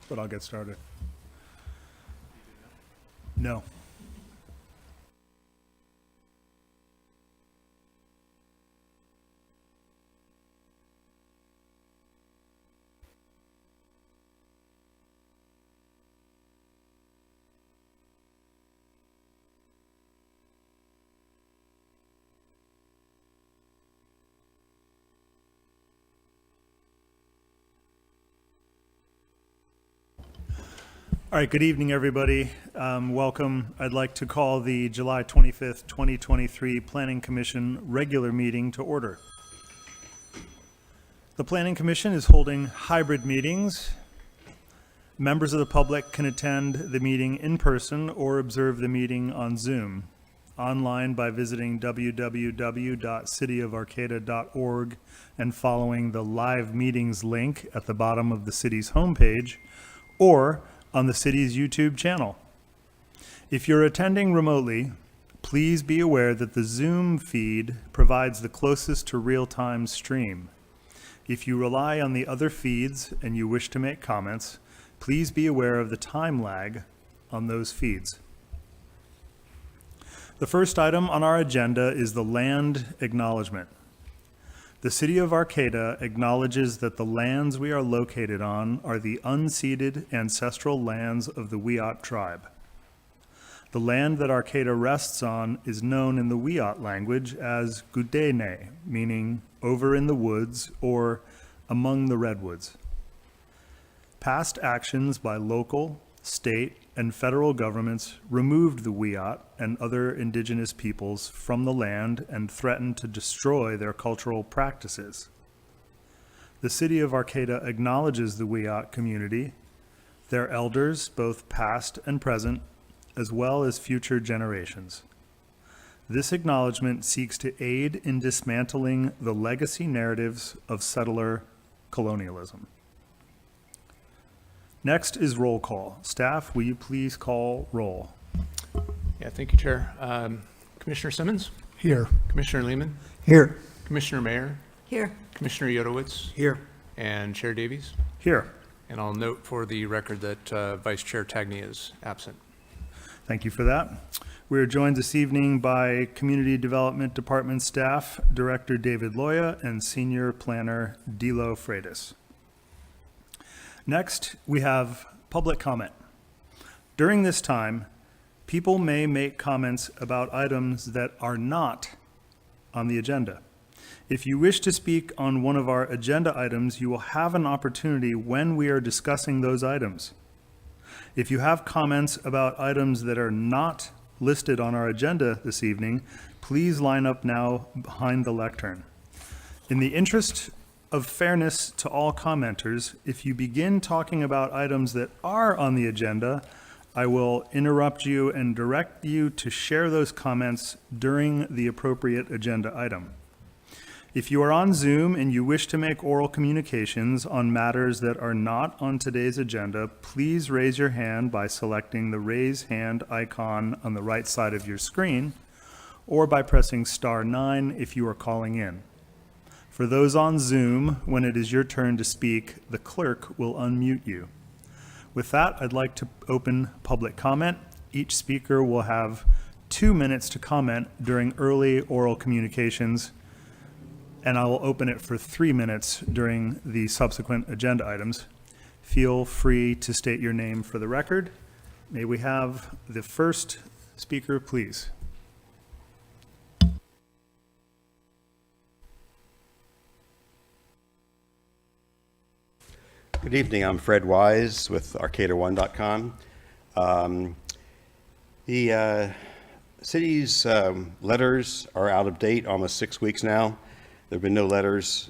but I'll get started. No. All right, good evening, everybody. Welcome. I'd like to call the July 25th, 2023 Planning Commission regular meeting to order. The Planning Commission is holding hybrid meetings. Members of the public can attend the meeting in person or observe the meeting on Zoom, online by visiting www.cityofarcata.org and following the live meetings link at the bottom of the city's homepage, or on the city's YouTube channel. If you're attending remotely, please be aware that the Zoom feed provides the closest to real-time stream. If you rely on the other feeds and you wish to make comments, please be aware of the time lag on those feeds. The first item on our agenda is the land acknowledgement. The City of Arcata acknowledges that the lands we are located on are the unceded ancestral lands of the Wiyot tribe. The land that Arcata rests on is known in the Wiyot language as Gudene, meaning over in the woods or among the redwoods. Past actions by local, state, and federal governments removed the Wiyot and other indigenous peoples from the land and threatened to destroy their cultural practices. The City of Arcata acknowledges the Wiyot community, their elders, both past and present, as well as future generations. This acknowledgement seeks to aid in dismantling the legacy narratives of settler colonialism. Next is roll call. Staff, will you please call roll? Yeah, thank you, Chair. Commissioner Simmons? Here. Commissioner Lehman? Here. Commissioner Mayer? Here. Commissioner Yodowitz? Here. And Chair Davies? Here. And I'll note for the record that Vice Chair Tagny is absent. Thank you for that. We are joined this evening by Community Development Department staff, Director David Loya and Senior Planner Dilo Freitas. Next, we have public comment. During this time, people may make comments about items that are not on the agenda. If you wish to speak on one of our agenda items, you will have an opportunity when we are discussing those items. If you have comments about items that are not listed on our agenda this evening, please line up now behind the lectern. In the interest of fairness to all commenters, if you begin talking about items that are on the agenda, I will interrupt you and direct you to share those comments during the appropriate agenda item. If you are on Zoom and you wish to make oral communications on matters that are not on today's agenda, please raise your hand by selecting the raise hand icon on the right side of your screen, or by pressing *9 if you are calling in. For those on Zoom, when it is your turn to speak, the clerk will unmute you. With that, I'd like to open public comment. Each speaker will have 2 minutes to comment during early oral communications, and I will open it for 3 minutes during the subsequent agenda items. Feel free to state your name for the record. May we have the first speaker, please? Good evening. I'm Fred Wise with Arcata1.com. The city's letters are out of date, almost 6 weeks now. There have been no letters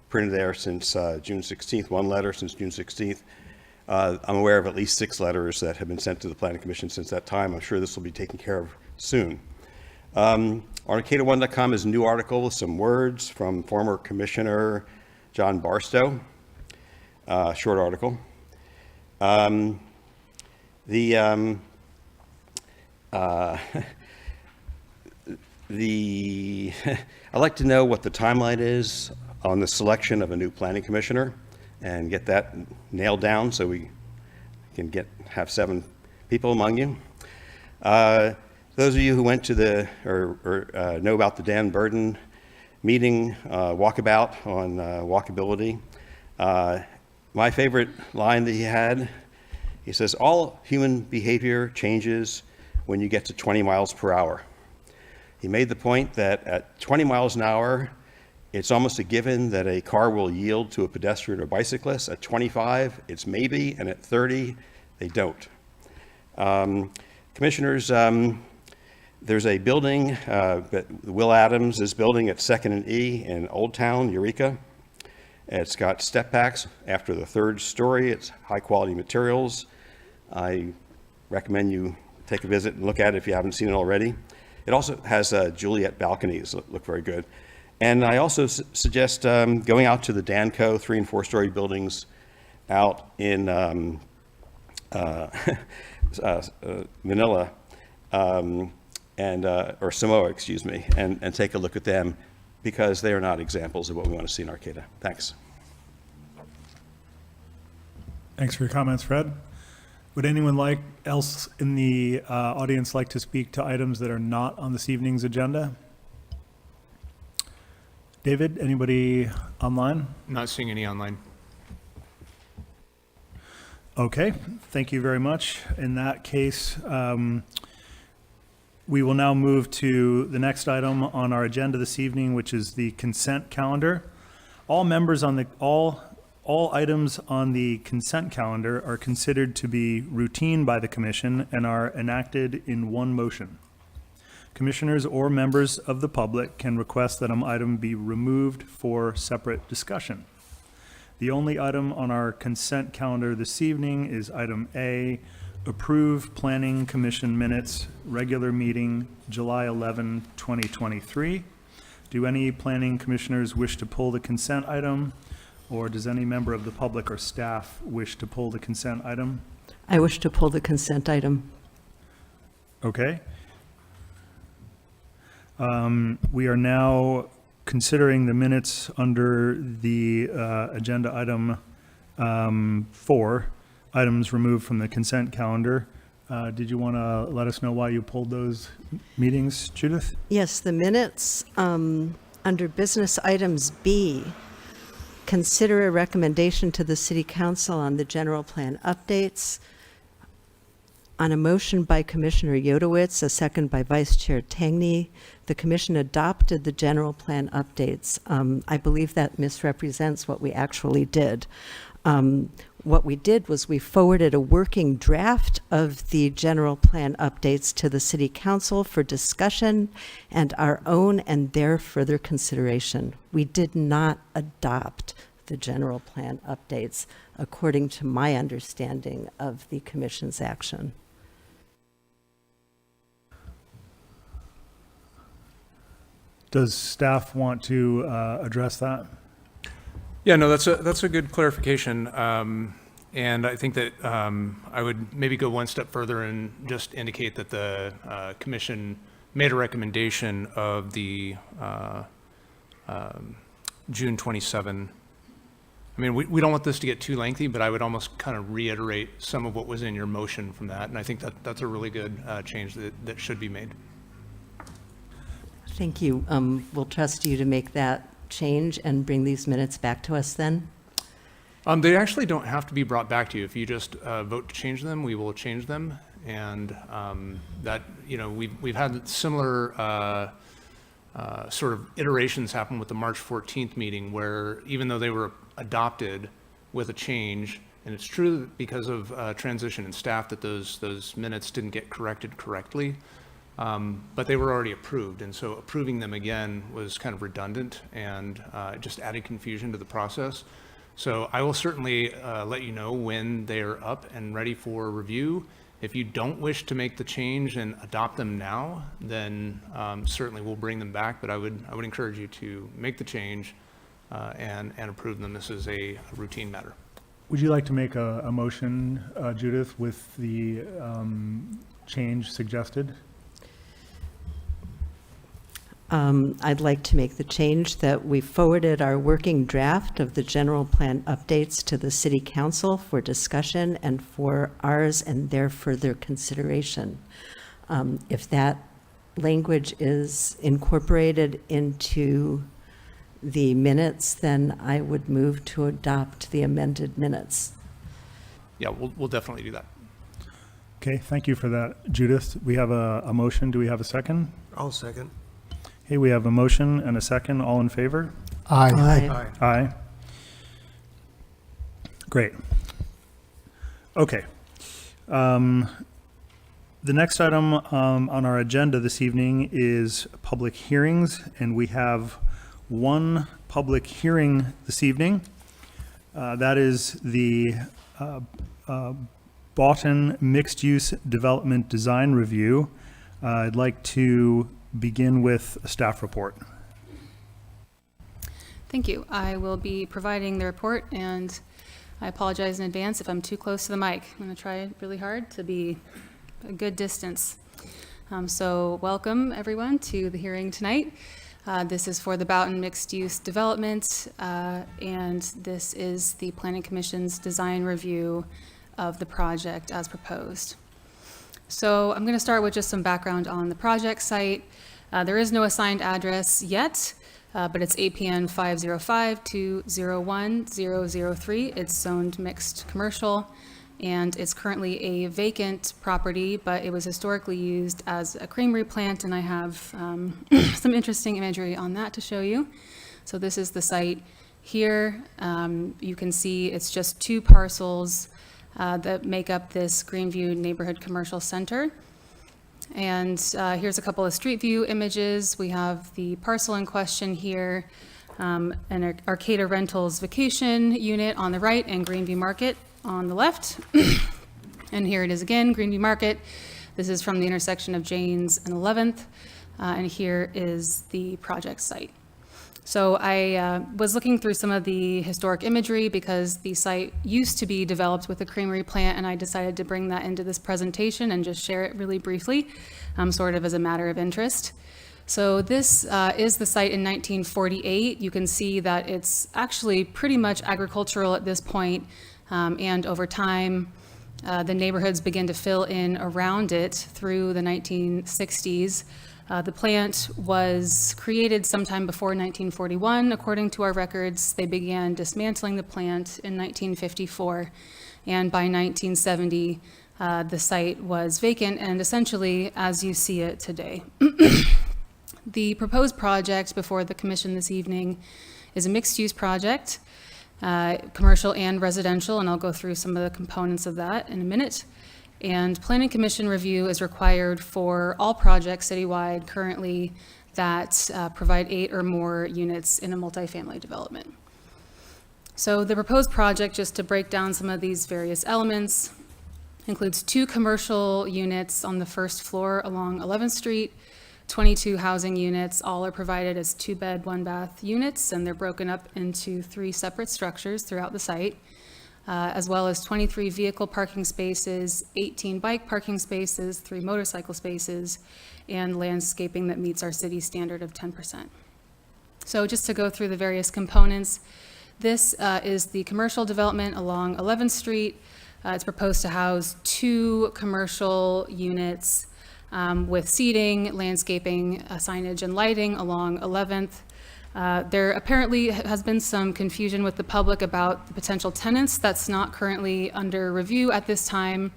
printed there since June 16th, one letter since June 16th. I'm aware of at least 6 letters that have been sent to the Planning Commission since that time. I'm sure this will be taken care of soon. On Arcata1.com is a new article with some words from former Commissioner John Barstow. Short article. I'd like to know what the timeline is on the selection of a new planning commissioner and get that nailed down so we can have 7 people among you. Those of you who went to or know about the Dan Burden meeting, walkabout on walkability, my favorite line that he says, all human behavior changes when you get to 20 miles per hour. He made the point that at 20 miles an hour, it's almost a given that a car will yield to a pedestrian or bicyclist. At 25, it's maybe, and at 30, they don't. Commissioners, there's a building that Will Adams is building at 2nd and E in Old Town, Eureka. It's got step packs after the 3rd story. It's high-quality materials. I recommend you take a visit and look at it if you haven't seen it already. It also has Juliet balconies, look very good. And I also suggest going out to the Danco 3- and 4-story buildings out in Manila, or Samoa, excuse me, and take a look at them, because they are not examples of what we want to see in Arcata. Thanks. Thanks for your comments, Fred. Would anyone else in the audience like to speak to items that are not on this evening's agenda? David, anybody online? Not seeing any online. Okay, thank you very much. In that case, we will now move to the next item on our agenda this evening, which is the consent calendar. All items on the consent calendar are considered to be routine by the commission and are enacted in one motion. Commissioners or members of the public can request that an item be removed for separate discussion. The only item on our consent calendar this evening is item A, approve Planning Commission minutes, regular meeting, July 11, 2023. Do any planning commissioners wish to pull the consent item, or does any member of the public or staff wish to pull the consent item? I wish to pull the consent item. Okay. We are now considering the minutes under the agenda item 4, items removed from the consent calendar. Did you want to let us know why you pulled those meetings, Judith? Yes, the minutes under business items B, consider a recommendation to the City Council on the general plan updates. On a motion by Commissioner Yodowitz, a second by Vice Chair Tangney, the Commission adopted the general plan updates. I believe that misrepresents what we actually did. What we did was we forwarded a working draft of the general plan updates to the City Council for discussion and our own and their further consideration. We did not adopt the general plan updates, according to my understanding of the Commission's action. Does staff want to address that? Yeah, no, that's a good clarification. And I think that I would maybe go one step further and just indicate that the commission made a recommendation of the June 27. I mean, we don't want this to get too lengthy, but I would almost kind of reiterate some of what was in your motion from that. And I think that that's a really good change that should be made. Thank you. We'll trust you to make that change and bring these minutes back to us then. They actually don't have to be brought back to you. If you just vote to change them, we will change them. And that, you know, we've had similar sort of iterations happen with the March 14th meeting, where even though they were adopted with a change, and it's true that because of transition in staff that those minutes didn't get corrected correctly, but they were already approved. And so approving them again was kind of redundant and just added confusion to the process. So I will certainly let you know when they are up and ready for review. If you don't wish to make the change and adopt them now, then certainly we'll bring them back. But I would encourage you to make the change and approve them. This is a routine matter. Would you like to make a motion, Judith, with the change suggested? I'd like to make the change that we forwarded our working draft of the general plan updates to the city council for discussion and for ours and their further consideration. If that language is incorporated into the minutes, then I would move to adopt the amended minutes. Yeah, we'll definitely do that. Okay, thank you for that, Judith. We have a motion. Do we have a second? I'll second. Hey, we have a motion and a second. All in favor? Aye. Aye. Great. Okay. The next item on our agenda this evening is public hearings, and we have one public hearing this evening. That is the Boughton Mixed Use Development Design Review. I'd like to begin with a staff report. Thank you. I will be providing the report, and I apologize in advance if I'm too close to the mic. I'm going to try really hard to be a good distance. So welcome, everyone, to the hearing tonight. This is for the Boughton Mixed Use Development, and this is the Planning Commission's design review of the project as proposed. So I'm going to start with just some background on the project site. There is no assigned address yet, but it's APN 505-201-003. It's zoned mixed commercial, and it's currently a vacant property, but it was historically used as a creamery plant, and I have some interesting imagery on that to show you. So this is the site here. You can see it's just two parcels that make up this Greenview Neighborhood Commercial Center. And here's a couple of street view images. We have the parcel in question here, an Arcata Rentals vacation unit on the right and Greenview Market on the left. And here it is again, Greenview Market. This is from the intersection of Janes and 11th. And here is the project site. So I was looking through some of the historic imagery because the site used to be developed with a creamery plant, and I decided to bring that into this presentation and just share it really briefly, sort of as a matter of interest. So this is the site in 1948. You can see that it's actually pretty much agricultural at this point, and over time, the neighborhoods begin to fill in around it through the 1960s. The plant was created sometime before 1941. According to our records, they began dismantling the plant in 1954, and by 1970, the site was vacant and essentially as you see it today. The proposed project before the commission this evening is a mixed-use project, commercial and residential, and I'll go through some of the components of that in a minute. And Planning Commission review is required for all projects citywide currently that provide 8 or more units in a multifamily development. So the proposed project, just to break down some of these various elements, includes 2 commercial units on the first floor along 11th Street, 22 housing units. All are provided as 2-bed, 1-bath units, and they're broken up into 3 separate structures throughout the site. As well as 23 vehicle parking spaces, 18 bike parking spaces, 3 motorcycle spaces, and landscaping that meets our city standard of 10%. So just to go through the various components, this is the commercial development along 11th Street. It's proposed to house 2 commercial units with seating, landscaping, signage, and lighting along 11th. There apparently has been some confusion with the public about the potential tenants. That's not currently under review at this time.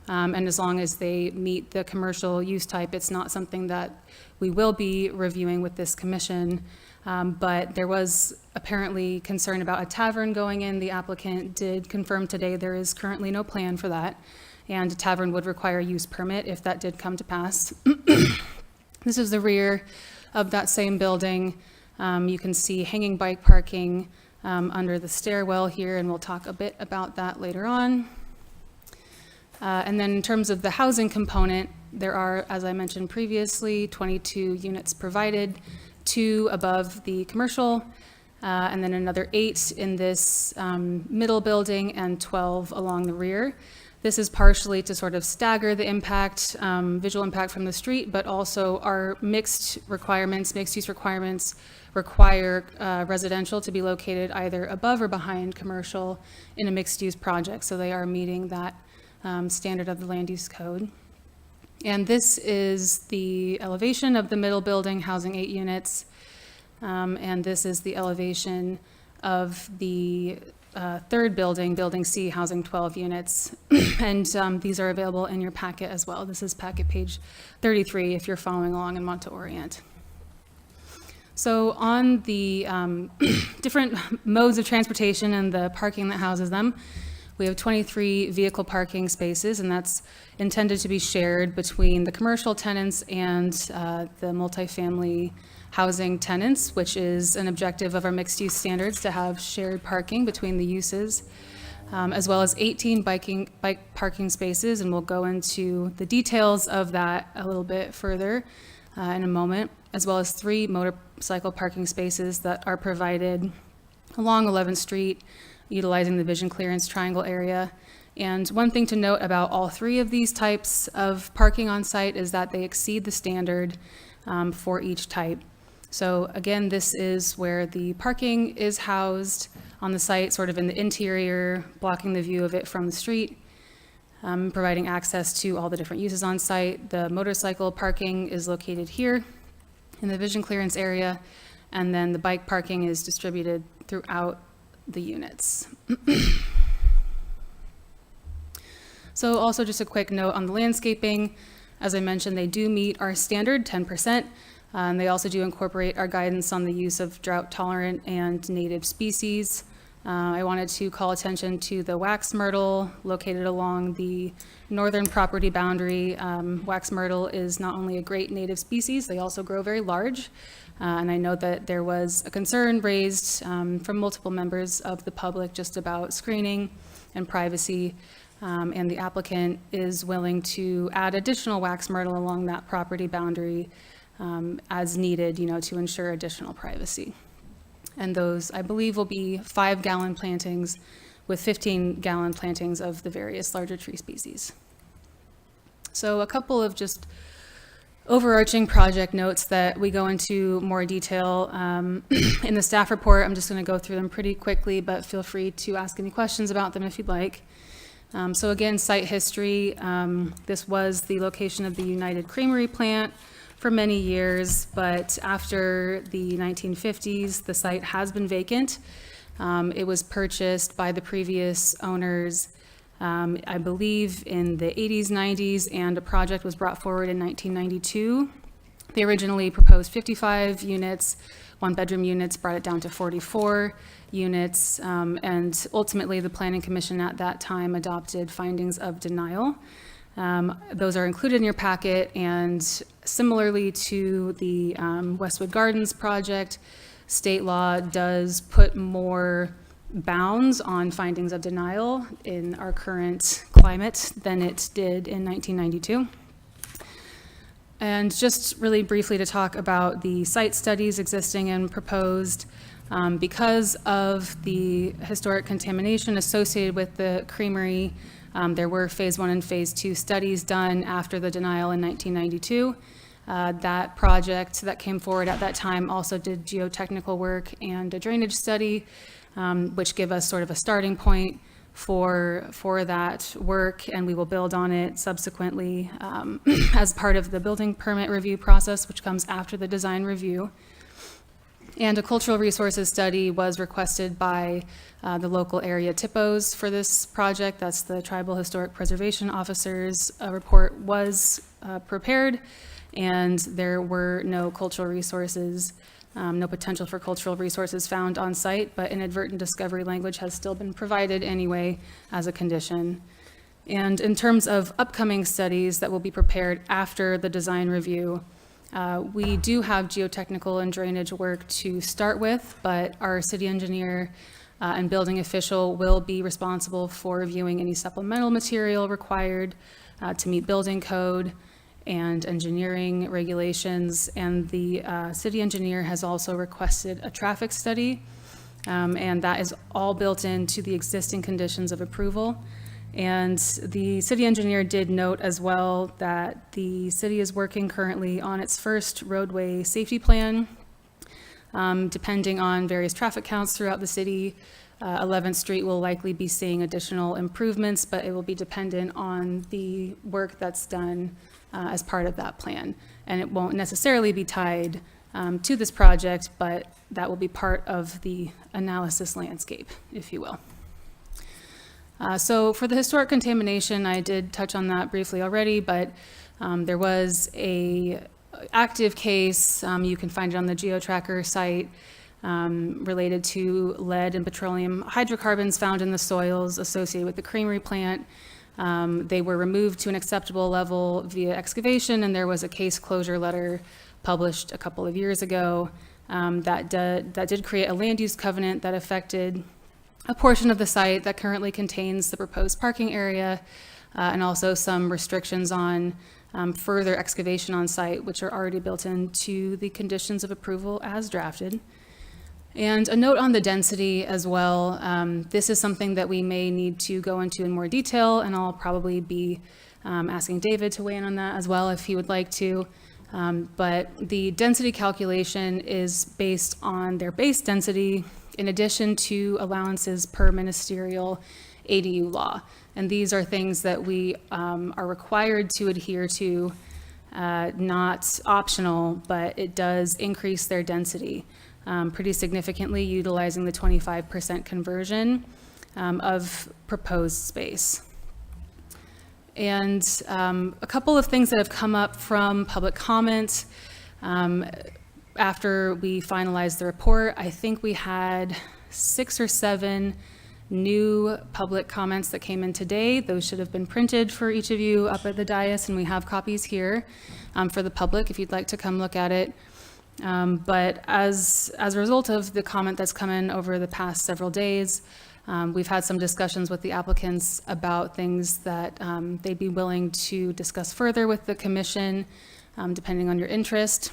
And as long as they meet the commercial use type, it's not something that we will be reviewing with this commission. But there was apparently concern about a tavern going in. The applicant did confirm today there is currently no plan for that. And a tavern would require a use permit if that did come to pass. This is the rear of that same building. You can see hanging bike parking under the stairwell here, and we'll talk a bit about that later on. And then in terms of the housing component, there are, as I mentioned previously, 22 units provided, 2 above the commercial, and then another 8 in this middle building and 12 along the rear. This is partially to sort of stagger the impact, visual impact from the street, but also our mixed-use requirements require residential to be located either above or behind commercial in a mixed-use project. So they are meeting that standard of the land use code. And this is the elevation of the middle building housing 8 units. And this is the elevation of the third building, Building C, housing 12 units. And these are available in your packet as well. This is packet page 33 if you're following along and want to orient. So on the different modes of transportation and the parking that houses them, we have 23 vehicle parking spaces, and that's intended to be shared between the commercial tenants and the multifamily housing tenants, which is an objective of our mixed-use standards to have shared parking between the uses, as well as 18 bike parking spaces, and we'll go into the details of that a little bit further in a moment, as well as 3 motorcycle parking spaces that are provided along 11th Street, utilizing the vision clearance triangle area. And one thing to note about all 3 of these types of parking on site is that they exceed the standard for each type. So again, this is where the parking is housed on the site, sort of in the interior, blocking the view of it from the street, providing access to all the different uses on site. The motorcycle parking is located here in the vision clearance area, and then the bike parking is distributed throughout the units. So also just a quick note on the landscaping. As I mentioned, they do meet our standard 10%. And they also do incorporate our guidance on the use of drought tolerant and native species. I wanted to call attention to the wax myrtle located along the northern property boundary. Wax myrtle is not only a great native species, they also grow very large. And I know that there was a concern raised from multiple members of the public just about screening and privacy. And the applicant is willing to add additional wax myrtle along that property boundary as needed, to ensure additional privacy. And those, I believe, will be 5-gallon plantings with 15-gallon plantings of the various larger tree species. So a couple of just overarching project notes that we go into more detail in the staff report. I'm just going to go through them pretty quickly, but feel free to ask any questions about them if you'd like. So again, site history. This was the location of the United Creamery plant for many years, but after the 1950s, the site has been vacant. It was purchased by the previous owners, I believe, in the 80s, 90s, and a project was brought forward in 1992. They originally proposed 55 units, 1-bedroom units, brought it down to 44 units, and ultimately the Planning Commission at that time adopted findings of denial. Those are included in your packet, and similarly to the Westwood Gardens project, state law does put more bounds on findings of denial in our current climate than it did in 1992. And just really briefly to talk about the site studies existing and proposed, because of the historic contamination associated with the creamery, there were phase 1 and phase 2 studies done after the denial in 1992. That project that came forward at that time also did geotechnical work and a drainage study, which give us sort of a starting point for that work, and we will build on it subsequently as part of the building permit review process, which comes after the design review. And a cultural resources study was requested by the local area TIPOs for this project. That's the Tribal Historic Preservation Officers. A report was prepared, and there were no cultural resources, no potential for cultural resources found on site, but inadvertent discovery language has still been provided anyway as a condition. And in terms of upcoming studies that will be prepared after the design review, we do have geotechnical and drainage work to start with, but our city engineer and building official will be responsible for reviewing any supplemental material required to meet building code and engineering regulations. And the city engineer has also requested a traffic study, and that is all built into the existing conditions of approval. And the city engineer did note as well that the city is working currently on its first roadway safety plan. Depending on various traffic counts throughout the city, 11th Street will likely be seeing additional improvements, but it will be dependent on the work that's done as part of that plan. And it won't necessarily be tied to this project, but that will be part of the analysis landscape, if you will. So for the historic contamination, I did touch on that briefly already, but there was a active case, you can find it on the GeoTracker site, related to lead and petroleum hydrocarbons found in the soils associated with the creamery plant. They were removed to an acceptable level via excavation, and there was a case closure letter published a couple of years ago that did create a land use covenant that affected a portion of the site that currently contains the proposed parking area, and also some restrictions on further excavation on site, which are already built into the conditions of approval as drafted. And a note on the density as well. This is something that we may need to go into in more detail, and I'll probably be asking David to weigh in on that as well if he would like to. But the density calculation is based on their base density in addition to allowances per ministerial ADU law. And these are things that we are required to adhere to, not optional, but it does increase their density pretty significantly, utilizing the 25% conversion of proposed space. And a couple of things that have come up from public comment after we finalized the report. I think we had 6 or 7 new public comments that came in today. Those should have been printed for each of you up at the dais, and we have copies here for the public if you'd like to come look at it. But as a result of the comment that's come in over the past several days, we've had some discussions with the applicants about things that they'd be willing to discuss further with the commission, depending on your interest.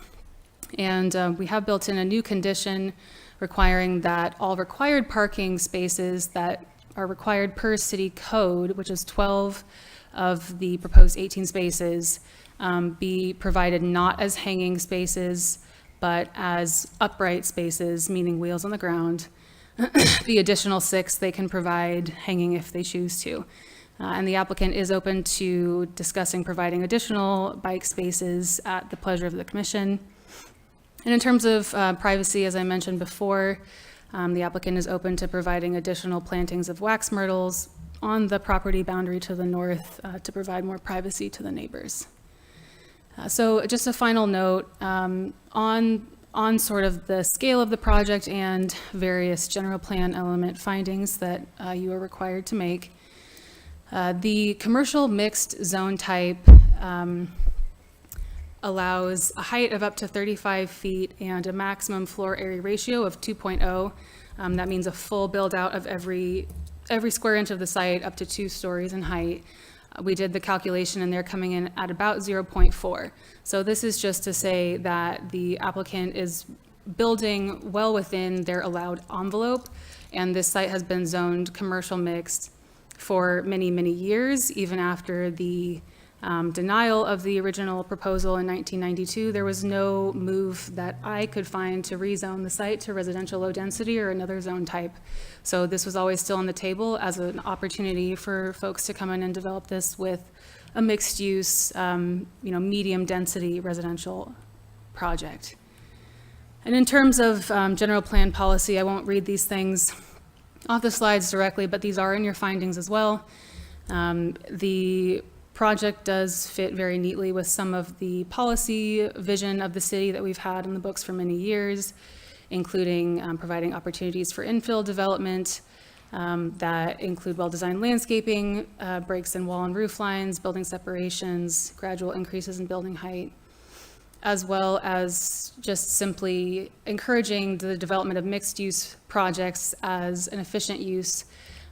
And we have built in a new condition requiring that all required parking spaces that are required per city code, which is 12 of the proposed 18 spaces, be provided not as hanging spaces, but as upright spaces, meaning wheels on the ground. The additional 6 they can provide hanging if they choose to. And the applicant is open to discussing providing additional bike spaces at the pleasure of the commission. And in terms of privacy, as I mentioned before, the applicant is open to providing additional plantings of wax myrtles on the property boundary to the north to provide more privacy to the neighbors. So just a final note on sort of the scale of the project and various general plan element findings that you are required to make. The commercial mixed zone type allows a height of up to 35 feet and a maximum floor area ratio of 2.0. That means a full build out of every square inch of the site up to 2 stories in height. We did the calculation and they're coming in at about 0.4. So this is just to say that the applicant is building well within their allowed envelope, and this site has been zoned commercial mixed for many, many years. Even after the denial of the original proposal in 1992, there was no move that I could find to rezone the site to residential low density or another zone type. So this was always still on the table as an opportunity for folks to come in and develop this with a mixed use, medium density residential project. And in terms of general plan policy, I won't read these things off the slides directly, but these are in your findings as well. The project does fit very neatly with some of the policy vision of the city that we've had in the books for many years, including providing opportunities for infill development that include well-designed landscaping, breaks in wall and roof lines, building separations, gradual increases in building height, as well as just simply encouraging the development of mixed-use projects as an efficient use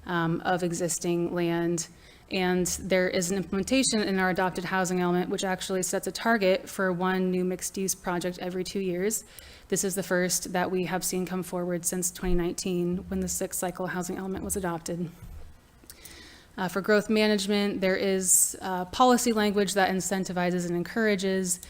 of existing land. And there is an implementation in our adopted housing element, which actually sets a target for 1 new mixed-use project every 2 years. This is the first that we have seen come forward since 2019, when the 6th cycle housing element was adopted. For growth management, there is policy language that incentivizes and encourages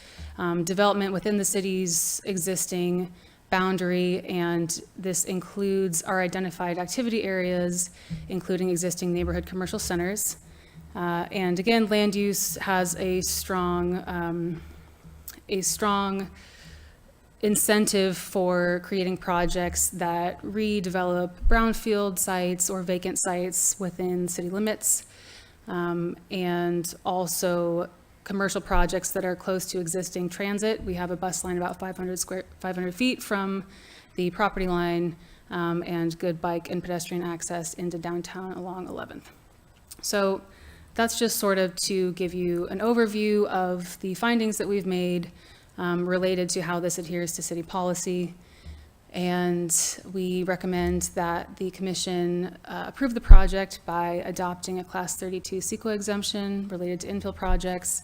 development within the city's existing boundary, and this includes our identified activity areas, including existing neighborhood commercial centers. And again, land use has a strong incentive for creating projects that redevelop brownfield sites or vacant sites within city limits, and also commercial projects that are close to existing transit. We have a bus line about 500 feet from the property line, and good bike and pedestrian access into downtown along 11th. So that's just sort of to give you an overview of the findings that we've made related to how this adheres to city policy. And we recommend that the commission approve the project by adopting a Class 32 CEQA exemption related to infill projects,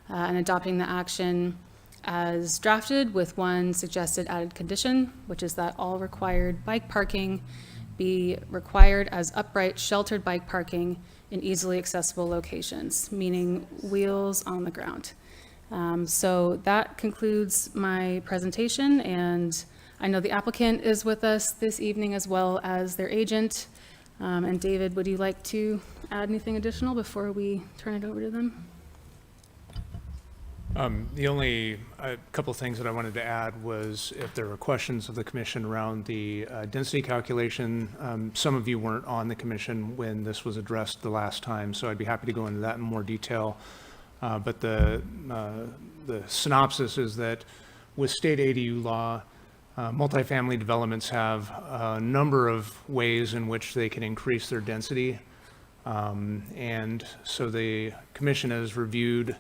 and adopting the action as drafted with one suggested added condition, which is that all required bike parking be required as upright sheltered bike parking in easily accessible locations, meaning wheels on the ground. So that concludes my presentation, and I know the applicant is with us this evening as well as their agent. And David, would you like to add anything additional before we turn it over to them? The only couple of things that I wanted to add was if there were questions of the commission around the density calculation. Some of you weren't on the commission when this was addressed the last time, so I'd be happy to go into that in more detail. But the synopsis is that with state ADU law, multifamily developments have a number of ways in which they can increase their density. And so the commission has reviewed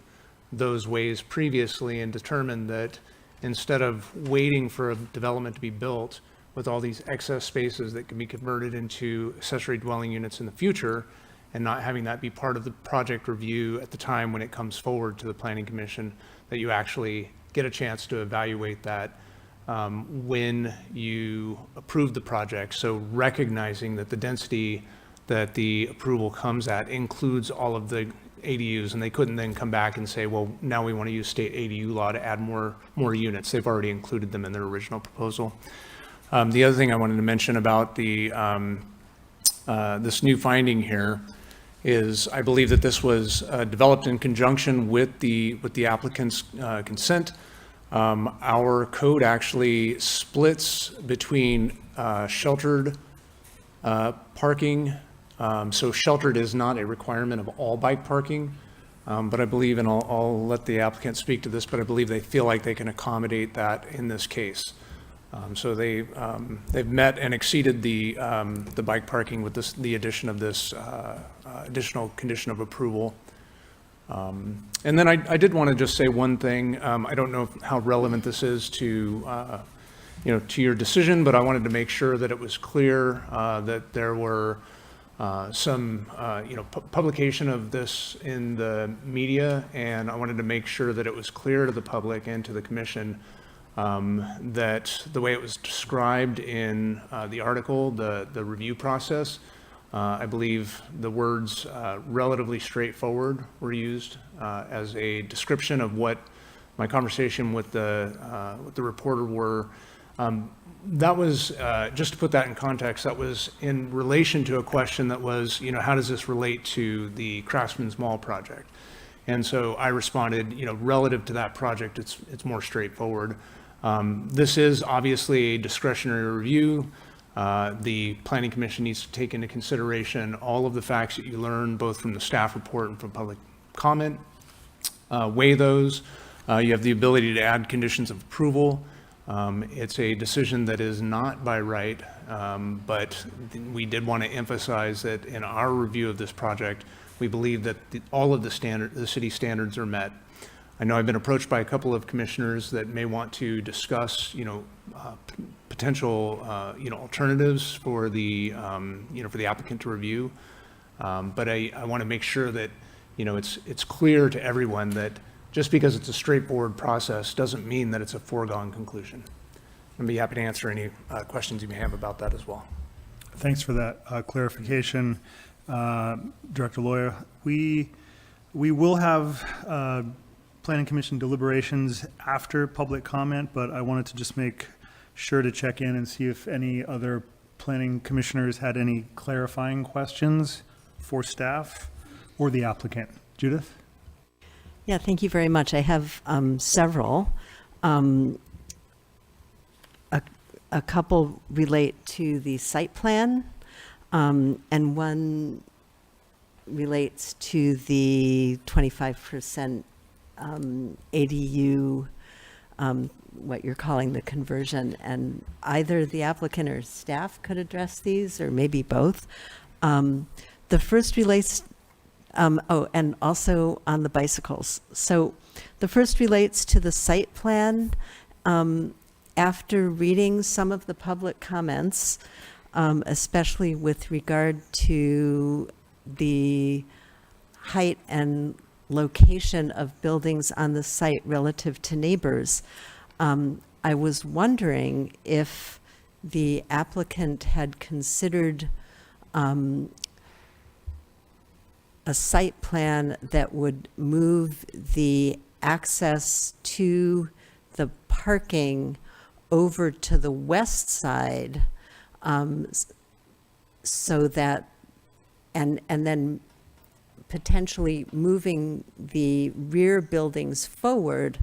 those ways previously and determined that instead of waiting for a development to be built with all these excess spaces that can be converted into accessory dwelling units in the future, and not having that be part of the project review at the time when it comes forward to the Planning Commission, that you actually get a chance to evaluate that when you approve the project. So recognizing that the density that the approval comes at includes all of the ADUs, and they couldn't then come back and say, well, now we want to use state ADU law to add more units. They've already included them in their original proposal. The other thing I wanted to mention about the this new finding here is I believe that this was developed in conjunction with the applicant's consent. Our code actually splits between sheltered parking. So sheltered is not a requirement of all bike parking, but I believe, and I'll let the applicant speak to this, but I believe they feel like they can accommodate that in this case. So they've met and exceeded the bike parking with the addition of this additional condition of approval. And then I did want to just say one thing. I don't know how relevant this is to to your decision, but I wanted to make sure that it was clear that there were some publication of this in the media, and I wanted to make sure that it was clear to the public and to the commission that the way it was described in the article, the review process, I believe the words relatively straightforward were used as a description of what my conversation with the reporter were. That was, just to put that in context, that was in relation to a question that was, how does this relate to the Craftsman's Mall project? And so I responded, relative to that project, it's more straightforward. This is obviously a discretionary review. The Planning Commission needs to take into consideration all of the facts that you learn, both from the staff report and from public comment, weigh those. You have the ability to add conditions of approval. It's a decision that is not by right, but we did want to emphasize that in our review of this project, we believe that all of the city standards are met. I know I've been approached by a couple of commissioners that may want to discuss, potential, alternatives for the, for the applicant to review. But I want to make sure that, it's clear to everyone that just because it's a straightforward process doesn't mean that it's a foregone conclusion. I'd be happy to answer any questions you may have about that as well. Thanks for that clarification. Director Loya. We will have Planning Commission deliberations after public comment, but I wanted to just make sure to check in and see if any other planning commissioners had any clarifying questions for staff or the applicant. Judith? Yeah, thank you very much. I have several. A couple relate to the site plan, and one relates to the 25% ADU, what you're calling the conversion. And either the applicant or staff could address these, or maybe both. The first relates, and also on the bicycles. So the first relates to the site plan. After reading some of the public comments, especially with regard to the height and location of buildings on the site relative to neighbors, I was wondering if the applicant had considered a site plan that would move the access to the parking over to the west side, so that, and then potentially moving the rear buildings forward,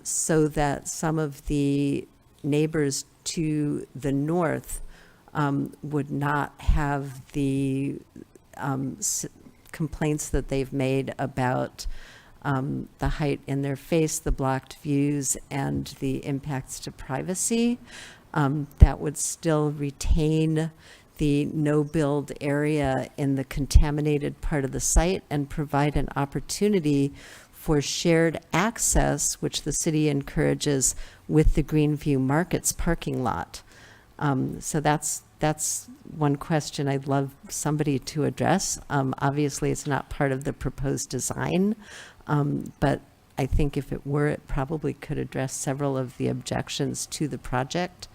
so that some of the neighbors to the north would not have the complaints that they've made about the height in their face, the blocked views, and the impacts to privacy. That would still retain the no-build area in the contaminated part of the site and provide an opportunity for shared access, which the city encourages, with the Greenview Markets parking lot. So that's one question I'd love somebody to address. Obviously, it's not part of the proposed design, but I think if it were, it probably could address several of the objections to the project.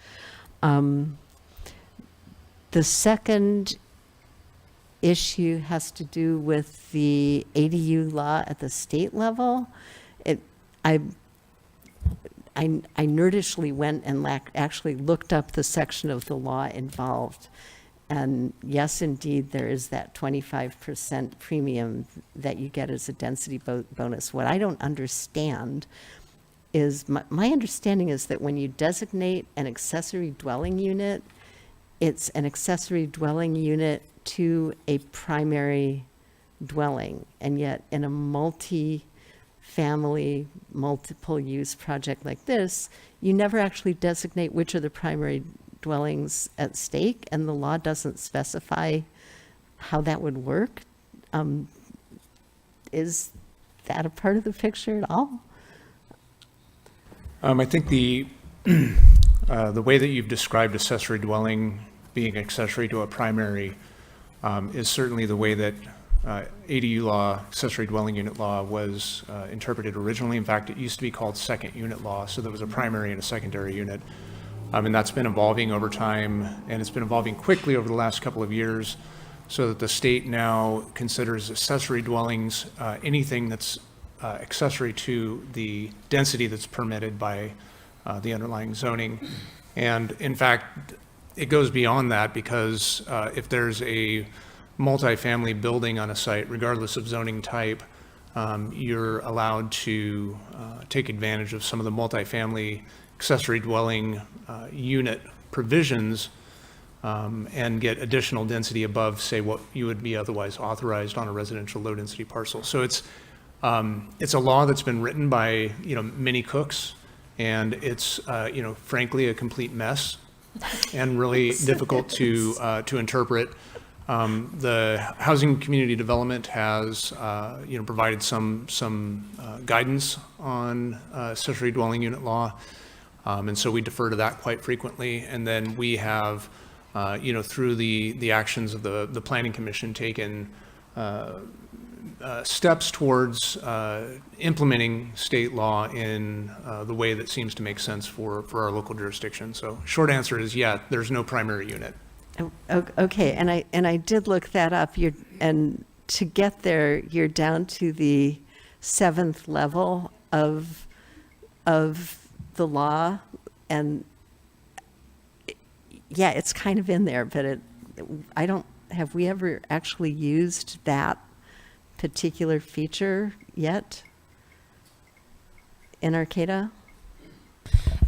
The second issue has to do with the ADU law at the state level. I nerdishly went and actually looked up the section of the law involved. And yes, indeed, there is that 25% premium that you get as a density bonus. What I don't understand is, my understanding is that when you designate an accessory dwelling unit, it's an accessory dwelling unit to a primary dwelling. And yet in a multi-family, multiple use project like this, you never actually designate which are the primary dwellings at stake, and the law doesn't specify how that would work. Is that a part of the picture at all? I think the way that you've described accessory dwelling being accessory to a primary is certainly the way that ADU law, accessory dwelling unit law, was interpreted originally. In fact, it used to be called second unit law, so there was a primary and a secondary unit. And that's been evolving over time, and it's been evolving quickly over the last couple of years, so that the state now considers accessory dwellings anything that's accessory to the density that's permitted by the underlying zoning. And in fact, it goes beyond that, because if there's a multifamily building on a site, regardless of zoning type, you're allowed to take advantage of some of the multifamily accessory dwelling unit provisions and get additional density above, say, what you would be otherwise authorized on a residential low density parcel. So it's a law that's been written by, many cooks, and it's, frankly, a complete mess and really difficult to interpret. The Housing Community Development has, provided some guidance on accessory dwelling unit law. And so we defer to that quite frequently. And then we have, through the actions of the Planning Commission, taken steps towards implementing state law in the way that seems to make sense for our local jurisdiction. So short answer is, yeah, there's no primary unit. Okay, and I did look that up. And to get there, you're down to the 7th level of the law, and yeah, it's kind of in there, but have we ever actually used that particular feature yet in Arcata?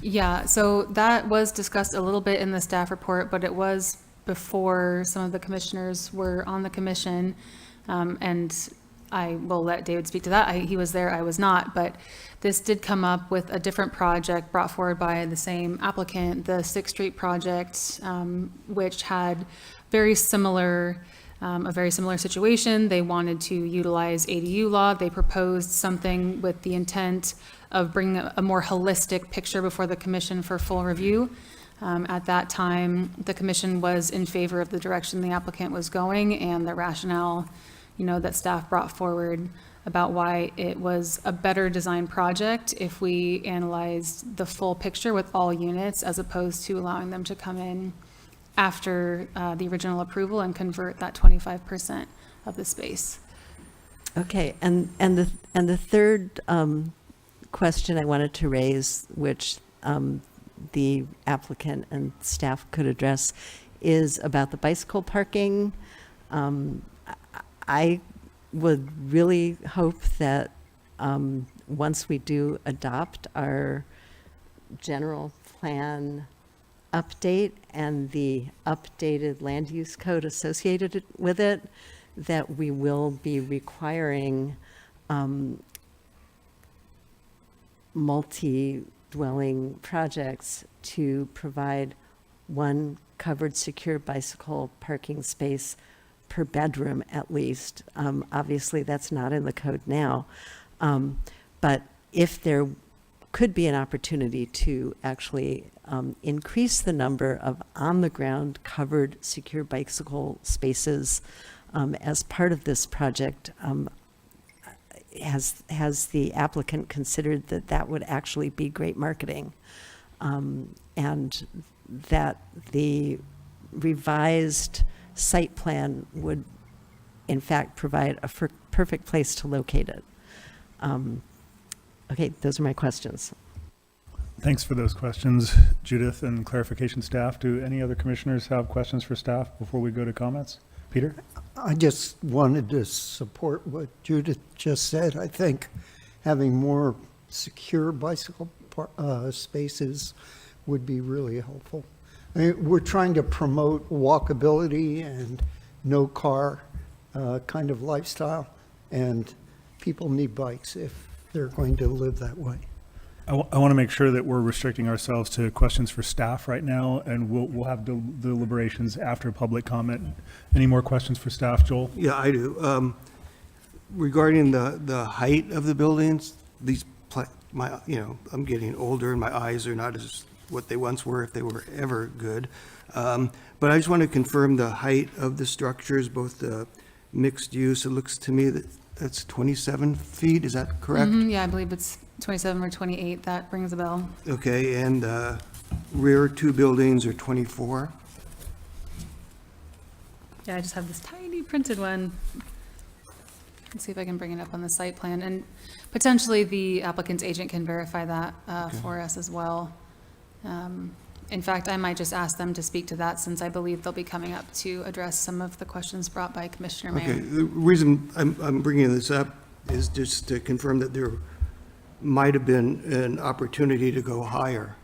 Yeah, so that was discussed a little bit in the staff report, but it was before some of the commissioners were on the commission. And I will let David speak to that. He was there, I was not, but this did come up with a different project brought forward by the same applicant, the 6th Street project, which had very similar, a very similar situation. They wanted to utilize ADU law. They proposed something with the intent of bringing a more holistic picture before the commission for full review. At that time, the commission was in favor of the direction the applicant was going and the rationale, that staff brought forward about why it was a better design project if we analyzed the full picture with all units as opposed to allowing them to come in after the original approval and convert that 25% of the space. Okay, and the third question I wanted to raise, which the applicant and staff could address, is about the bicycle parking. I would really hope that once we do adopt our general plan update and the updated land use code associated with it, that we will be requiring multi-dwelling projects to provide one covered secure bicycle parking space per bedroom at least. Obviously, that's not in the code now. But if there could be an opportunity to actually increase the number of on-the-ground covered secure bicycle spaces as part of this project, has the applicant considered that that would actually be great marketing, and that the revised site plan would in fact provide a perfect place to locate it? Okay, those are my questions. Thanks for those questions, Judith, and clarification staff. Do any other commissioners have questions for staff before we go to comments? Peter? I just wanted to support what Judith just said. I think having more secure bicycle spaces would be really helpful. I mean, we're trying to promote walkability and no car kind of lifestyle, and people need bikes if they're going to live that way. I want to make sure that we're restricting ourselves to questions for staff right now, and we'll have deliberations after public comment. Any more questions for staff, Joel? Yeah, I do. Regarding the height of the buildings, I'm getting older and my eyes are not as what they once were, if they were ever good. But I just want to confirm the height of the structures, both the mixed use. It looks to me that that's 27 feet. Is that correct? Yeah, I believe it's 27 or 28. That rings a bell. Okay, and rear two buildings are 24. Yeah, I just have this tiny printed one. Let's see if I can bring it up on the site plan. And potentially the applicant's agent can verify that for us as well. In fact, I might just ask them to speak to that since I believe they'll be coming up to address some of the questions brought by Commissioner Mayer. Okay, the reason I'm bringing this up is just to confirm that there might have been an opportunity to go higher.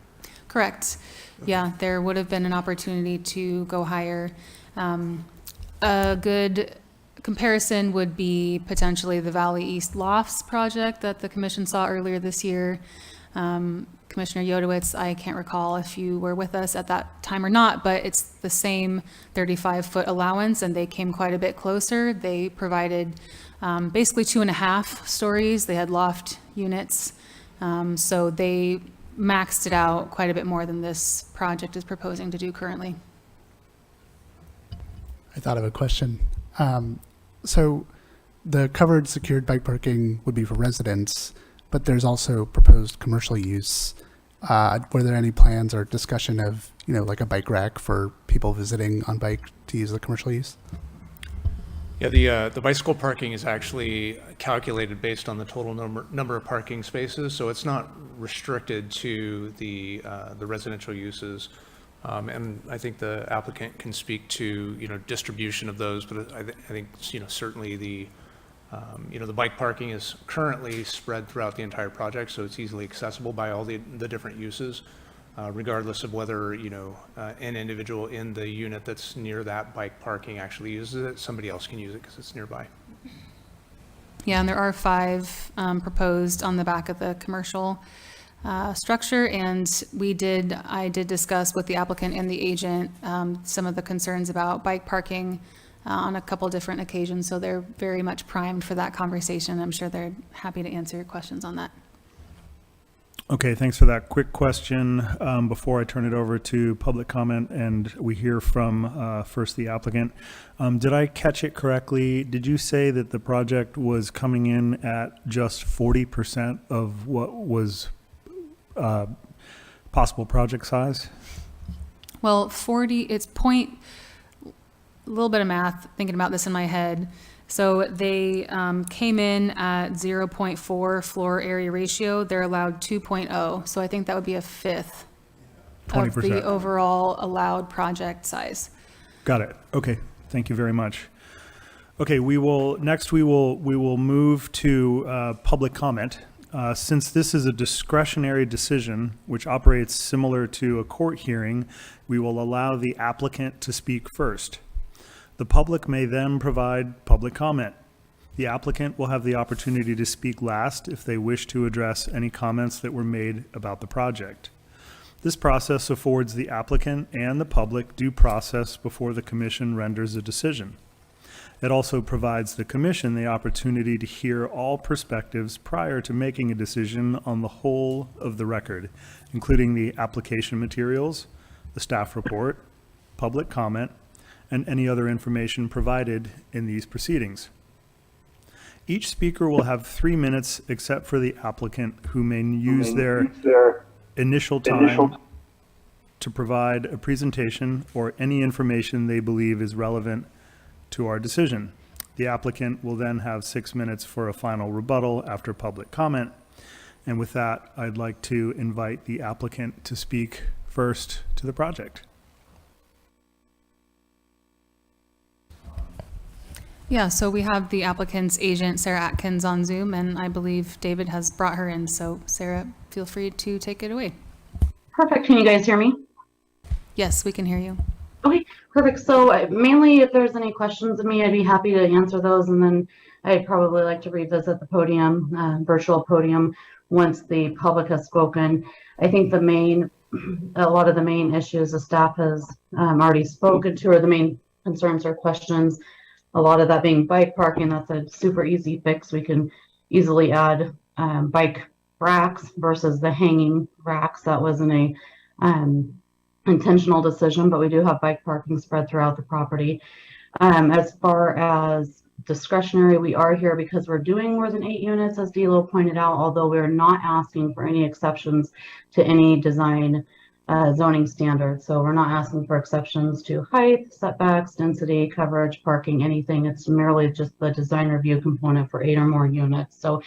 Correct. Yeah, there would have been an opportunity to go higher. A good comparison would be potentially the Valley East Lofts project that the commission saw earlier this year. Commissioner Yodowitz, I can't recall if you were with us at that time or not, but it's the same 35-foot allowance, and they came quite a bit closer. They provided basically 2.5 stories. They had loft units, so they maxed it out quite a bit more than this project is proposing to do currently. I thought of a question. So the covered secured bike parking would be for residents, but there's also proposed commercial use. Were there any plans or discussion of, like a bike rack for people people visiting on bike to use the commercial use? Yeah, the bicycle parking is actually calculated based on the total number of parking spaces, so it's not restricted to the residential uses. And I think the applicant can speak to, distribution of those, but I think, certainly the bike parking is currently spread throughout the entire project, so it's easily accessible by all the different uses, regardless of whether, an individual in the unit that's near that bike parking actually uses it. Somebody else can use it because it's nearby. Yeah, and there are 5 proposed on the back of the commercial structure, and I did discuss with the applicant and the agent some of the concerns about bike parking on a couple different occasions, so they're very much primed for that conversation. I'm sure they're happy to answer your questions on that. Okay, thanks for that quick question. Before I turn it over to public comment and we hear from first the applicant, did I catch it correctly? Did you say that the project was coming in at just 40% of what was possible project size? Well, 40, it's a little bit of math, thinking about this in my head. So they came in at 0.4 floor area ratio. They're allowed 2.0. So I think that would be a fifth of 20%. the overall allowed project size. Got it. Okay, thank you very much. Okay, we will move to public comment. Since this is a discretionary decision which operates similar to a court hearing, we will allow the applicant to speak first. The public may then provide public comment. The applicant will have the opportunity to speak last if they wish to address any comments that were made about the project. This process affords the applicant and the public due process before the commission renders a decision. It also provides the commission the opportunity to hear all perspectives prior to making a decision on the whole of the record, including the application materials, the staff report, public comment, and any other information provided in these proceedings. Each speaker will have 3 minutes except for the applicant, who may use their initial time to provide a presentation or any information they believe is relevant to our decision. The applicant will then have 6 minutes for a final rebuttal after public comment. And with that, I'd like to invite the applicant to speak first to the project. Yeah, so we have the applicant's agent, Sarah Atkins, on Zoom, and I believe David has brought her in. So Sarah, feel free to take it away. Perfect. Can you guys hear me? Yes, we can hear you. Okay, perfect. So mainly if there's any questions of me, I'd be happy to answer those. And then I'd probably like to revisit the podium, virtual podium, once the public has spoken. I think a lot of the main issues the staff has already spoken to, or the main concerns or questions. A lot of that being bike parking, that's a super easy fix. We can easily add bike racks versus the hanging racks. That wasn't a intentional decision, but we do have bike parking spread throughout the property. As far as discretionary, we are here because we're doing more than 8 units, as Dilo pointed out, although we're not asking for any exceptions to any design zoning standards. So we're not asking for exceptions to height, setbacks, density, coverage, parking, anything. It's merely just the design review component for 8 or more units. So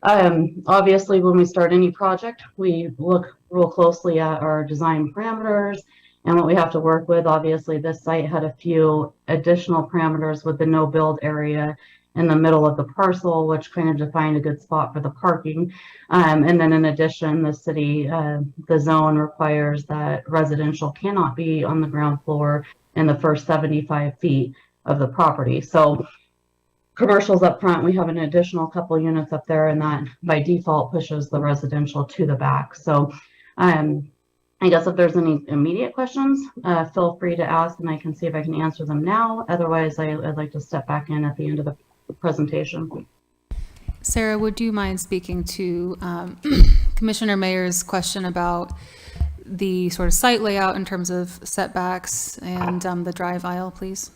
obviously, when we start any project, we look real closely at our design parameters and what we have to work with. Obviously, this site had a few additional parameters with the no build area in the middle of the parcel, which kind of defined a good spot for the parking. And then in addition, the city, the zone requires that residential cannot be on the ground floor in the first 75 feet of the property. So commercials up front, we have an additional couple units up there, and that by default pushes the residential to the back. So I guess if there's any immediate questions, feel free to ask and I can see if I can answer them now. Otherwise, I'd like to step back in at the end of the presentation. Sarah, would you mind speaking to Commissioner Mayer's question about the sort of site layout in terms of setbacks and the drive aisle, please?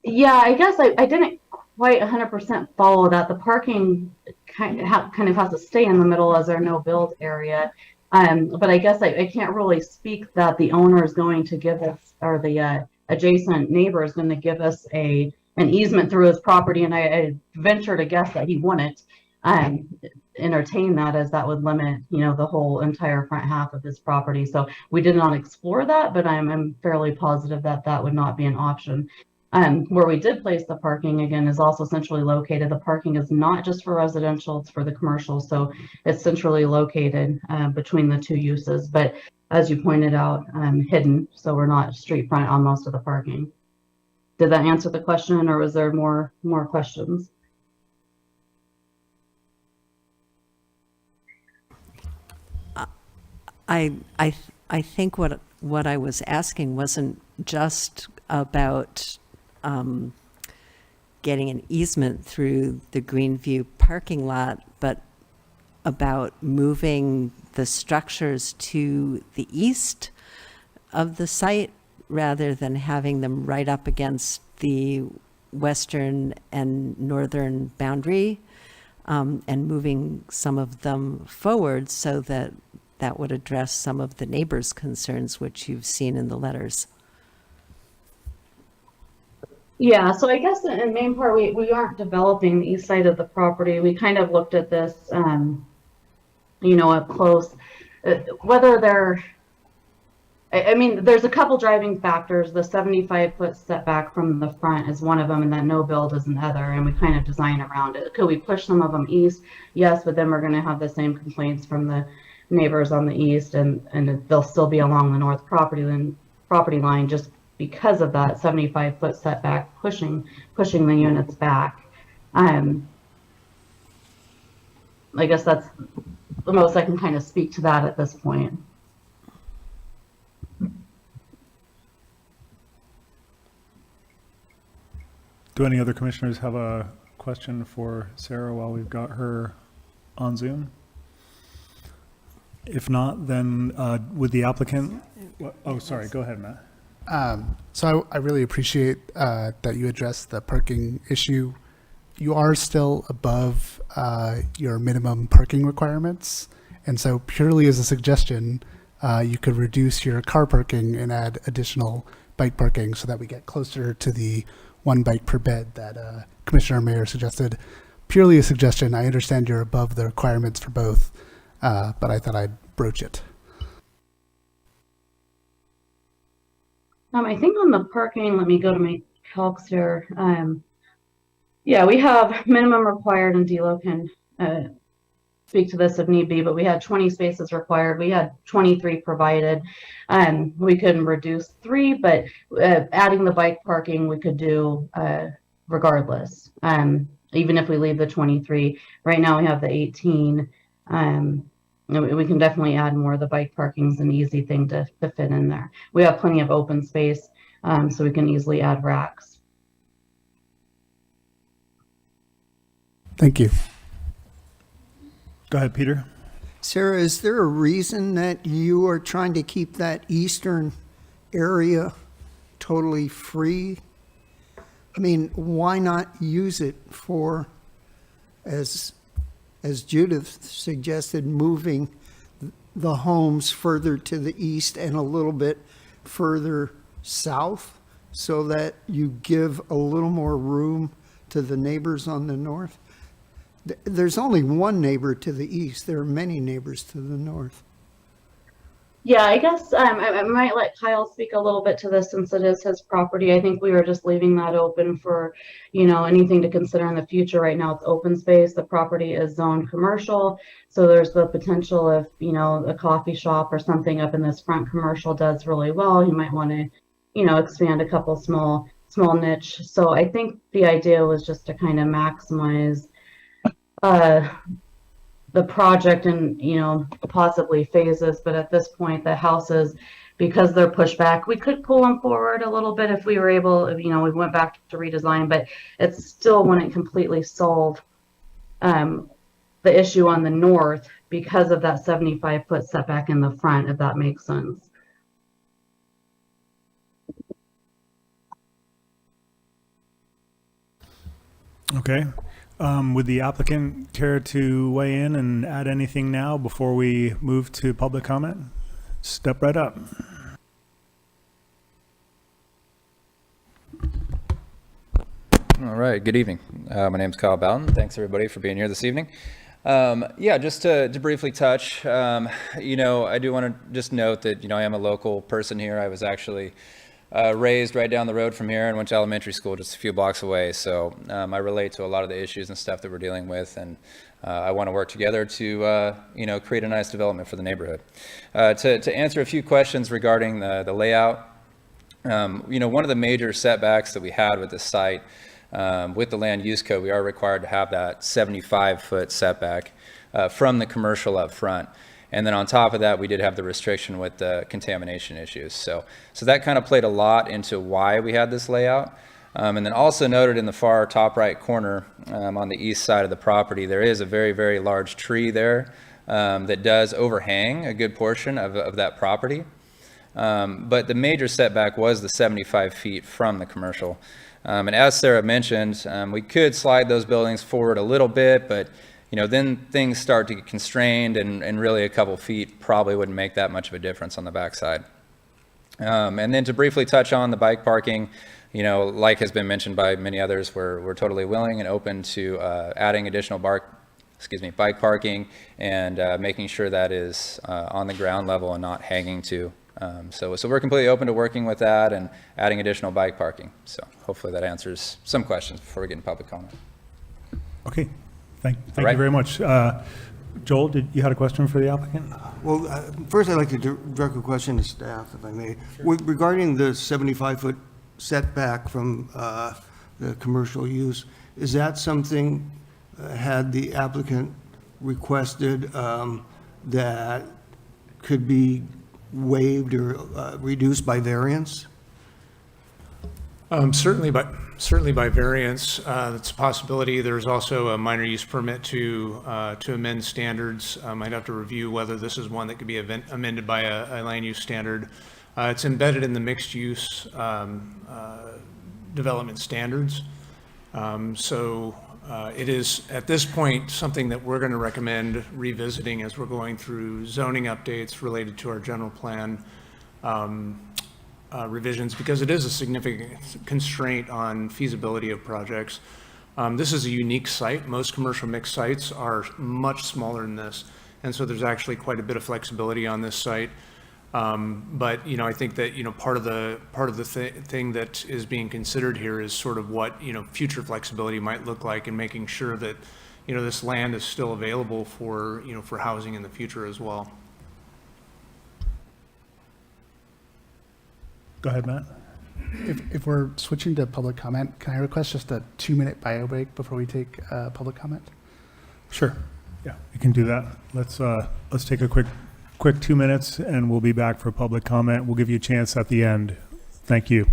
Yeah, I guess I didn't quite 100% follow that. The parking kind of has to stay in the middle as our no build area. But I guess I can't really speak that the owner is going to give us, or the adjacent neighbor is going to give us an easement through his property, and I venture to guess that he wouldn't um, entertain that, as that would limit, the whole entire front half of his property. So we did not explore that, but I'm fairly positive that that would not be an option. Where we did place the parking, again, is also centrally located. The parking is not just for residential, it's for the commercial. So it's centrally located between the two uses, but as you pointed out, hidden. So we're not street front on most of the parking. Did that answer the question, or was there more questions? I think what I was asking wasn't just about getting an easement through the Greenview parking lot, but about moving the structures to the east of the site rather than having them right up against the western and northern boundary, and moving some of them forward so that that would address some of the neighbors' concerns, which you've seen in the letters. Yeah, so I guess in main part, we aren't developing the east side of the property. We kind of looked at this, up close. Whether they're, I mean, there's a couple driving factors. The 75-foot setback from the front is one of them, and that no build is another, and we kind of design around it. Could we push some of them east? Yes, but then we're going to have the same complaints from the neighbors on the east, and they'll still be along the north property line just because of that 75-foot setback pushing the units back. I guess that's the most I can kind of speak to that at this point. Do any other commissioners have a question for Sarah while we've got her on Zoom? If not, then would the applicant, oh, sorry, go ahead, Matt. So I really appreciate that you addressed the parking issue. You are still above your minimum parking requirements. And so purely as a suggestion, you could reduce your car parking and add additional bike parking so that we get closer to the 1 bike per bed that Commissioner Mayer suggested. Purely a suggestion. I understand you're above the requirements for both, but I thought I'd broach it. I think on the parking, let me go to my calcs here. Yeah, we have minimum required, and Delo can speak to this if need be, but we had 20 spaces required. We had 23 provided. We couldn't reduce 3, but adding the bike parking we could do regardless. Even if we leave the 23, right now we have the 18. We can definitely add more. The bike parking is an easy thing to fit in there. We have plenty of open space, so we can easily add racks. Thank you. Go ahead, Peter. Sarah, is there a reason that you are trying to keep that eastern area totally free? I mean, why not use it for, as Judith suggested, moving the homes further to the east and a little bit further south so that you give a little more room to the neighbors on the north? There's only one neighbor to the east. There are many neighbors to the north. Yeah, I guess I might let Kyle speak a little bit to this since it is his property. I think we were just leaving that open for, anything to consider in the future. Right now it's open space. The property is zoned commercial. So there's the potential if, a coffee shop or something up in this front commercial does really well, you might want to, expand a couple small niche. So I think the idea was just to kind of maximize the project and, possibly phases, but at this point, the houses, because they're pushed back, we could pull them forward a little bit if we were able, we went back to redesign, but it still wouldn't completely solve the issue on the north because of that 75-foot setback in the front, if that makes sense. Okay. Would the applicant care to weigh in and add anything now before we move to public comment? Step right up. All right, good evening. My name's Kyle Bowden. Thanks everybody for being here this evening. Yeah, just to briefly touch, I do want to just note that, I am a local person here. I was actually raised right down the road from here and went to elementary school just a few blocks away. So I relate to a lot of the issues and stuff that we're dealing with, and I want to work together to, create a nice development for the neighborhood. To answer a few questions regarding the layout, one of the major setbacks that we had with this site, with the land use code, we are required to have that 75-foot setback from the commercial up front. And then on top of that, we did have the restriction with the contamination issues. So that kind of played a lot into why we had this layout. And then also noted in the far top right corner on the east side of the property, there is a very, very large tree there that does overhang a good portion of that property. But the major setback was the 75 feet from the commercial. And as Sarah mentioned, we could slide those buildings forward a little bit, but then things start to get constrained, and really a couple feet probably wouldn't make that much of a difference on the backside. And then to briefly touch on the bike parking, like has been mentioned by many others, we're totally willing and open to adding additional bike parking and making sure that is on the ground level and not hanging to. So we're completely open to working with that and adding additional bike parking. So hopefully that answers some questions before we get into public comment. Okay, thank you very much. Joel, you had a question for the applicant? Well, first I'd like to direct a question to staff, if I may. Regarding the 75-foot setback from the commercial use, is that something, had the applicant requested, that could be waived or reduced by variance? Certainly by variance, it's a possibility. There's also a minor use permit to amend standards. I'd have to review whether this is one that could be amended by a land use standard. It's embedded in the mixed use development standards. It is at this point something that we're going to recommend revisiting as we're going through zoning updates related to our general plan revisions, because it is a significant constraint on feasibility of projects. This is a unique site. Most commercial mixed sites are much smaller than this, and so there's actually quite a bit of flexibility on this site. But I think that part of the thing that is being considered here is sort of what future flexibility might look like, and making sure that this land is still available for for housing in the future as well. Go ahead, Matt. If we're switching to public comment, can I request just a 2-minute bio break before we take public comment? Sure. Yeah, we can do that. Let's take a quick 2 minutes, and we'll be back for public comment. We'll give you a chance at the end. Thank you.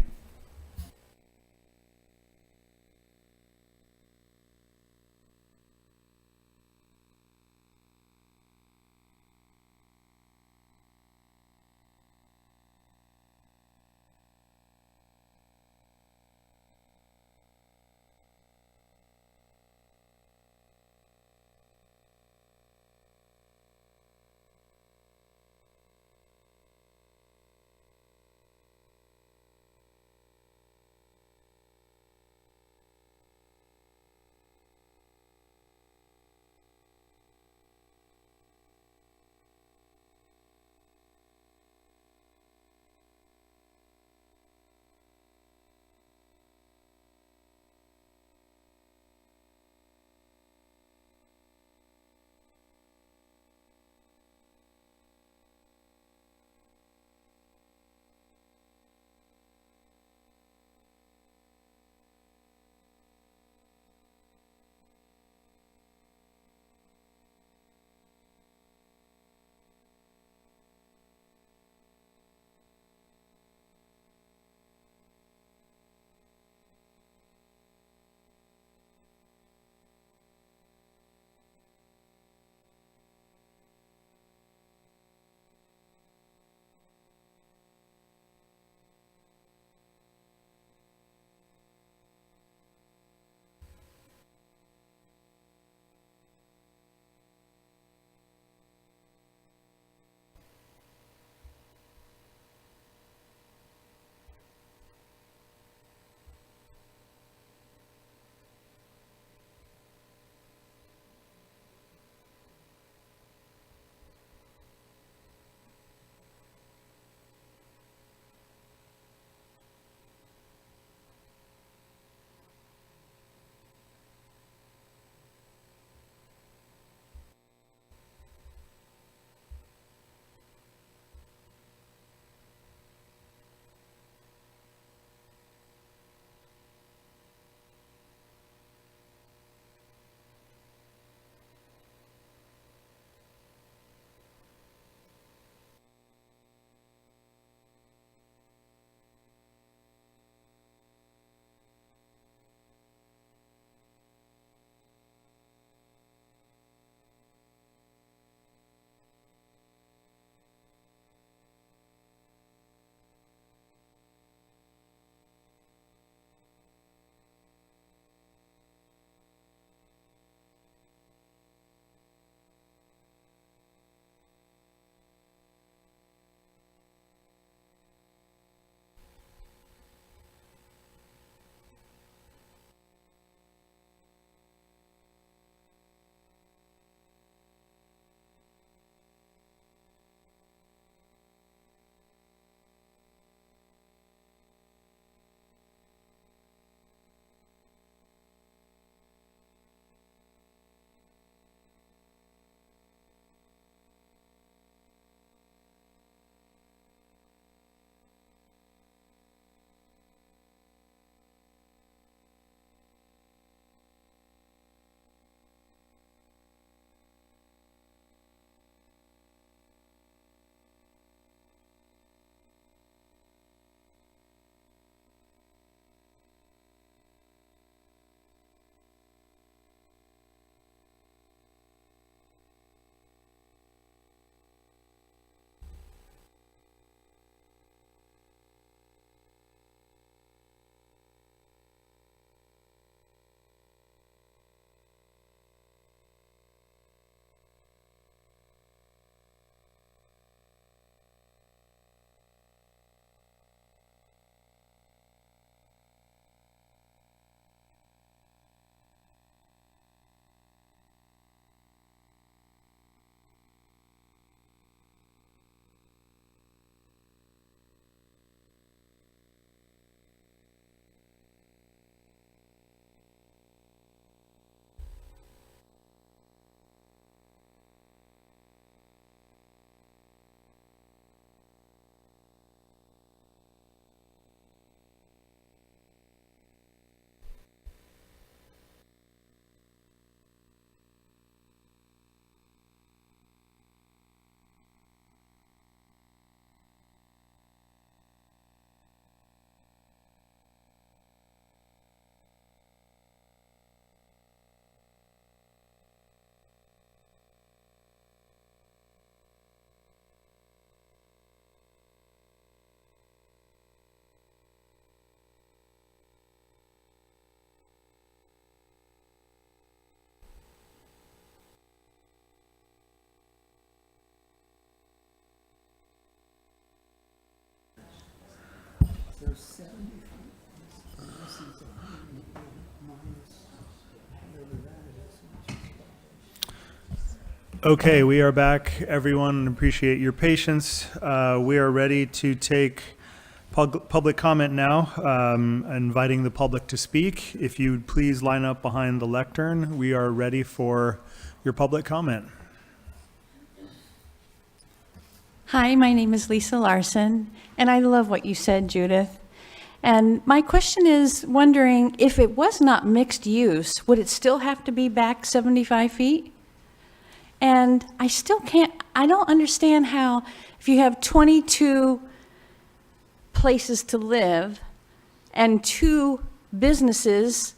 Okay, we are back, everyone. Appreciate your patience. We are ready to take public comment now, inviting the public to speak. If you'd please line up behind the lectern, we are ready for your public comment. Hi, my name is Lisa Larson, and I love what you said, Judith. And my question is wondering, if it was not mixed use, would it still have to be back 75 feet? And I don't understand how, if you have 22 places to live and 2 businesses,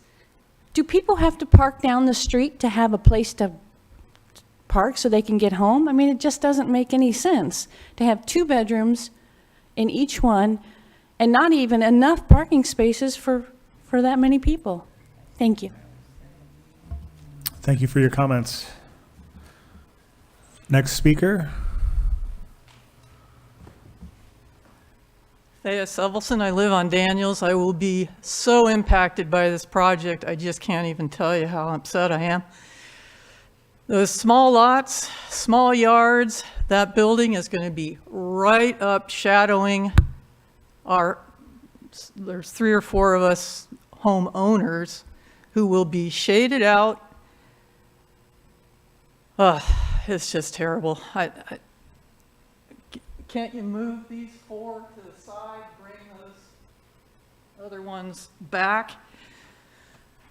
do people have to park down the street to have a place to park so they can get home? I mean, it just doesn't make any sense to have 2 bedrooms in each one and not even enough parking spaces for that many people. Thank you. Thank you for your comments. Next speaker. Thea Sevelson, I live on Daniels. I will be so impacted by this project, I just can't even tell you how upset I am. Those small lots, small yards, that building is going to be right up shadowing there's 3 or 4 of us homeowners who will be shaded out. It's just terrible. Can't you move these 4 to the side, bring those other ones back,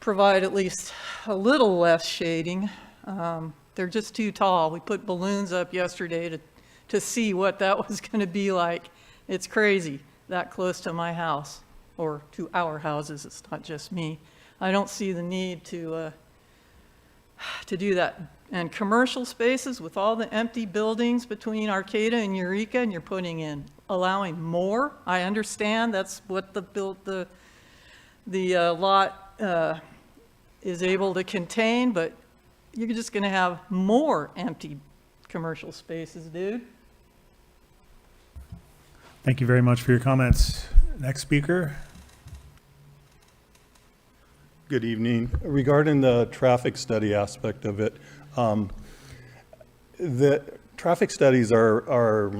provide at least a little less shading? They're just too tall. We put balloons up yesterday to see what that was going to be like. It's crazy, that close to my house, or to our houses. It's not just me. I don't see the need to do that. And commercial spaces with all the empty buildings between Arcata and Eureka, and you're putting in, allowing more. I understand that's what the lot is able to contain, but you're just going to have more empty commercial spaces, dude. Thank you very much for your comments. Next speaker. Good evening. Regarding the traffic study aspect of it, the traffic studies are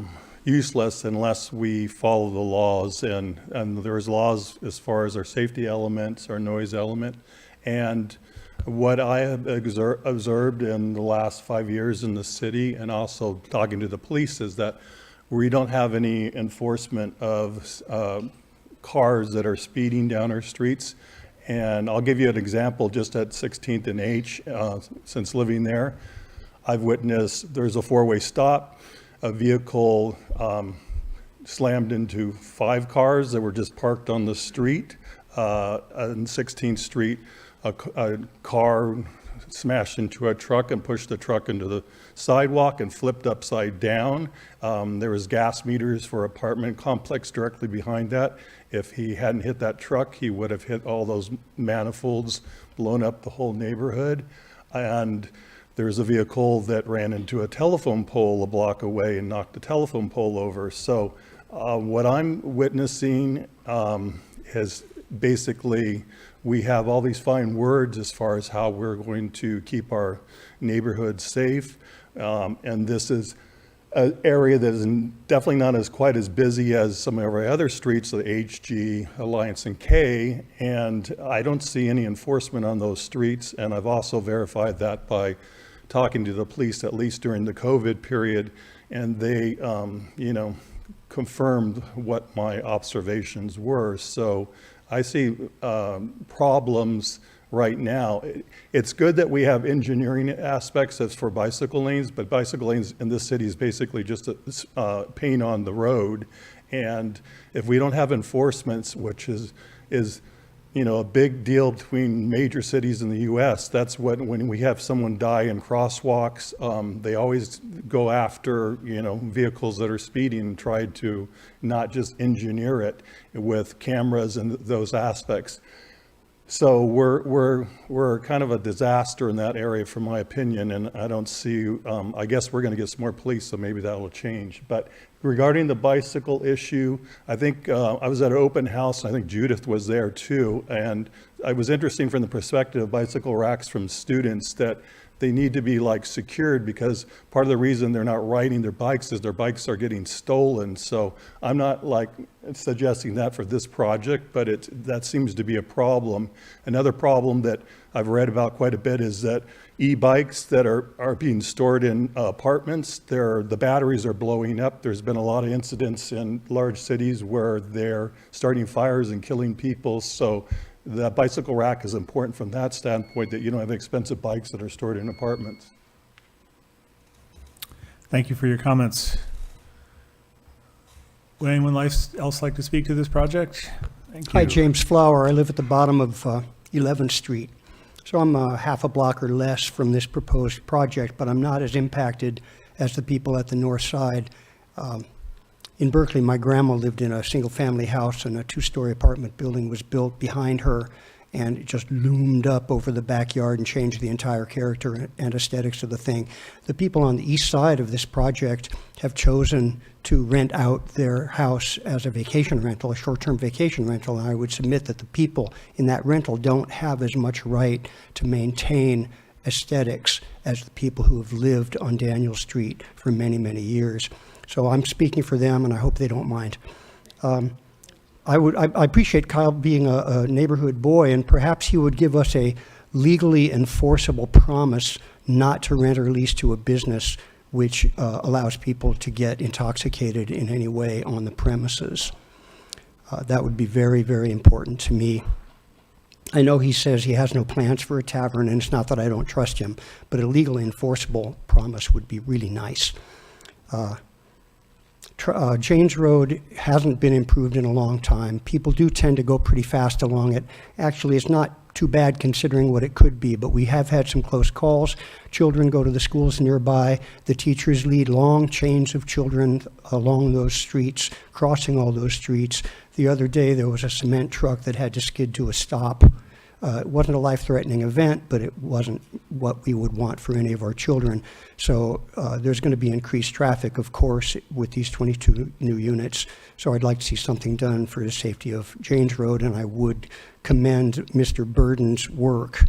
useless unless we follow the laws, and there's laws as far as our safety elements, our noise element, and what I have observed in the last 5 years in the city, and also talking to the police, is that we don't have any enforcement of cars that are speeding down our streets. And I'll give you an example just at 16th and H. Since living there, I've witnessed there's a 4-way stop, a vehicle slammed into 5 cars that were just parked on the street. On 16th Street, a car smashed into a truck and pushed the truck into the sidewalk and flipped upside down. There was gas meters for apartment complex directly behind that. If he hadn't hit that truck, he would have hit all those manifolds, blown up the whole neighborhood. And there's a vehicle that ran into a telephone pole a block away and knocked the telephone pole over. So what I'm witnessing is basically, we have all these fine words as far as how we're going to keep our neighborhoods safe. And this is an area that is definitely not quite as busy as some of our other streets, the HG, Alliance, and K. And I don't see any enforcement on those streets. And I've also verified that by talking to the police, at least during the COVID period. And they, confirmed what my observations were. So I see problems right now. It's good that we have engineering aspects as for bicycle lanes, but bicycle lanes in this city is basically just a paint on the road. And if we don't have enforcements, which is a big deal between major cities in the US, that's when we have someone die in crosswalks, they always go after, vehicles that are speeding and try to not just engineer it with cameras and those aspects. So we're kind of a disaster in that area, from my opinion, and I don't see, I guess we're going to get some more police, so maybe that will change. But regarding the bicycle issue, I think I was at an open house, and I think Judith was there too, and it was interesting from the perspective of bicycle racks from students that they need to be like secured, because part of the reason they're not riding their bikes is their bikes are getting stolen. So I'm not like suggesting that for this project, but that seems to be a problem. Another problem that I've read about quite a bit is that e-bikes that are being stored in apartments, the batteries are blowing up. There's been a lot of incidents in large cities where they're starting fires and killing people. So the bicycle rack is important from that standpoint, that you don't have expensive bikes that are stored in apartments. Thank you for your comments. Would anyone else like to speak to this project? Thank you. Hi, James Flower. I live at the bottom of 11th Street. So I'm half a block or less from this proposed project, but I'm not as impacted as the people at the north side. In Berkeley, my grandma lived in a single-family house, and a two-story apartment building was built behind her, and it just loomed up over the backyard and changed the entire character and aesthetics of the thing. The people on the east side of this project have chosen to rent out their house as a vacation rental, a short-term vacation rental, and I would submit that the people in that rental don't have as much right to maintain aesthetics as the people who have lived on Daniel Street for many, many years. So I'm speaking for them, and I hope they don't mind. I appreciate Kyle being a neighborhood boy, and perhaps he would give us a legally enforceable promise not to rent or lease to a business which allows people to get intoxicated in any way on the premises. That would be very, very important to me. I know he says he has no plans for a tavern, and it's not that I don't trust him, but a legally enforceable promise would be really nice. Janes Road hasn't been improved in a long time. People do tend to go pretty fast along it. Actually, it's not too bad considering what it could be, but we have had some close calls. Children go to the schools nearby. The teachers lead long chains of children along those streets, crossing all those streets. The other day, there was a cement truck that had to skid to a stop. It wasn't a life-threatening event, but it wasn't what we would want for any of our children. So there's going to be increased traffic, of course, with these 22 new units. So I'd like to see something done for the safety of Janes Road, and I would commend Mr. Burden's work.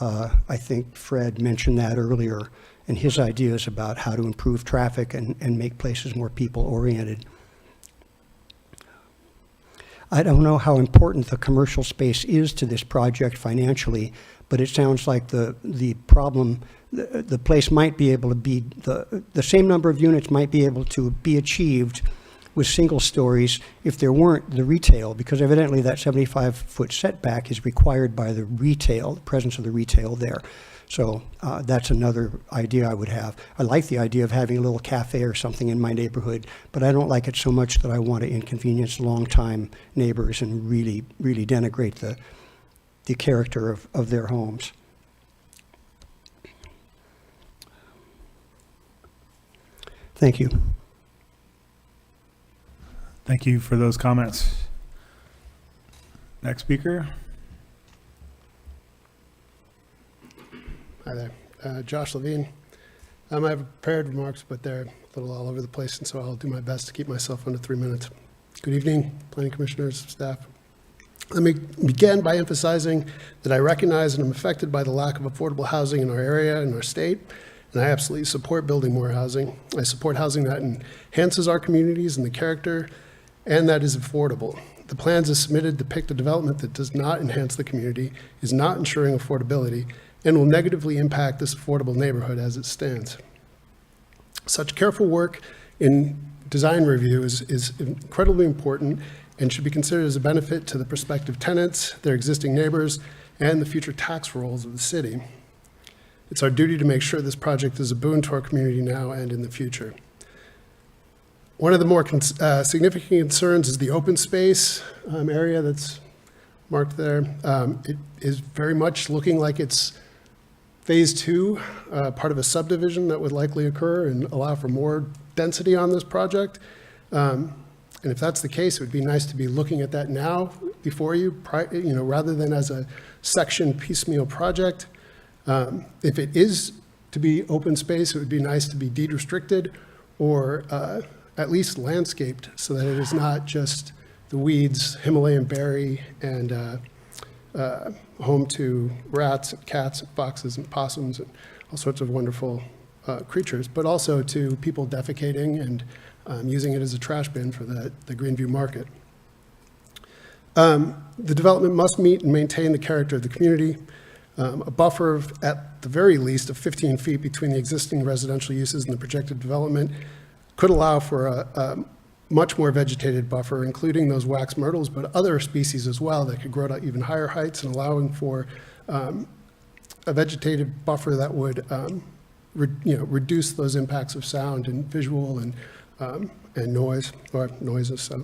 I think Fred mentioned that earlier, and his ideas about how to improve traffic and make places more people-oriented. I don't know how important the commercial space is to this project financially, but it sounds like the problem, the place might be able to be, the same number of units might be able to be achieved with single stories if there weren't the retail, because evidently that 75-foot setback is required by the retail, the presence of the retail there. So that's another idea I would have. I like the idea of having a little cafe or something in my neighborhood, but I don't like it so much that I want to inconvenience longtime neighbors and really, really denigrate the character of their homes. Thank you. Thank you for those comments. Next speaker. Hi there, Josh Levine. I have prepared remarks, but they're a little all over the place, and so I'll do my best to keep myself under 3 minutes. Good evening, planning commissioners, staff. Let me begin by emphasizing that I recognize and I'm affected by the lack of affordable housing in our area and our state, and I absolutely support building more housing. I support housing that enhances our communities and the character, and that is affordable. The plans as submitted depict a development that does not enhance the community, is not ensuring affordability, and will negatively impact this affordable neighborhood as it stands. Such careful work in design review is incredibly important and should be considered as a benefit to the prospective tenants, their existing neighbors, and the future tax rolls of the city. It's our duty to make sure this project is a boon to our community now and in the future. One of the more significant concerns is the open space area that's marked there. It is very much looking like it's Phase 2, part of a subdivision that would likely occur and allow for more density on this project. And if that's the case, it would be nice to be looking at that now before you, rather than as a section piecemeal project. If it is to be open space, it would be nice to be deed restricted or at least landscaped so that it is not just the weeds, Himalayan berry, and home to rats, and cats, and foxes, and possums, and all sorts of wonderful creatures, but also to people defecating and using it as a trash bin for the Greenview Market. The development must meet and maintain the character of the community. A buffer of, at the very least, of 15 feet between the existing residential uses and the projected development could allow for a much more vegetated buffer, including those wax myrtles, but other species as well that could grow to even higher heights, and allowing for a vegetative buffer that would reduce those impacts of sound and visual and noise, or noises. So,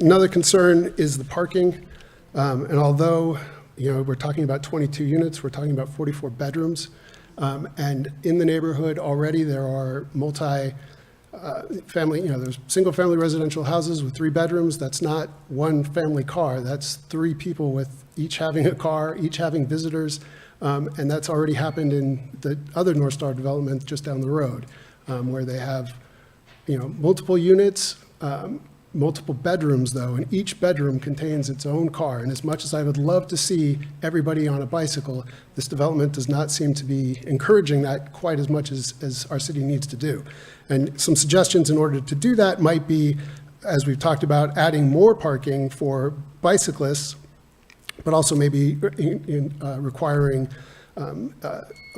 another concern is the parking. And although, we're talking about 22 units, we're talking about 44 bedrooms. And in the neighborhood already, there are family, there's single-family residential houses with 3 bedrooms. That's not one family car. That's 3 people with each having a car, each having visitors. And that's already happened in the other North Star development just down the road, where they have, multiple units, multiple bedrooms, though, and each bedroom contains its own car. And as much as I would love to see everybody on a bicycle, this development does not seem to be encouraging that quite as much as our city needs to do. And some suggestions in order to do that might be, as we've talked about, adding more parking for bicyclists, but also maybe requiring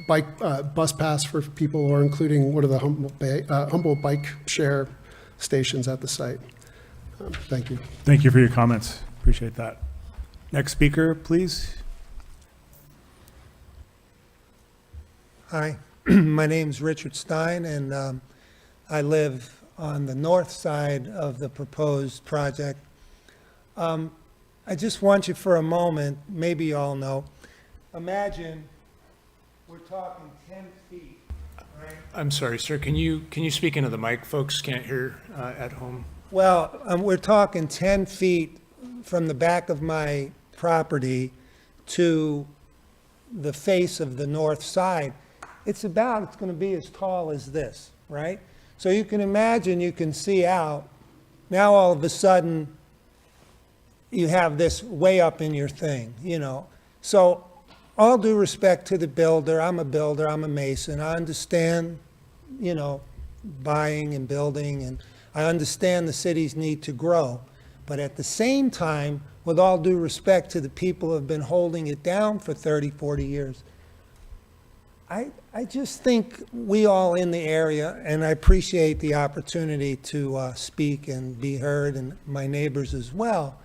bus pass for people, or including one of the Humboldt bike share stations at the site. Thank you. Thank you for your comments. Appreciate that. Next speaker, please. Hi, my name's Richard Stein, and I live on the north side of the proposed project. I just want you for a moment, maybe you all know, imagine we're talking 10 feet, right? I'm sorry, sir, can you speak into the mic? Folks can't hear at home. Well, we're talking 10 feet from the back of my property to the face of the north side. It's going to be as tall as this, right? So you can imagine, you can see out. Now all of a sudden, you have this way up in your thing, So all due respect to the builder, I'm a builder, I'm a mason. I understand, buying and building, and I understand the cities need to grow. But at the same time, with all due respect to the people who have been holding it down for 30, 40 years, I just think we all in the area, and I appreciate the opportunity to speak and be heard, and my neighbors as well.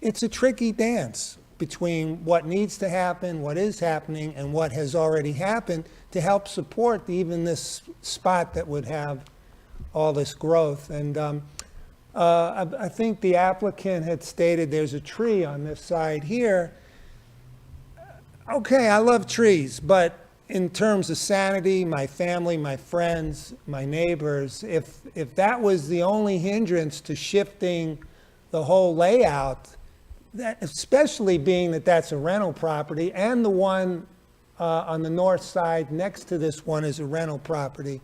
It's a tricky dance between what needs to happen, what is happening, and what has already happened to help support even this spot that would have all this growth. And I think the applicant had stated there's a tree on this side here. Okay, I love trees, but in terms of sanity, my family, my friends, my neighbors, if that was the only hindrance to shifting the whole layout, that, especially being that that's a rental property, and the one on the north side next to this one is a rental property,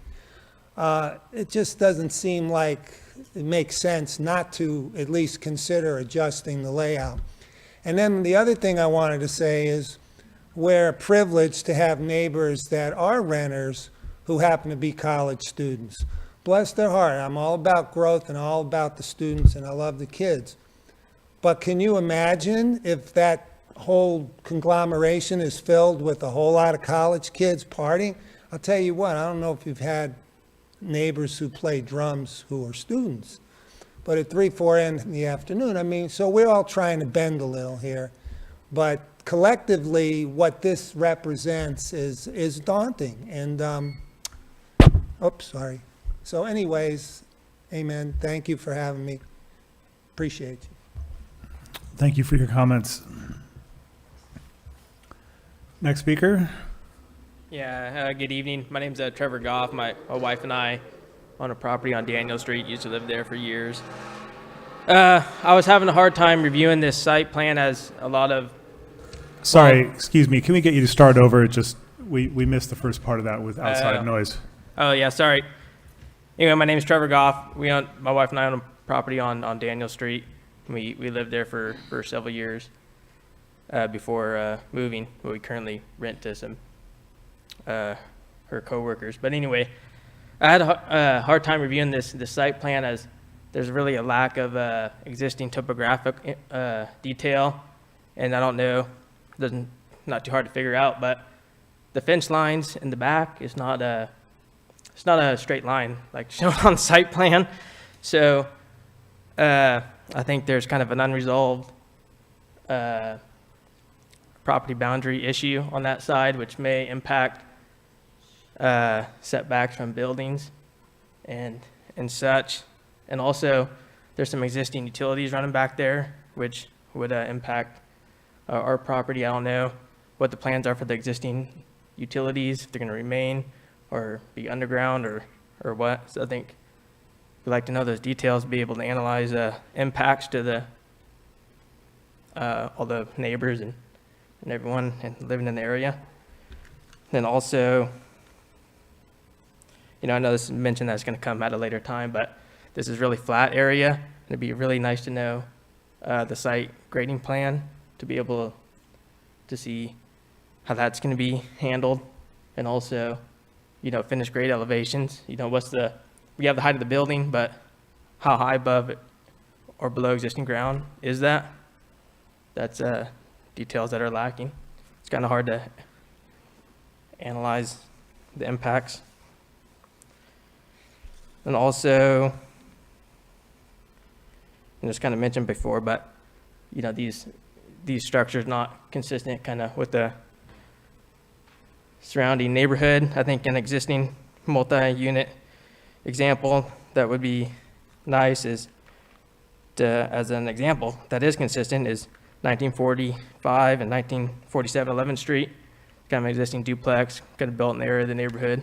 it just doesn't seem like it makes sense not to at least consider adjusting the layout. And then the other thing I wanted to say is we're privileged to have neighbors that are renters who happen to be college students. Bless their heart. I'm all about growth and all about the students, and I love the kids. But can you imagine if that whole conglomeration is filled with a whole lot of college kids partying? I'll tell you what, I don't know if you've had neighbors who play drums who are students, but at 3, 4 in the afternoon, so we're all trying to bend a little here. But collectively, what this represents is daunting. And, oops, sorry. So anyways, amen. Thank you for having me. Appreciate you. Thank you for your comments. Next speaker. Yeah, good evening. My name's Trevor Goff. My wife and I on a property on Daniel Street. Used to live there for years. I was having a hard time reviewing this site plan as a lot of... Sorry, excuse me. Can we get you to start over? We missed the first part of that with outside noise. Oh, yeah, sorry. Anyway, my name is Trevor Goff. My wife and I own a property on Daniel Street. We lived there for several years before moving. We currently rent to some her coworkers. But anyway, I had a hard time reviewing this site plan as there's really a lack of existing topographic detail, and I don't know, not too hard to figure out, but the fence lines in the back is not a straight line like shown on the site plan. So I think there's kind of an unresolved property boundary issue on that side, which may impact setbacks from buildings and such. And also, there's some existing utilities running back there, which would impact our property. I don't know what the plans are for the existing utilities, if they're going to remain or be underground or what. So I think we'd like to know those details, be able to analyze impacts to the all the neighbors and everyone living in the area. Then also, I know this is mentioned that's going to come at a later time, but this is really flat area. And it'd be really nice to know the site grading plan to be able to see how that's going to be handled, and also, finished grade elevations. We have the height of the building, but how high above or below existing ground is that? That's details that are lacking. It's kind of hard to analyze the impacts. And also, and it's kind of mentioned before, but these structures not consistent kind of with the surrounding neighborhood. I think an existing multi-unit example that would be nice is as an example that is consistent is 1945 and 1947 11th Street, kind of an existing duplex, kind of built in the area of the neighborhood.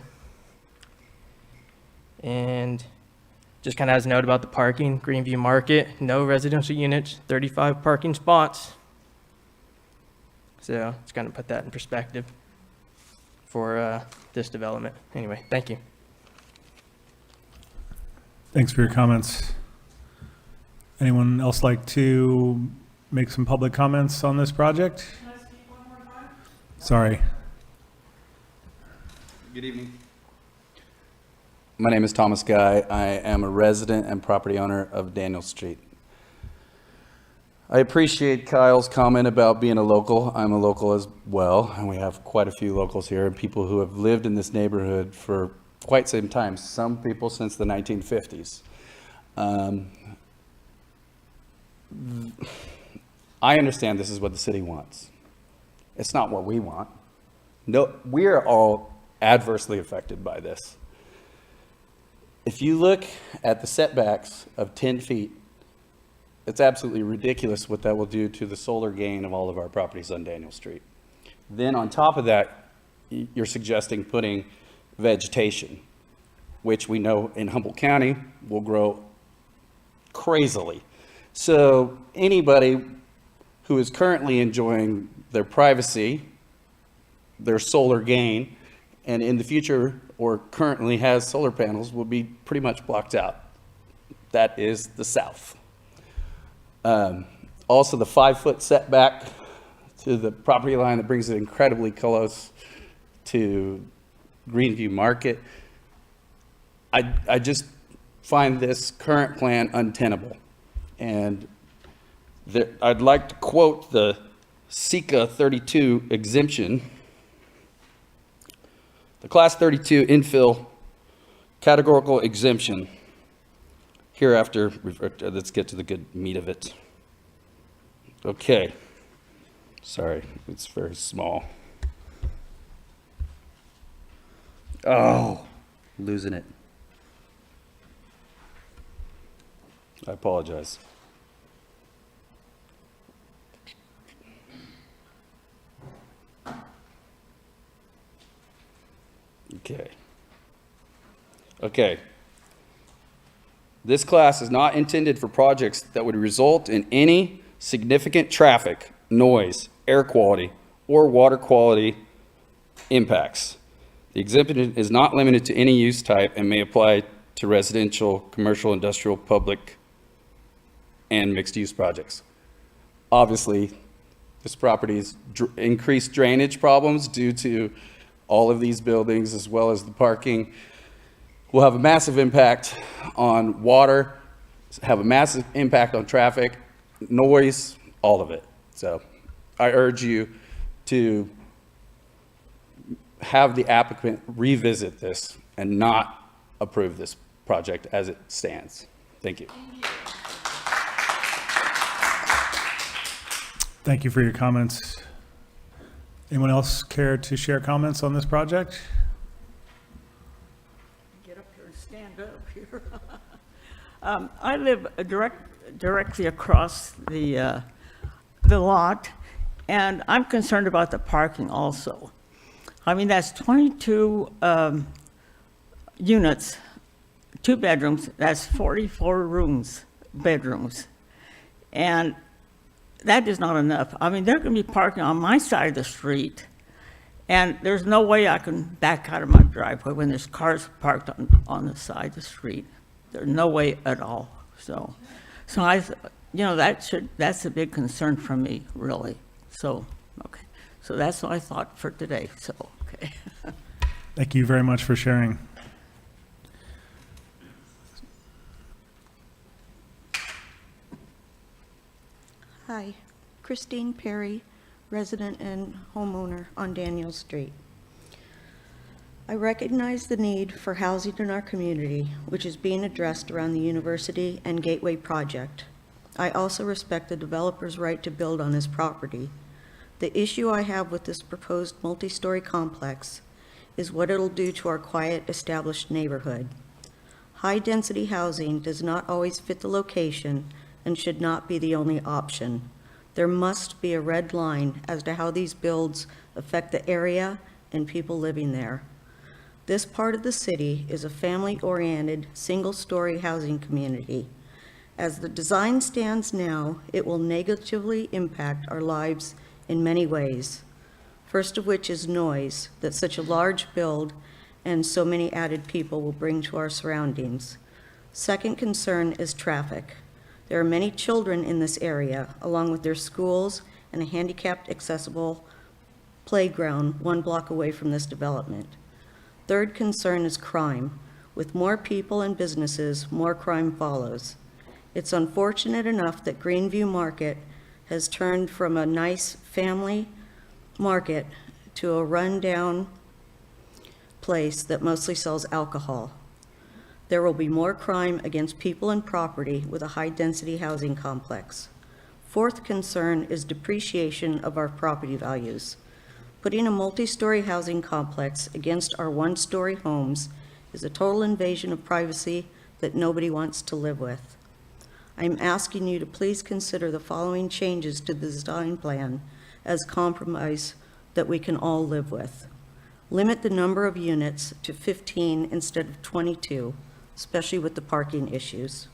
And just kind of as a note about the parking, Greenview Market, no residential units, 35 parking spots. So it's kind of put that in perspective for this development. Anyway, thank you. Thanks for your comments. Anyone else like to make some public comments on this project? Can I speak one more time? Sorry. Good evening. My name is Thomas Guy. I am a resident and property owner of Daniel Street. I appreciate Kyle's comment about being a local. I'm a local as well, and we have quite a few locals here and people who have lived in this neighborhood for quite some time, some people since the 1950s. I understand this is what the city wants. It's not what we want. No, we are all adversely affected by this. If you look at the setbacks of 10 feet, it's absolutely ridiculous what that will do to the solar gain of all of our properties on Daniel Street. Then on top of that, you're suggesting putting vegetation, which we know in Humboldt County will grow crazily. So anybody who is currently enjoying their privacy, their solar gain, and in the future or currently has solar panels will be pretty much blocked out. That is the south. Also the 5-foot setback to the property line that brings it incredibly close to Greenview Market. I just find this current plan untenable. And I'd like to quote the SECA 32 exemption. The Class 32 infill categorical exemption. Hereafter, let's get to the good meat of it. Okay. Sorry, it's very small. Oh, losing it. I apologize. Okay. This class is not intended for projects that would result in any significant traffic, noise, air quality, or water quality impacts. The exemption is not limited to any use type and may apply to residential, commercial, industrial, public, and mixed-use projects. Obviously, this property's increased drainage problems due to all of these buildings, as well as the parking, will have a massive impact on water, have a massive impact on traffic, noise, all of it. So I urge you to have the applicant revisit this and not approve this project as it stands. Thank you. Thank you for your comments. Anyone else care to share comments on this project? Get up here and stand up here. I live directly across the lot, and I'm concerned about the parking also. I mean, that's 22 units, 2 bedrooms, that's 44 rooms, bedrooms. And that is not enough. I mean, they're going to be parking on my side of the street, and there's no way I can back out of my driveway when there's cars parked on the side of the street. There's no way at all. So that's a big concern for me, really. So, okay. So that's what I thought for today. So, okay. Thank you very much for sharing. Hi, Christine Perry, resident and homeowner on Daniel Street. I recognize the need for housing in our community, which is being addressed around the University and Gateway project. I also respect the developer's right to build on his property. The issue I have with this proposed multi-story complex is what it'll do to our quiet, established neighborhood. High-density housing does not always fit the location and should not be the only option. There must be a red line as to how these builds affect the area and people living there. This part of the city is a family-oriented, single-story housing community. As the design stands now, it will negatively impact our lives in many ways. First of which is noise that such a large build and so many added people will bring to our surroundings. Second concern is traffic. There are many children in this area, along with their schools and a handicapped accessible playground 1 block away from this development. Third concern is crime. With more people and businesses, more crime follows. It's unfortunate enough that Greenview Market has turned from a nice family market to a rundown place that mostly sells alcohol. There will be more crime against people and property with a high-density housing complex. Fourth concern is depreciation of our property values. Putting a multi-story housing complex against our one-story homes is a total invasion of privacy that nobody wants to live with. I'm asking you to please consider the following changes to the design plan as compromise that we can all live with. Limit the number of units to 15 instead of 22, especially with the parking issues.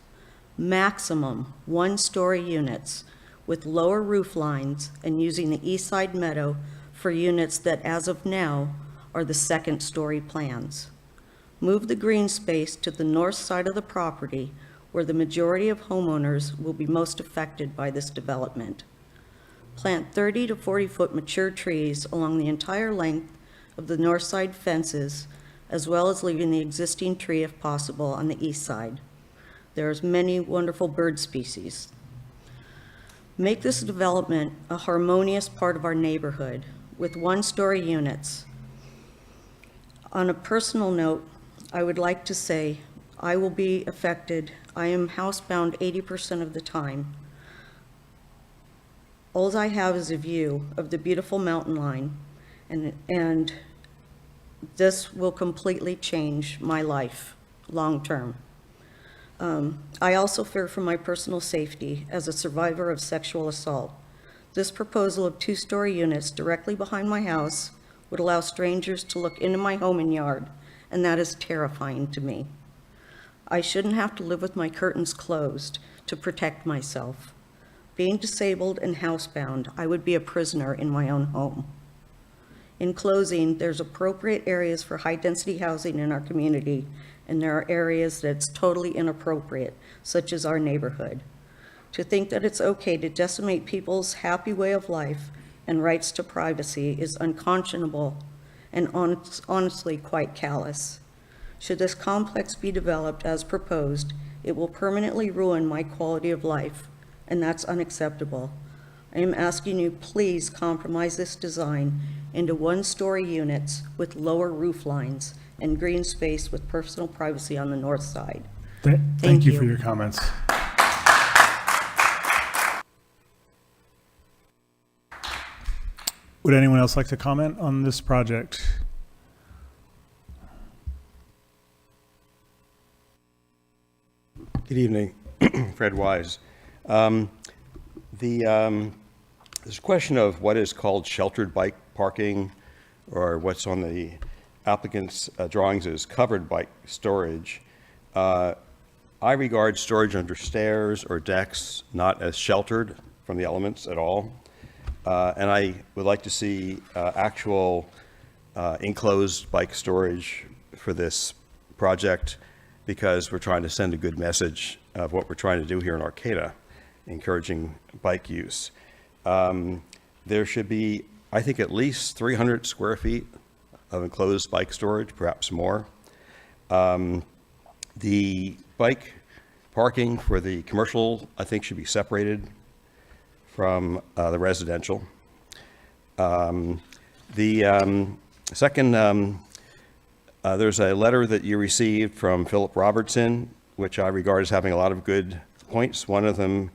Maximum 1-story units with lower roof lines and using the east side meadow for units that as of now are the 2nd-story plans. Move the green space to the north side of the property where the majority of homeowners will be most affected by this development. Plant 30 to 40-foot mature trees along the entire length of the north side fences, as well as leaving the existing tree if possible on the east side. There's many wonderful bird species. Make this development a harmonious part of our neighborhood with 1-story units. On a personal note, I would like to say I will be affected. I am housebound 80% of the time. All I have is a view of the beautiful mountain line, and this will completely change my life long term. I also fear for my personal safety as a survivor of sexual assault. This proposal of 2-story units directly behind my house would allow strangers to look into my home and yard, and that is terrifying to me. I shouldn't have to live with my curtains closed to protect myself. Being disabled and housebound, I would be a prisoner in my own home. In closing, there's appropriate areas for high-density housing in our community, and there are areas that's totally inappropriate, such as our neighborhood. To think that it's okay to decimate people's happy way of life and rights to privacy is unconscionable and honestly quite callous. Should this complex be developed as proposed, it will permanently ruin my quality of life, and that's unacceptable. I am asking you, please compromise this design into one-story units with lower roof lines and green space with personal privacy on the north side. Thank you for your comments. Would anyone else like to comment on this project? Good evening, Fred Wise. There's a question of what is called sheltered bike parking, or what's on the applicant's drawings as covered bike storage. I regard storage under stairs or decks not as sheltered from the elements at all. And I would like to see actual enclosed bike storage for this project, because we're trying to send a good message of what we're trying to do here in Arcata, encouraging bike use. There should be, I think, at least 300 square feet of enclosed bike storage, perhaps more. The bike parking for the commercial, I think, should be separated from the residential. Second, there's a letter that you received from Philip Robertson, which I regard as having a lot of good points. One of them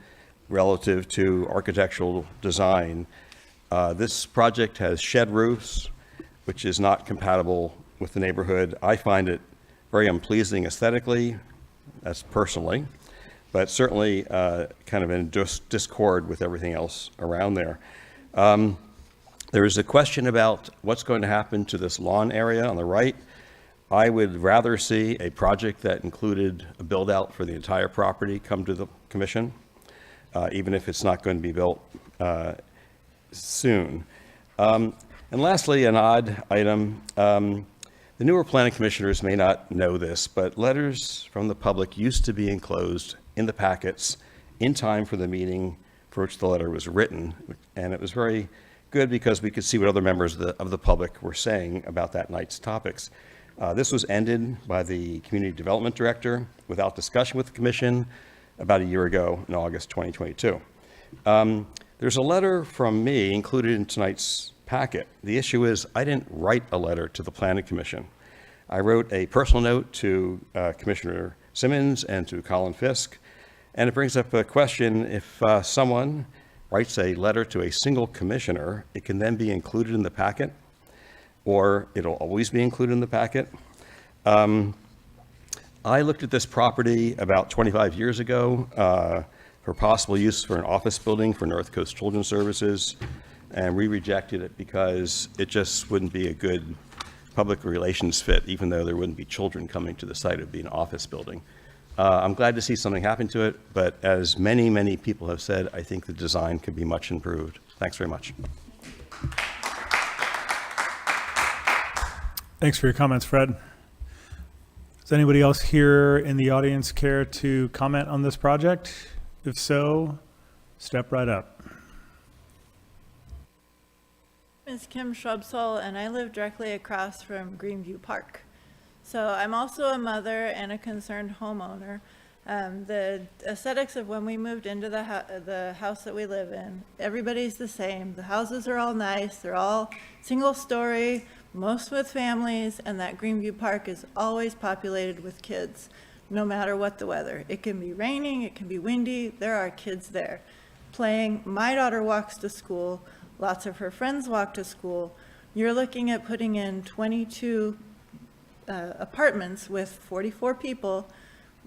relative to architectural design. This project has shed roofs, which is not compatible with the neighborhood. I find it very unpleasing aesthetically, that's personally, but certainly kind of in discord with everything else around there. There is a question about what's going to happen to this lawn area on the right. I would rather see a project that included a build out for the entire property come to the commission, even if it's not going to be built soon. And lastly, an odd item. The newer planning commissioners may not know this, but letters from the public used to be enclosed in the packets in time for the meeting for which the letter was written. And it was very good because we could see what other members of the public were saying about that night's topics. This was ended by the community development director without discussion with the commission about a year ago in August 2022. There's a letter from me included in tonight's packet. The issue is I didn't write a letter to the planning commission. I wrote a personal note to Commissioner Simmons and to Colin Fisk, and it brings up a question: if someone writes a letter to a single commissioner, it can then be included in the packet, or it'll always be included in the packet. I looked at this property about 25 years ago for possible use for an office building for North Coast Children's Services, and we rejected it because it just wouldn't be a good public relations fit, even though there wouldn't be children coming to the site. It would be an office building. I'm glad to see something happen to it, but as many, many people have said, I think the design could be much improved. Thanks very much. Thanks for your comments, Fred. Does anybody else here in the audience care to comment on this project? If so, step right up. My name is Kim Shrubsole, and I live directly across from Greenview Park. So I'm also a mother and a concerned homeowner. The aesthetics of when we moved into the house that we live in, everybody's the same. The houses are all nice. They're all single story, most with families, and that Greenview Park is always populated with kids, no matter what the weather. It can be raining, it can be windy, there are kids there playing. My daughter walks to school, lots of her friends walk to school. You're looking at putting in 22 apartments with 44 people,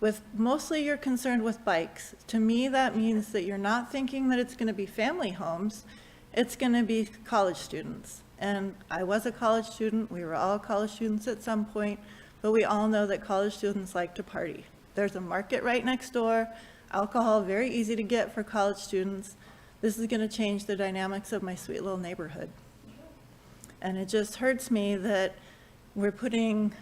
with mostly you're concerned with bikes. To me, that means that you're not thinking that it's going to be family homes, it's going to be college students. And I was a college student, we were all college students at some point, but we all know that college students like to party. There's a market right next door, alcohol very easy to get for college students. This is going to change the dynamics of my sweet little neighborhood. And it just hurts me that we're putting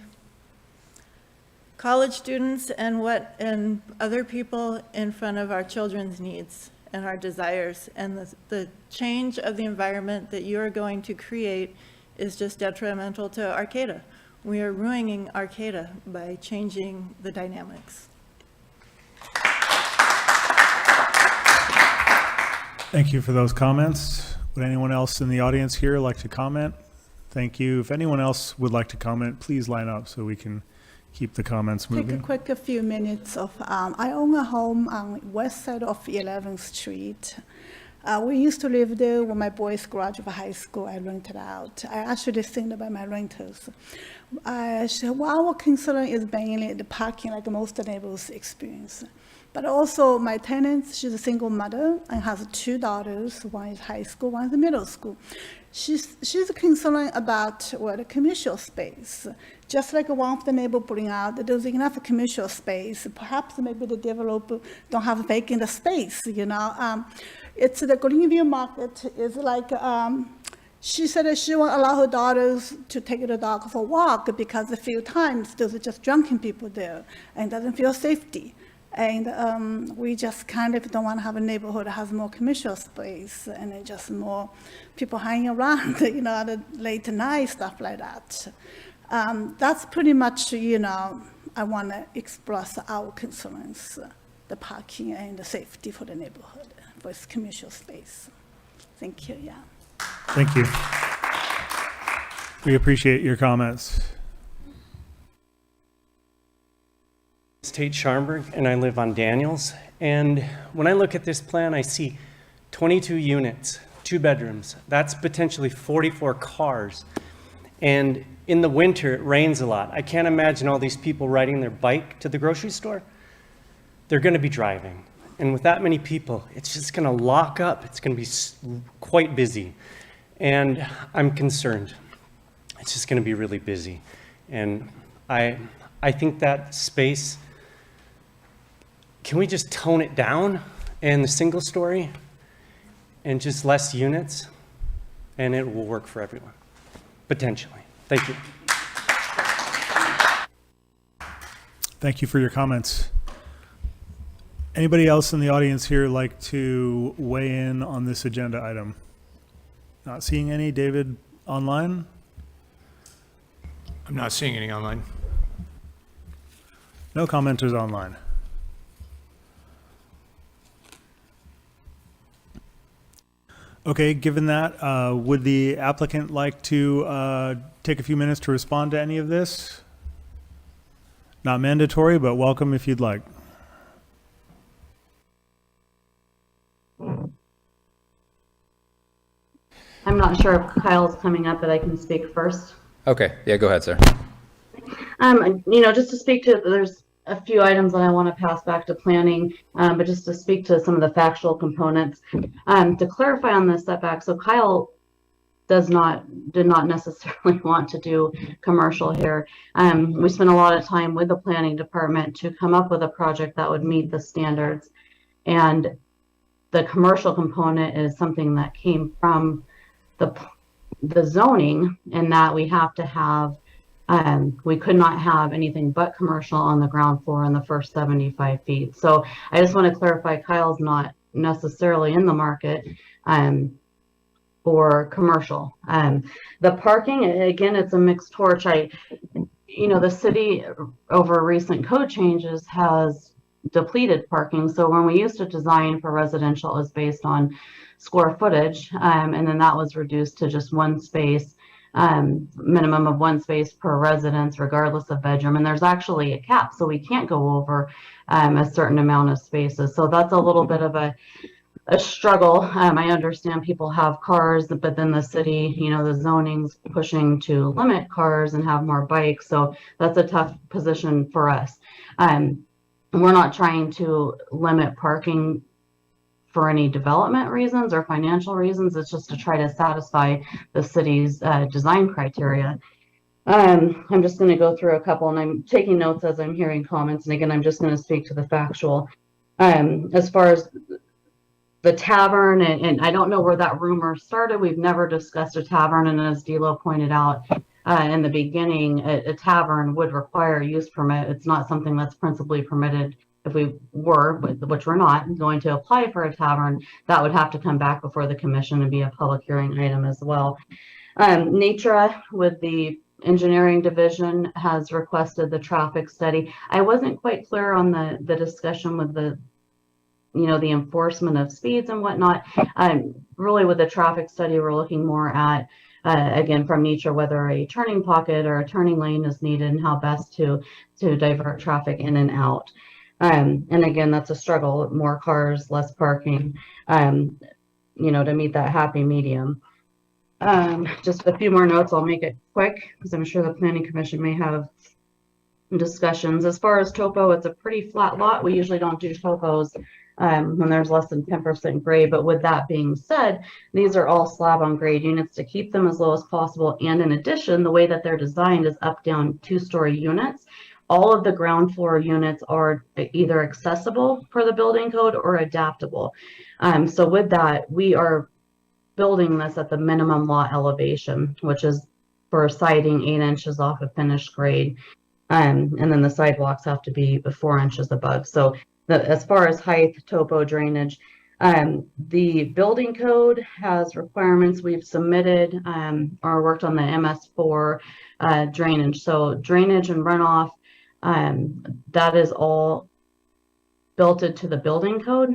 college students and other people in front of our children's needs and our desires. And the change of the environment that you are going to create is just detrimental to Arcata. We are ruining Arcata by changing the dynamics. Thank you for those comments. Would anyone else in the audience here like to comment? Thank you. If anyone else would like to comment, please line up so we can keep the comments moving. Take a few minutes of, I own a home on west side of 11th Street. We used to live there when my boys graduated high school. I rented out. I actually think about my renters. So our concern is mainly the parking, like most neighbors experience. But also my tenant, she's a single mother and has 2 daughters. One is high school, one is middle school. She's concerned about the commercial space. Just like one of the neighbor putting out that there's enough commercial space. Perhaps maybe the developer don't have vacant space, you know. It's the Greenview market is like, she said that she won't allow her daughters to take the dog for a walk because a few times there's just drunken people there and doesn't feel safety. And we just kind of don't want to have a neighborhood that has more commercial space and then just more people hanging around, you know, at the late night, stuff like that. That's pretty much, you know, I want to express our concerns, the parking and the safety for the neighborhood, for its commercial space. Thank you, yeah. Thank you. We appreciate your comments. It's Tate Scharnberg, and I live on Daniels. And when I look at this plan, I see 22 units, 2 bedrooms. That's potentially 44 cars. And in the winter, it rains a lot. I can't imagine all these people riding their bike to the grocery store. They're going to be driving. And with that many people, it's just going to lock up. It's going to be quite busy. And I'm concerned. It's just going to be really busy. And I think that space, can we just tone it down in the single story and just less units, and it will work for everyone, potentially. Thank you. Thank you for your comments. Anybody else in the audience here like to weigh in on this agenda item? Not seeing any. David, online? I'm not seeing any online. No commenters online. Okay, given that, would the applicant like to take a few minutes to respond to any of this? Not mandatory, but welcome if you'd like. I'm not sure if Kyle's coming up, but I can speak first. Okay, yeah, go ahead, sir. You know, just to speak to, there's a few items that I want to pass back to planning, but just to speak to some of the factual components. To clarify on the setback, so Kyle did not necessarily want to do commercial here. We spent a lot of time with the planning department to come up with a project that would meet the standards. And the commercial component is something that came from the zoning, in that we have to have, we could not have anything but commercial on the ground floor in the first 75 feet. So I just want to clarify, Kyle's not necessarily in the market for commercial. The parking, again, it's a mixed torch. You know, the city over recent code changes has depleted parking. So when we used to design for residential, it was based on square footage, and then that was reduced to just one space, minimum of one space per residence, regardless of bedroom. And there's actually a cap, so we can't go over a certain amount of spaces. So that's a little bit of a struggle. I understand people have cars, but then the city, you know, the zoning's pushing to limit cars and have more bikes. So that's a tough position for us. We're not trying to limit parking for any development reasons or financial reasons. It's just to try to satisfy the city's design criteria. I'm just going to go through a couple, and I'm taking notes as I'm hearing comments. And again, I'm just going to speak to the factual. As far as the tavern, and I don't know where that rumor started. We've never discussed a tavern, and as Dilo pointed out in the beginning, a tavern would require a use permit. It's not something that's principally permitted. If we were, which we're not, going to apply for a tavern, that would have to come back before the commission and be a public hearing item as well. Nitra with the engineering division has requested the traffic study. I wasn't quite clear on the discussion with the the enforcement of speeds and whatnot. Really with the traffic study, we're looking more at, again, from Nitra, whether a turning pocket or a turning lane is needed and how best to divert traffic in and out. And again, that's a struggle, more cars, less parking, to meet that happy medium. Just a few more notes. I'll make it quick because I'm sure the Planning Commission may have discussions. As far as topo, it's a pretty flat lot. We usually don't do topos when there's less than 10% grade. But with that being said, these are all slab on grade units to keep them as low as possible. And in addition, the way that they're designed is up down 2-story units. All of the ground floor units are either accessible per the building code or adaptable. So with that, we are building this at the minimum lot elevation, which is for siding 8 inches off of finished grade. And then the sidewalks have to be 4 inches above. So as far as height, topo, drainage, the building code has requirements. We've submitted or worked on the MS4 drainage. So drainage and runoff, that is all built into the building code.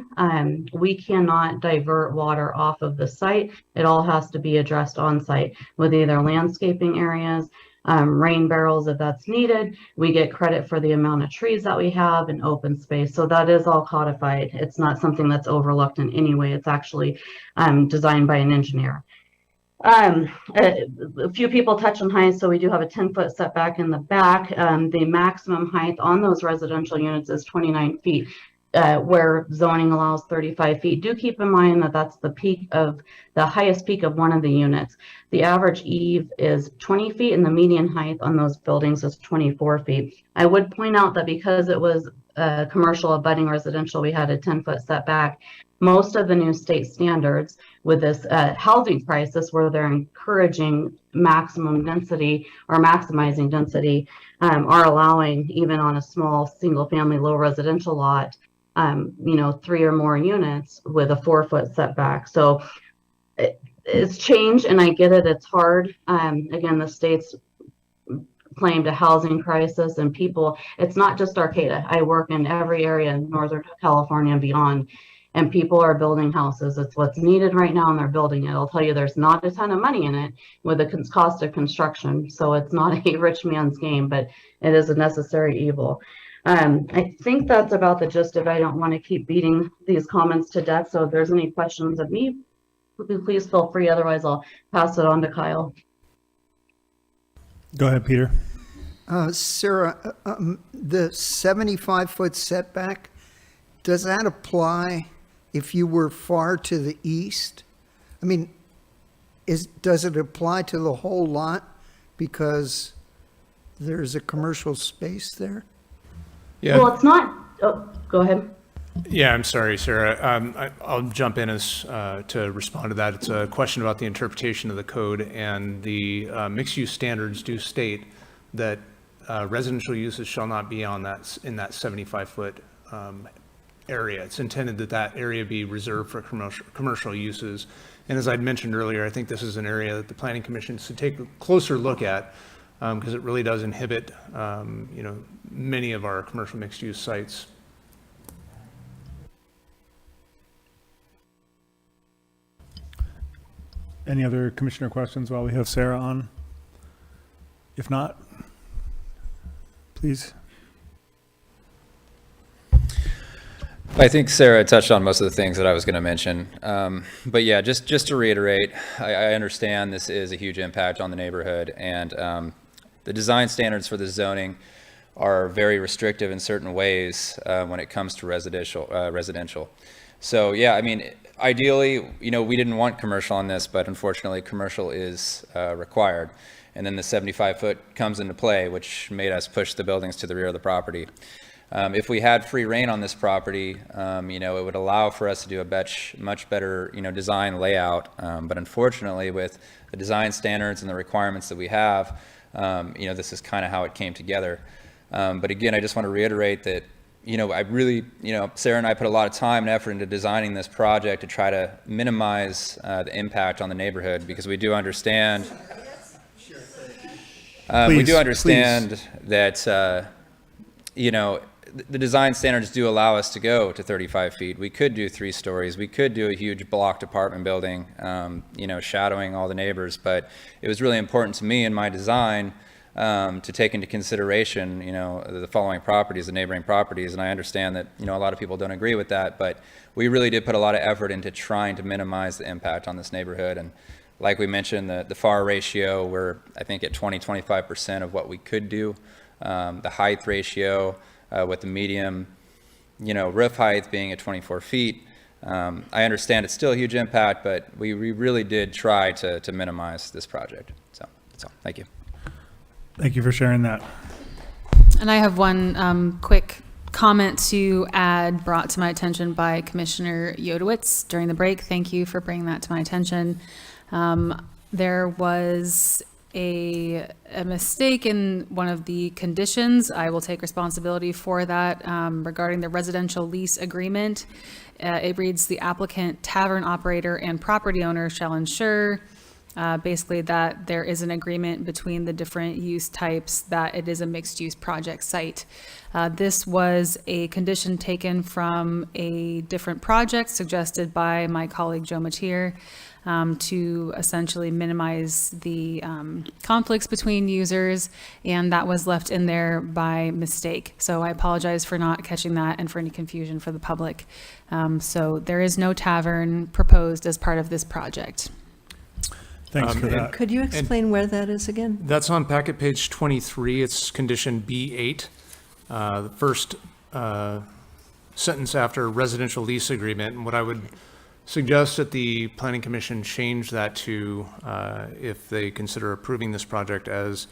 We cannot divert water off of the site. It all has to be addressed on site with either landscaping areas, rain barrels if that's needed. We get credit for the amount of trees that we have and open space. So that is all codified. It's not something that's overlooked in any way. It's actually designed by an engineer. A few people touch on height, so we do have a 10-foot setback in the back. The maximum height on those residential units is 29 feet. Where zoning allows 35 feet. Do keep in mind that that's the highest peak of one of the units. The average eave is 20 feet and the median height on those buildings is 24 feet. I would point out that because it was commercial abutting residential, we had a 10-foot setback. Most of the new state standards with this housing crisis where they're encouraging maximum density or maximizing density are allowing, even on a small single family low residential lot, 3 or more units with a 4-foot setback. So it's changed, and I get it. It's hard. Again, the state's claimed a housing crisis, and people, it's not just Arcata. I work in every area in Northern California and beyond, and people are building houses. It's what's needed right now, and they're building it. I'll tell you, there's not a ton of money in it with the cost of construction. So it's not a rich man's game, but it is a necessary evil. I think that's about the gist of it. I don't want to keep beating these comments to death. So if there's any questions of me, please feel free. Otherwise, I'll pass it on to Kyle. Go ahead, Peter. Sarah, the 75-foot setback, does that apply if you were far to the east? I mean, does it apply to the whole lot because there's a commercial space there? Yeah. Well, it's not. Oh, go ahead. Yeah, I'm sorry, Sarah. I'll jump in as to respond to that. It's a question about the interpretation of the code, and the mixed-use standards do state that residential uses shall not be on in that 75-foot area. It's intended that that area be reserved for commercial uses. And as I'd mentioned earlier, I think this is an area that the Planning Commission should take a closer look at because it really does inhibit, many of our commercial mixed-use sites. Any other commissioner questions while we have Sarah on? If not, please. I think Sarah touched on most of the things that I was going to mention. But yeah, just to reiterate, I understand this is a huge impact on the neighborhood, and the design standards for the zoning are very restrictive in certain ways when it comes to residential. So yeah, I mean, ideally, we didn't want commercial on this, but unfortunately commercial is required. And then the 75-foot comes into play, which made us push the buildings to the rear of the property. If we had free reign on this property, it would allow for us to do a much better, design layout. But unfortunately, with the design standards and the requirements that we have, this is kind of how it came together. But again, I just want to reiterate that, I really, Sarah and I put a lot of time and effort into designing this project to try to minimize the impact on the neighborhood, because we do understand, that, the design standards do allow us to go to 35 feet. We could do 3 stories. We could do a huge blocked apartment building, shadowing all the neighbors. But it was really important to me in my design to take into consideration, the following properties, the neighboring properties. And I understand that, a lot of people don't agree with that. But we really did put a lot of effort into trying to minimize the impact on this neighborhood. And like we mentioned, the FAR ratio, we're, I think, at 25% of what we could do. The height ratio, with the medium, roof height being at 24 feet. I understand it's still a huge impact, but we really did try to minimize this project. So that's all. Thank you. Thank you for sharing that. And I have one quick comment to add brought to my attention by Commissioner Yodowitz during the break. Thank you for bringing that to my attention. There was a mistake in one of the conditions. I will take responsibility for that regarding the residential lease agreement. It reads, the applicant, tavern operator, and property owner shall ensure basically that there is an agreement between the different use types that it is a mixed-use project site. This was a condition taken from a different project suggested by my colleague Joe Matier, to essentially minimize the conflicts between users, and that was left in there by mistake. So I apologize for not catching that and for any confusion for the public. So there is no tavern proposed as part of this project. Thanks for that. Could you explain where that is again? That's on packet page 23. It's condition B8. The first sentence after residential lease agreement. And what I would suggest that the Planning Commission change that to, if they consider approving this project, as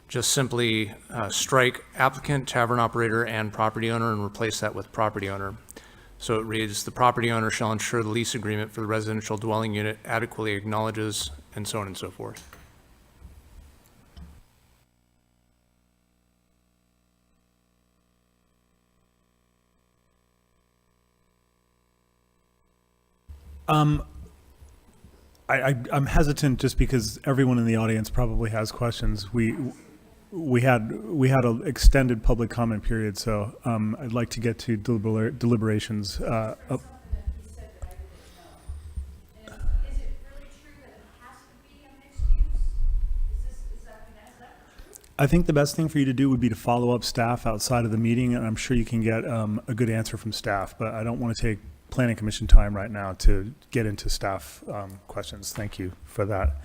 just simply strike applicant, tavern operator, and property owner, and replace that with property owner. So it reads, the property owner shall ensure the lease agreement for the residential dwelling unit adequately acknowledges, and so on and so forth. I'm hesitant just because everyone in the audience probably has questions. We had an extended public comment period, so I'd like to get to deliberations. I think the best thing for you to do would be to follow up staff outside of the meeting, and I'm sure you can get a good answer from staff, but I don't want to take Planning Commission time right now to get into staff questions. Thank you for that.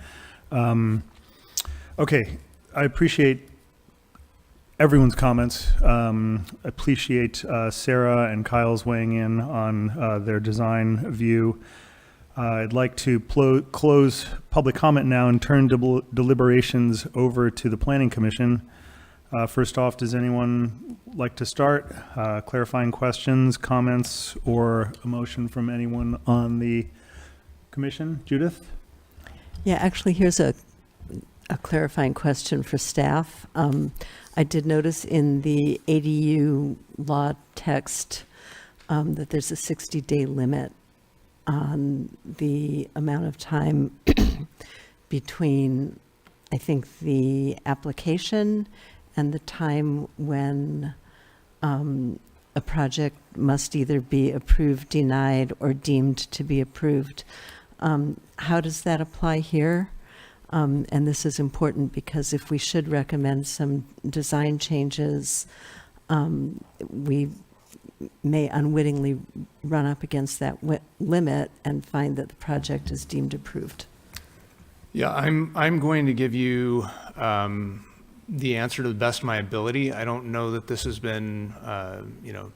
Okay, I appreciate everyone's comments. Appreciate Sarah and Kyle's weighing in on their design view. I'd like to close public comment now and turn deliberations over to the Planning Commission. First off, does anyone like to start? Clarifying questions, comments, or a motion from anyone on the commission? Judith? Yeah, actually, here's a clarifying question for staff. I did notice in the ADU law text that there's a 60-day limit on the amount of time between, I think, the application and the time when a project must either be approved, denied, or deemed to be approved. How does that apply here? And this is important because if we should recommend some design changes, we may unwittingly run up against that limit and find that the project is deemed approved. Yeah, I'm going to give you the answer to the best of my ability. I don't know that this has been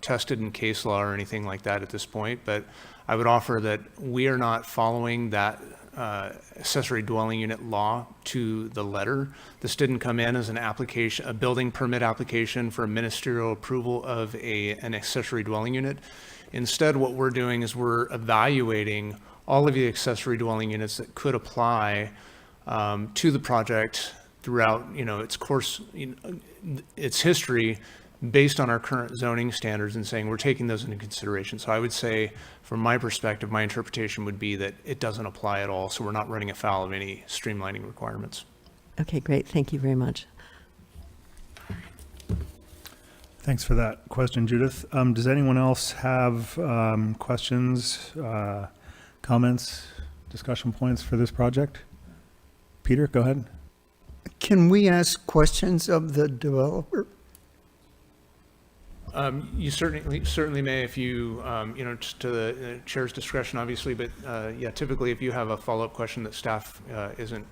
tested in case law or anything like that at this point, but I would offer that we are not following that accessory dwelling unit law to the letter. This didn't come in as an application, a building permit application for ministerial approval of an accessory dwelling unit. Instead, what we're doing is we're evaluating all of the accessory dwelling units that could apply to the project throughout, its course, its history, based on our current zoning standards, and saying we're taking those into consideration. So I would say, from my perspective, my interpretation would be that it doesn't apply at all. So we're not running afoul of any streamlining requirements. Okay, great. Thank you very much. Thanks for that question, Judith. Does anyone else have questions, comments, discussion points for this project? Peter, go ahead. Can we ask questions of the developer? You certainly may, if you, just to the chair's discretion, obviously, but yeah, typically if you have a follow-up question that staff isn't,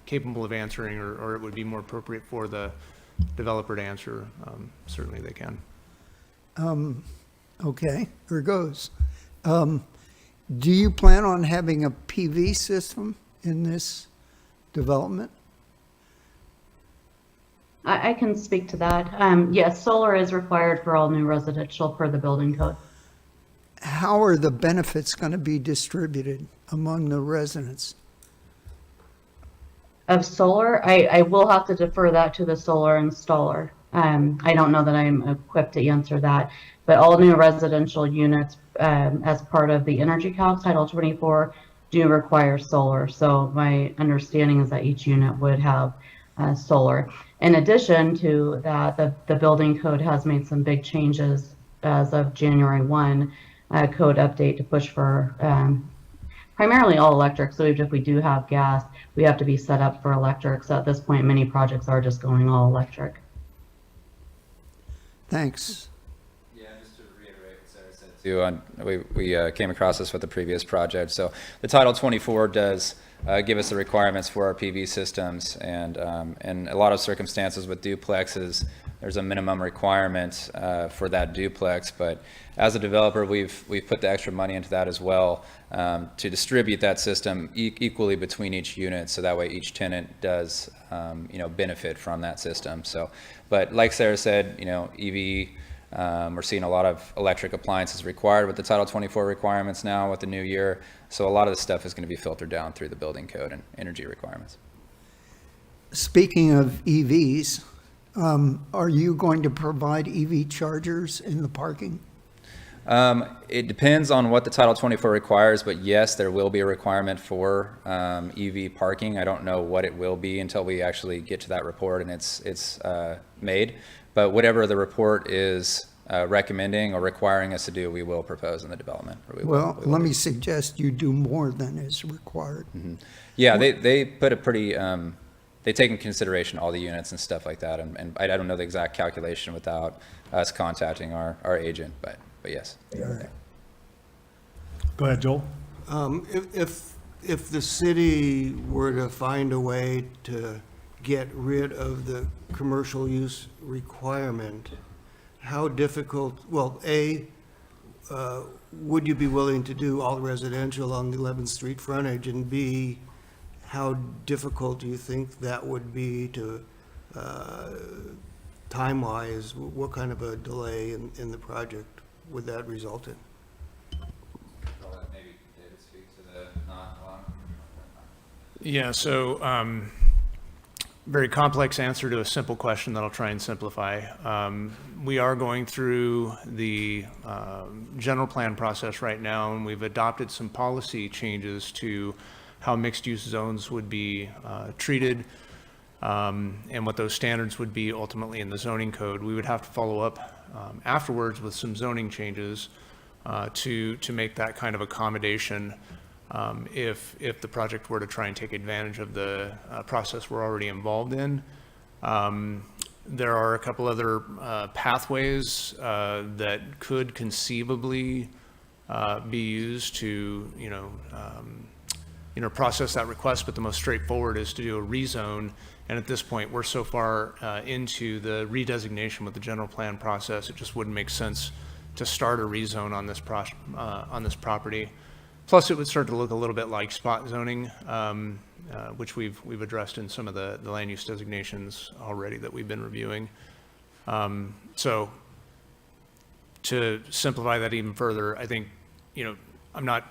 capable of answering, or it would be more appropriate for the developer to answer, certainly they can. Okay, here goes. Do you plan on having a PV system in this development? I can speak to that. Yes, solar is required for all new residential per the building code. How are the benefits going to be distributed among the residents? Of solar, I will have to defer that to the solar installer. I don't know that I'm equipped to answer that, but all new residential units, as part of the Energy Calc Title 24, do require solar. So my understanding is that each unit would have solar. In addition to that, the building code has made some big changes as of January 1, code update to push for primarily all electric. So even if we do have gas, we have to be set up for electric. So at this point, many projects are just going all electric. Thanks. Yeah, just to reiterate what Sarah said too, we came across this with the previous project. So the Title 24 does give us the requirements for our PV systems, and in a lot of circumstances with duplexes, there's a minimum requirement for that duplex. But as a developer, we've put the extra money into that as well, to distribute that system equally between each unit, so that way each tenant does benefit from that system. So, but like Sarah said, EV. We're seeing a lot of electric appliances required with the Title 24 requirements now with the new year. So a lot of this stuff is going to be filtered down through the building code and energy requirements. Speaking of EVs, are you going to provide EV chargers in the parking? It depends on what the Title 24 requires, but yes, there will be a requirement for EV parking. I don't know what it will be until we actually get to that report and it's made. But whatever the report is recommending or requiring us to do, we will propose in the development. Let me suggest you do more than is required. Mm-hmm. Yeah, they put a pretty, they take in consideration all the units and stuff like that. And I don't know the exact calculation without us contacting our agent, but yes. All right. Go ahead, Joel. If the city were to find a way to get rid of the commercial use requirement, how difficult, would you be willing to do all residential on the 11th Street frontage? And B, how difficult do you think that would be to, time-wise? What kind of a delay in the project would that result in? Maybe David speak to the not allowing. Yeah, so very complex answer to a simple question that I'll try and simplify. We are going through the general plan process right now, and we've adopted some policy changes to how mixed-use zones would be treated, and what those standards would be ultimately in the zoning code. We would have to follow up afterwards with some zoning changes to make that kind of accommodation if the project were to try and take advantage of the process we're already involved in. There are a couple other pathways that could conceivably be used to, process that request, but the most straightforward is to do a rezone. And at this point, we're so far into the redesignation with the general plan process, it just wouldn't make sense to start a rezone on this property. Plus, it would start to look a little bit like spot zoning, which we've addressed in some of the land use designations already that we've been reviewing. So to simplify that even further, I think, I'm not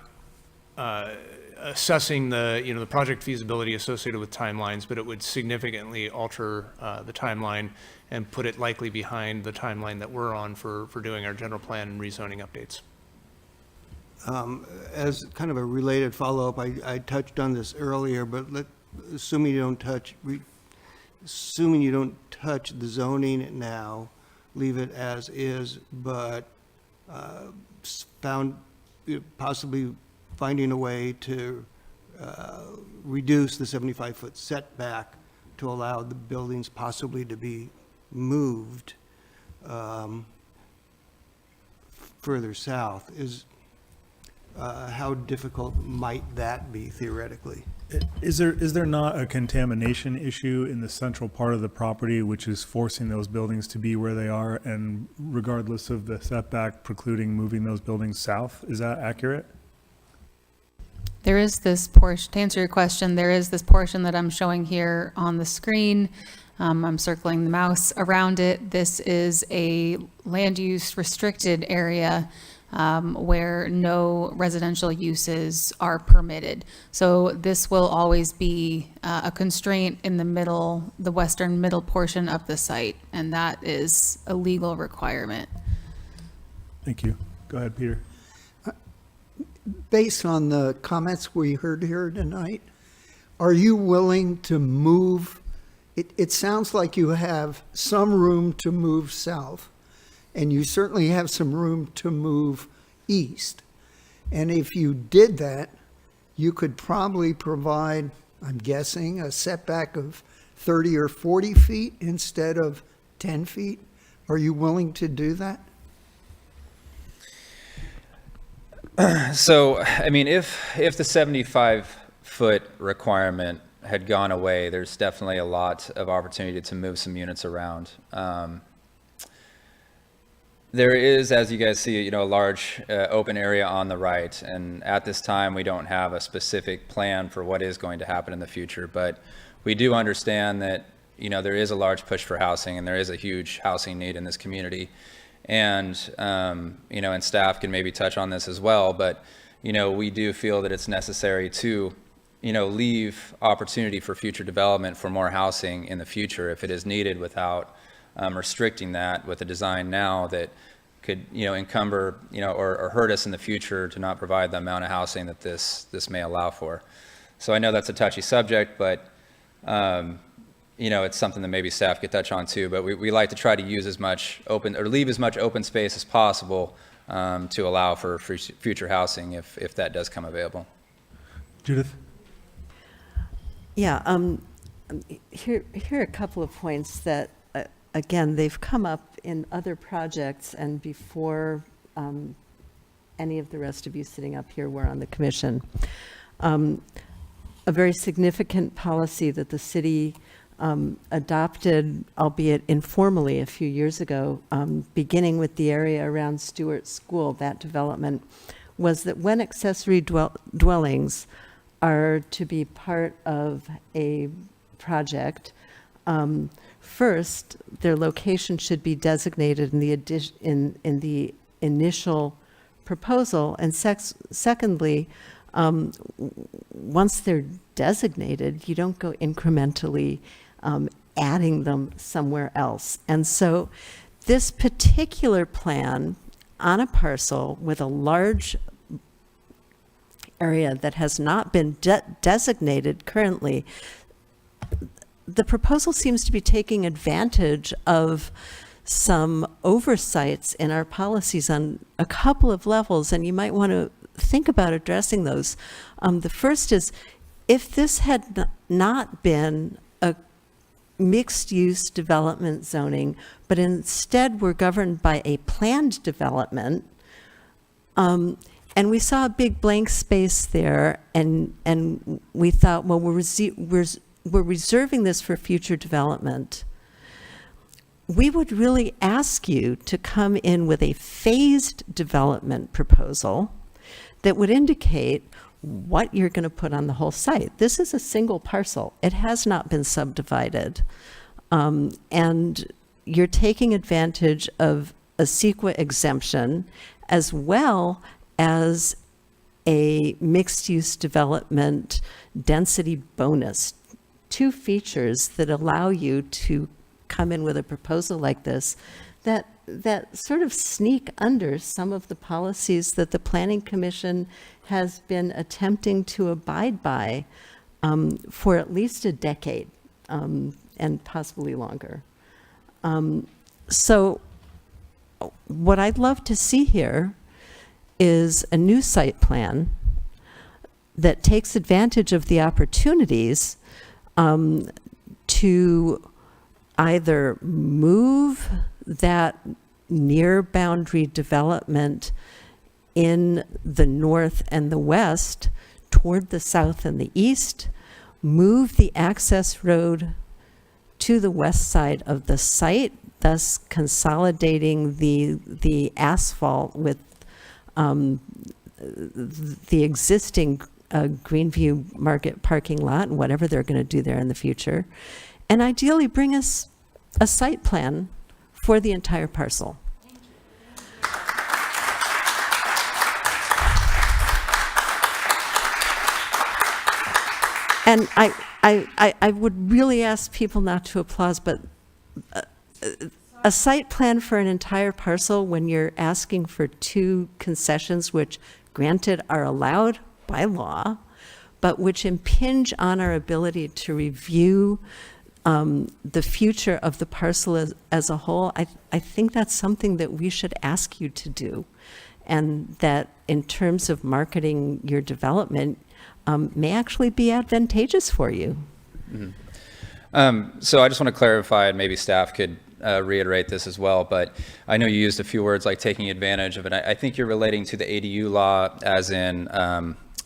assessing the project feasibility associated with timelines, but it would significantly alter the timeline and put it likely behind the timeline that we're on for doing our general plan and rezoning updates. As kind of a related follow-up, I touched on this earlier, but assuming you don't touch the zoning now, leave it as is, but possibly finding a way to reduce the 75-foot setback to allow the buildings possibly to be moved further south how difficult might that be theoretically? Is there not a contamination issue in the central part of the property which is forcing those buildings to be where they are, and regardless of the setback precluding moving those buildings south? Is that accurate? There is this portion, to answer your question, there is this portion that I'm showing here on the screen. I'm circling the mouse around it. This is a land use restricted area where no residential uses are permitted. So this will always be a constraint in the middle, the western middle portion of the site, and that is a legal requirement. Thank you. Go ahead, Peter. Based on the comments we heard here tonight, are you willing to move? It sounds like you have some room to move south, and you certainly have some room to move east. And if you did that, you could probably provide, I'm guessing, a setback of 30 or 40 feet instead of 10 feet. Are you willing to do that? So, I mean, if the 75-foot requirement had gone away, there's definitely a lot of opportunity to move some units around. There is, as you guys see, a large open area on the right, and at this time we don't have a specific plan for what is going to happen in the future, but we do understand that there is a large push for housing, and there is a huge housing need in this community. And and staff can maybe touch on this as well, but we do feel that it's necessary to leave opportunity for future development for more housing in the future if it is needed, without restricting that with a design now that could encumber or hurt us in the future to not provide the amount of housing that this may allow for. So I know that's a touchy subject, but it's something that maybe staff could touch on too, but we like to try to use as much leave as much open space as possible to allow for future housing if that does come available. Judith? Yeah, here are a couple of points that, again, they've come up in other projects and before any of the rest of you sitting up here were on the commission. A very significant policy that the city adopted, albeit informally, a few years ago, beginning with the area around Stewart School, that development, was that when accessory dwellings are to be part of a project, first, their location should be designated in the initial proposal, and secondly, once they're designated, you don't go incrementally adding them somewhere else. And so this particular plan on a parcel with a large area that has not been designated currently, the proposal seems to be taking advantage of some oversights in our policies on a couple of levels, and you might want to think about addressing those. The first is, if this had not been a mixed-use development zoning, but instead were governed by a planned development, and we saw a big blank space there, and we thought, well, we're reserving this for future development, we would really ask you to come in with a phased development proposal that would indicate what you're going to put on the whole site. This is a single parcel. It has not been subdivided. And you're taking advantage of a CEQA exemption as well as a mixed-use development density bonus. Two features that allow you to come in with a proposal like this that sort of sneak under some of the policies that the Planning Commission has been attempting to abide by for at least a decade, and possibly longer. So what I'd love to see here is a new site plan that takes advantage of the opportunities to either move that near boundary development in the north and the west toward the south and the east, move the access road to the west side of the site, thus consolidating the asphalt with the existing Greenview Market parking lot and whatever they're going to do there in the future, and ideally bring us a site plan for the entire parcel. And I would really ask people not to applaud, but a site plan for an entire parcel when you're asking for two concessions, which granted are allowed by law, but which impinge on our ability to review the future of the parcel as a whole, I think that's something that we should ask you to do. And that in terms of marketing your development, may actually be advantageous for you. Mm-hmm. So I just want to clarify, and maybe staff could reiterate this as well, but I know you used a few words like taking advantage of it. I think you're relating to the ADU law as in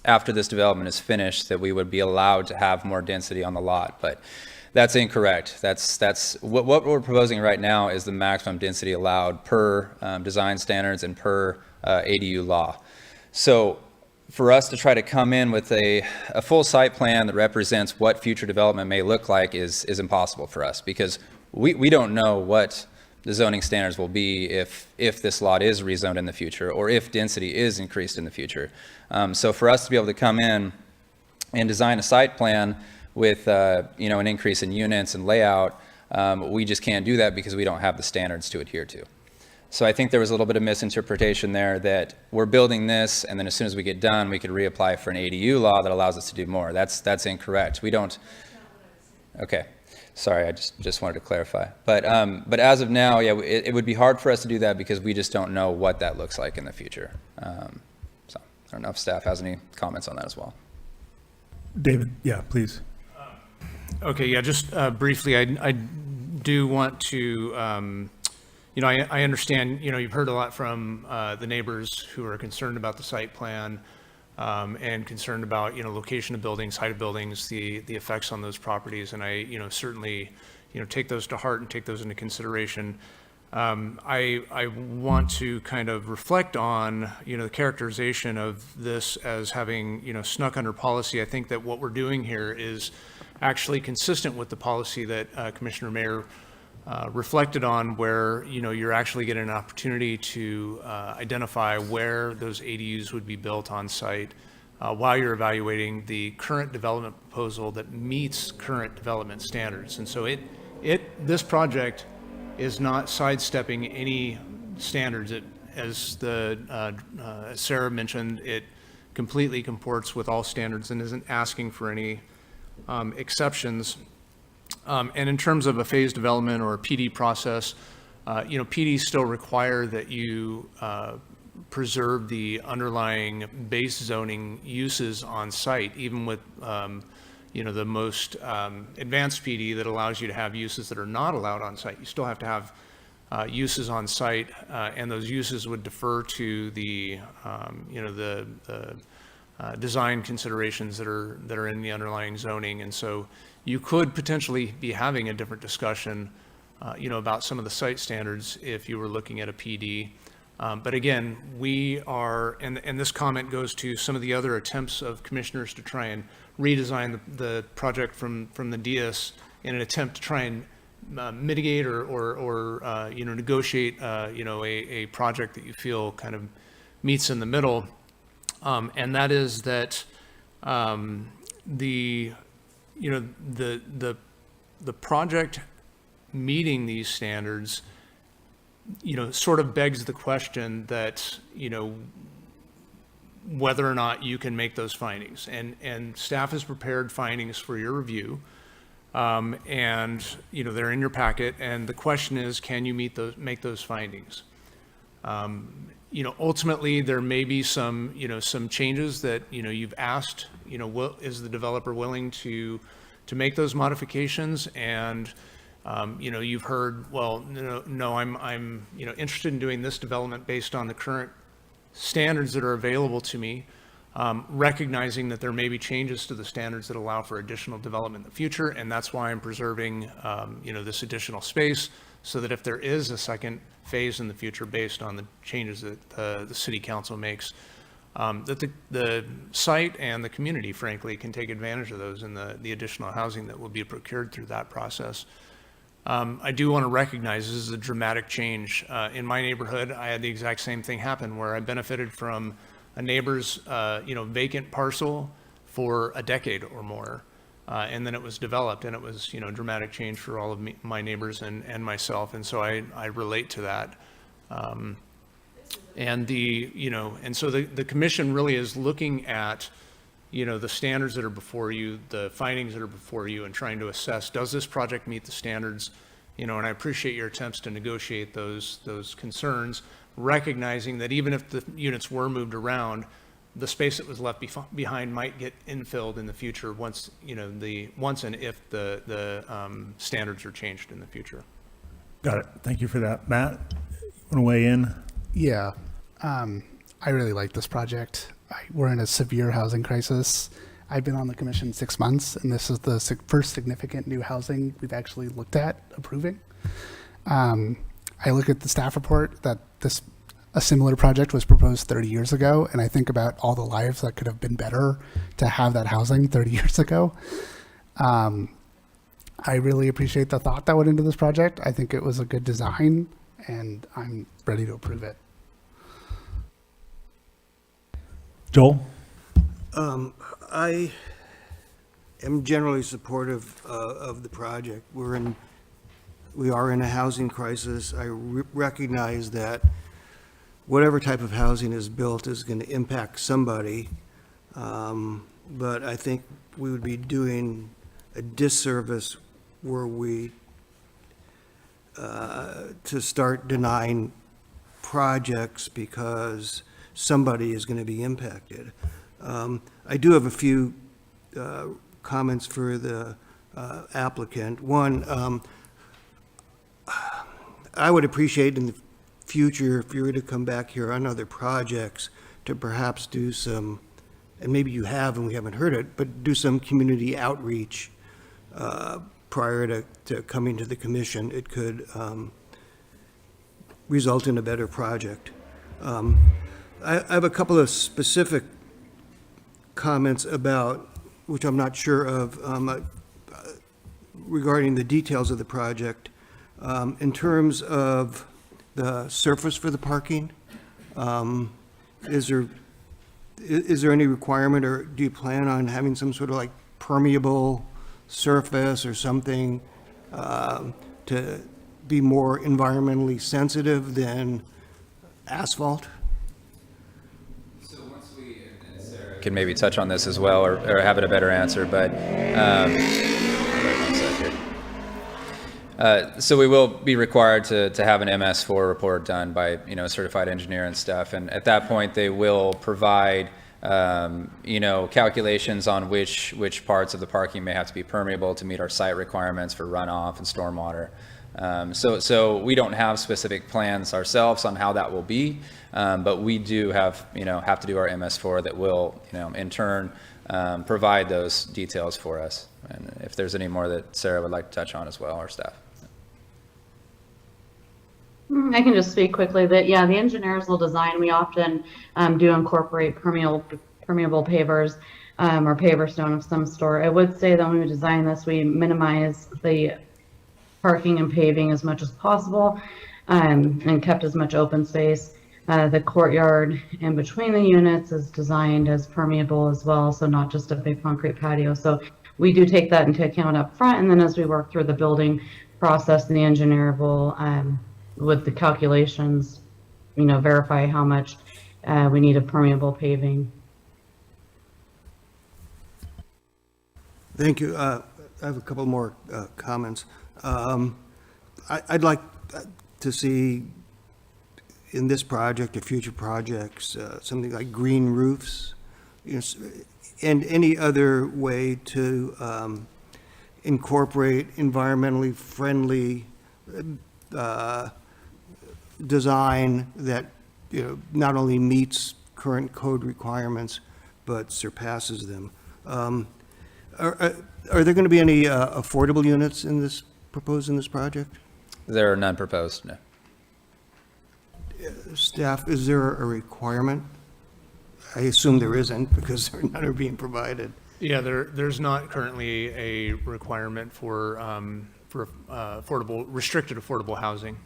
after this development is finished that we would be allowed to have more density on the lot, but that's incorrect. That's what we're proposing right now is the maximum density allowed per design standards and per ADU law. So for us to try to come in with a full site plan that represents what future development may look like is impossible for us, because we don't know what the zoning standards will be if this lot is rezoned in the future or if density is increased in the future. So for us to be able to come in and design a site plan with an increase in units and layout, we just can't do that because we don't have the standards to adhere to. So I think there was a little bit of misinterpretation there that we're building this and then as soon as we get done, we could reapply for an ADU law that allows us to do more. That's incorrect. We don't. Okay. Sorry, I just wanted to clarify. But as of now, yeah, it would be hard for us to do that because we just don't know what that looks like in the future. So I don't know if staff has any comments on that as well. David, yeah, please. Okay, yeah, just briefly, I do want to, I understand, you've heard a lot from the neighbors who are concerned about the site plan and concerned about, location of buildings, height of buildings, the effects on those properties. And I, certainly, take those to heart and take those into consideration. I want to kind of reflect on, the characterization of this as having, snuck under policy. I think that what we're doing here is actually consistent with the policy that Commissioner Mayer reflected on, where you're actually getting an opportunity to identify where those ADUs would be built on site while you're evaluating the current development proposal that meets current development standards. And so this project is not sidestepping any standards. As Sarah mentioned, it completely comports with all standards and isn't asking for any exceptions. And in terms of a phased development or a PD process, PDs still require that you preserve the underlying base zoning uses on site, even with the most advanced PD that allows you to have uses that are not allowed on site. You still have to have uses on site, and those uses would defer to the design considerations that are in the underlying zoning. And so you could potentially be having a different discussion, about some of the site standards if you were looking at a PD. But again, we are, and this comment goes to some of the other attempts of commissioners to try and redesign the project from the DS in an attempt to try and mitigate or negotiate, a project that you feel kind of meets in the middle. And that is that the project meeting these standards, sort of begs the question that, whether or not you can make those findings. And staff has prepared findings for your review. And, they're in your packet. And the question is, can you make those findings? Ultimately, there may be some changes that, you've asked, is the developer willing to make those modifications? And, you've heard, well, no, I'm interested in doing this development based on the current standards that are available to me, recognizing that there may be changes to the standards that allow for additional development in the future. And that's why I'm preserving, this additional space, so that if there is a second phase in the future based on the changes that the city council makes, that the site and the community, frankly, can take advantage of those and the additional housing that will be procured through that process. I do want to recognize this is a dramatic change. In my neighborhood, I had the exact same thing happen where I benefited from a neighbor's, vacant parcel for a decade or more. And then it was developed, and it was, dramatic change for all of my neighbors and myself. And so I relate to that. And so the commission really is looking at, the standards that are before you, the findings that are before you, and trying to assess, does this project meet the standards? And I appreciate your attempts to negotiate those concerns, recognizing that even if the units were moved around, the space that was left behind might get infilled in the future once and if the standards are changed in the future. Got it. Thank you for that. Matt, you want to weigh in? Yeah. I really like this project. We're in a severe housing crisis. I've been on the commission 6 months, and this is the first significant new housing we've actually looked at approving. I look at the staff report that a similar project was proposed 30 years ago, and I think about all the lives that could have been better to have that housing 30 years ago. I really appreciate the thought that went into this project. I think it was a good design, and I'm ready to approve it. Joel? I am generally supportive of the project. We are in a housing crisis. I recognize that whatever type of housing is built is going to impact somebody. But I think we would be doing a disservice were we to start denying projects because somebody is going to be impacted. I do have a few comments for the applicant. One, I would appreciate in the future, if you were to come back here on other projects, to perhaps do some, and maybe you have and we haven't heard it, but do some community outreach prior to coming to the commission. It could result in a better project. I have a couple of specific comments about, which I'm not sure of, regarding the details of the project. In terms of the surface for the parking, is there any requirement, or do you plan on having some sort of like permeable surface or something to be more environmentally sensitive than asphalt? So once we, and Sarah can maybe touch on this as well, or have it a better answer, but so we will be required to have an MS4 report done by a certified engineer and stuff, and at that point they will provide calculations on which parts of the parking may have to be permeable to meet our site requirements for runoff and stormwater. So we don't have specific plans ourselves on how that will be, but we do have to do our MS4 that will in turn provide those details for us. And if there's any more that Sarah would like to touch on as well, or staff. I can just speak quickly that, yeah, the engineers will design. We often do incorporate permeable pavers or paver stone of some sort. I would say that when we design this, we minimize the parking and paving as much as possible and kept as much open space. The courtyard in between the units is designed as permeable as well, so not just a big concrete patio. So we do take that into account up front, and then as we work through the building process, the engineer will, with the calculations, verify how much we need of permeable paving. Thank you. I have a couple more comments. I'd like to see in this project or future projects something like green roofs, and any other way to incorporate environmentally friendly design that not only meets current code requirements but surpasses them. Are there going to be any affordable units proposed in this project? There are none proposed, no. Staff, is there a requirement? I assume there isn't because none are being provided. Yeah, there's not currently a requirement for restricted affordable housing.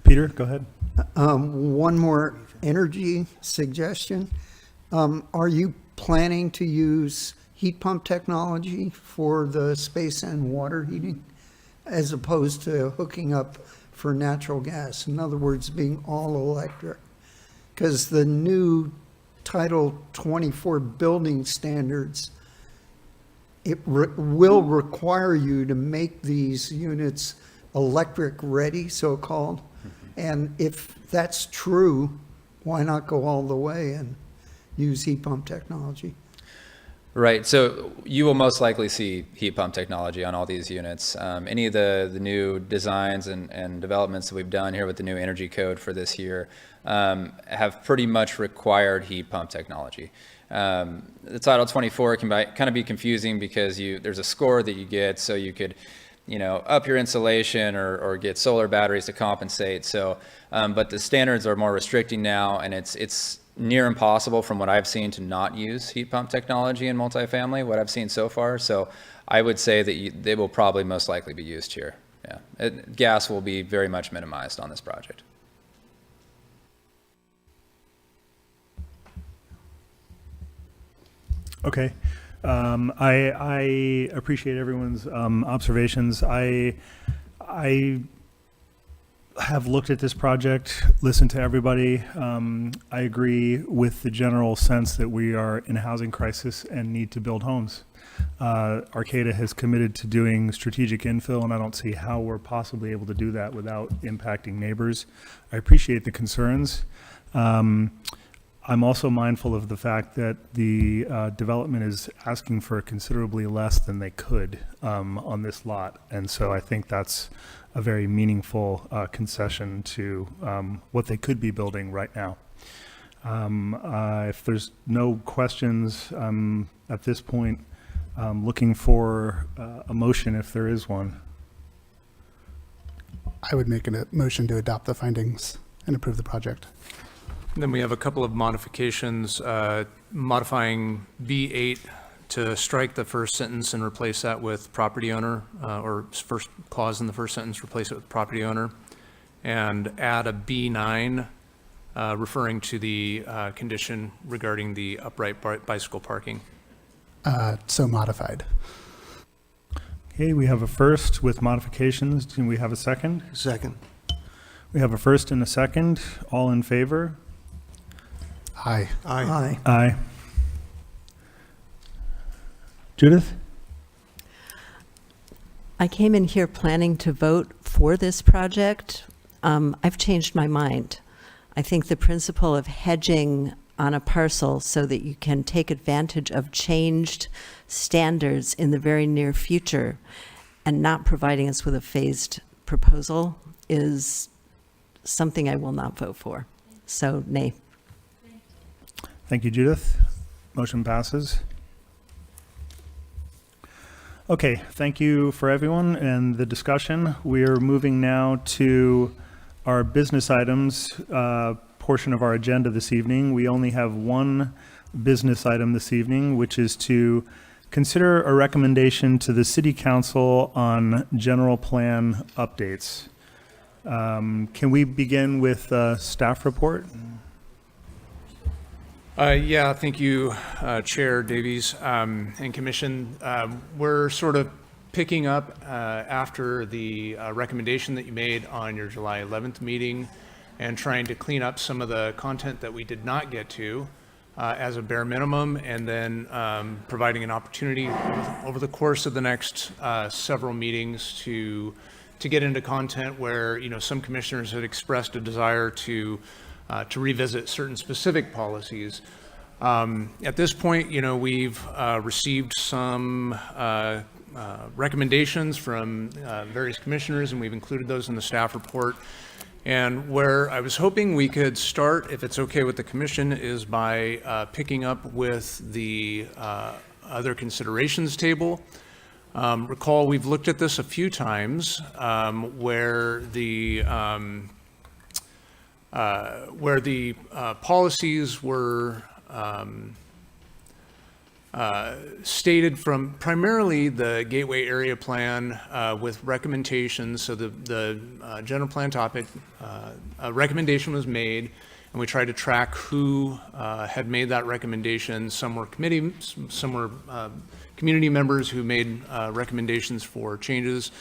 Peter, go ahead. One more energy suggestion. Are you planning to use heat pump technology for the space and water heating as opposed to hooking up for natural gas? In other words, being all electric? Because the new Title 24 building standards, it will require you to make these units electric ready, so-called. And if that's true, why not go all the way and use heat pump technology? Right, so you will most likely see heat pump technology on all these units. Any of the new designs and developments that we've done here with the new energy code for this year have pretty much required heat pump technology. The Title 24 can kind of be confusing because there's a score that you get, so you could up your insulation or get solar batteries to compensate. So, but the standards are more restricting now, and it's near impossible from what I've seen to not use heat pump technology in multifamily, what I've seen so far. So I would say that they will probably most likely be used here. Yeah, gas will be very much minimized on this project. Okay. I appreciate everyone's observations. I have looked at this project, listened to everybody. I agree with the general sense that we are in a housing crisis and need to build homes. Arcata has committed to doing strategic infill, and I don't see how we're possibly able to do that without impacting neighbors. I appreciate the concerns. I'm also mindful of the fact that the development is asking for considerably less than they could on this lot. And so I think that's a very meaningful concession to what they could be building right now. If there's no questions at this point, looking for a motion if there is one. I would make a motion to adopt the findings and approve the project. Then we have a couple of modifications, modifying B8 to strike the first sentence and replace that with property owner, or first clause in the first sentence, replace it with property owner, and add a B9 referring to the condition regarding the upright bicycle parking. So modified. Okay, we have a first with modifications. Do we have a second? Second. We have a first and a second. All in favor? Aye. Aye. Aye. Aye. Judith? I came in here planning to vote for this project. I've changed my mind. I think the principle of hedging on a parcel so that you can take advantage of changed standards in the very near future and not providing us with a phased proposal is something I will not vote for. So, nay. Thank you, Judith. Motion passes. Okay, thank you for everyone and the discussion. We are moving now to our business items portion of our agenda this evening. We only have one business item this evening, which is to consider a recommendation to the City Council on general plan updates. Can we begin with staff report? Yeah, thank you, Chair Davies and Commission. We're sort of picking up after the recommendation that you made on your July 11th meeting and trying to clean up some of the content that we did not get to as a bare minimum, and then providing an opportunity over the course of the next several meetings to get into content where, you know, some commissioners had expressed a desire to revisit certain specific policies. At this point, you know, we've received some recommendations from various commissioners, and we've included those in the staff report. And where I was hoping we could start, if it's okay with the commission, is by picking up with the other considerations table. Recall, we've looked at this a few times, where the policies were stated from primarily the Gateway Area Plan with recommendations. So the general plan topic, a recommendation was made, and we tried to track who had made that recommendation. Some were committee, some were community members who made recommendations for changes.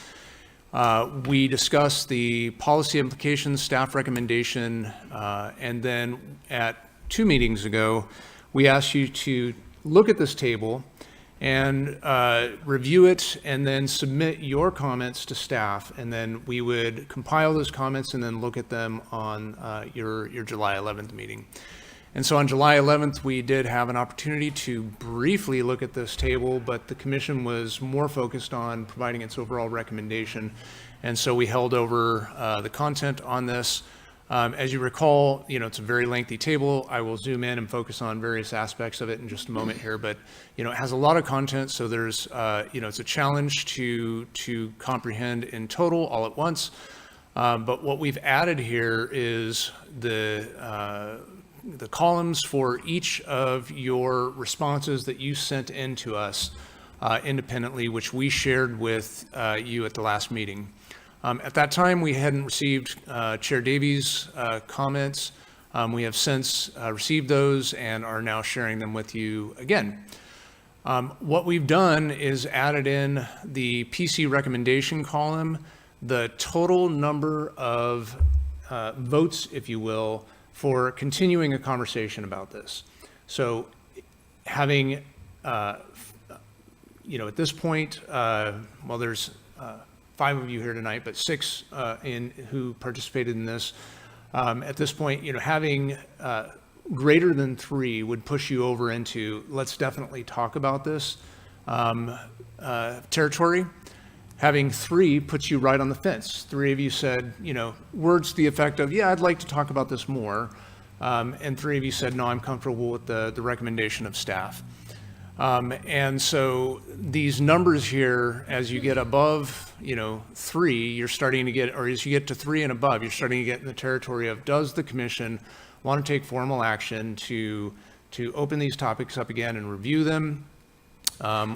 We discussed the policy implications, staff recommendation, and then at 2 meetings ago, we asked you to look at this table and review it, and then submit your comments to staff, and then we would compile those comments and then look at them on your July 11th meeting. And so on July 11th, we did have an opportunity to briefly look at this table, but the commission was more focused on providing its overall recommendation. And so we held over the content on this. As you recall, you know, it's a very lengthy table. I will zoom in and focus on various aspects of it in just a moment here, but, you know, it has a lot of content. So there's, you know, it's a challenge to comprehend in total all at once. But what we've added here is the columns for each of your responses that you sent in to us independently, which we shared with you at the last meeting. At that time, we hadn't received Chair Davies' comments. We have since received those and are now sharing them with you again. What we've done is added in the PC recommendation column, the total number of votes, if you will, for continuing a conversation about this. So having, you know, at this point, well, there's 5 of you here tonight, but 6 who participated in this. At this point, you know, having greater than 3 would push you over into, let's definitely talk about this territory. Having 3 puts you right on the fence. 3 of you said, you know, words to the effect of, yeah, I'd like to talk about this more. And 3 of you said, no, I'm comfortable with the recommendation of staff. And so these numbers here, as you get above, you know, 3, you're starting to get, or as you get to 3 and above, you're starting to get in the territory of, does the commission want to take formal action to open these topics up again and review them?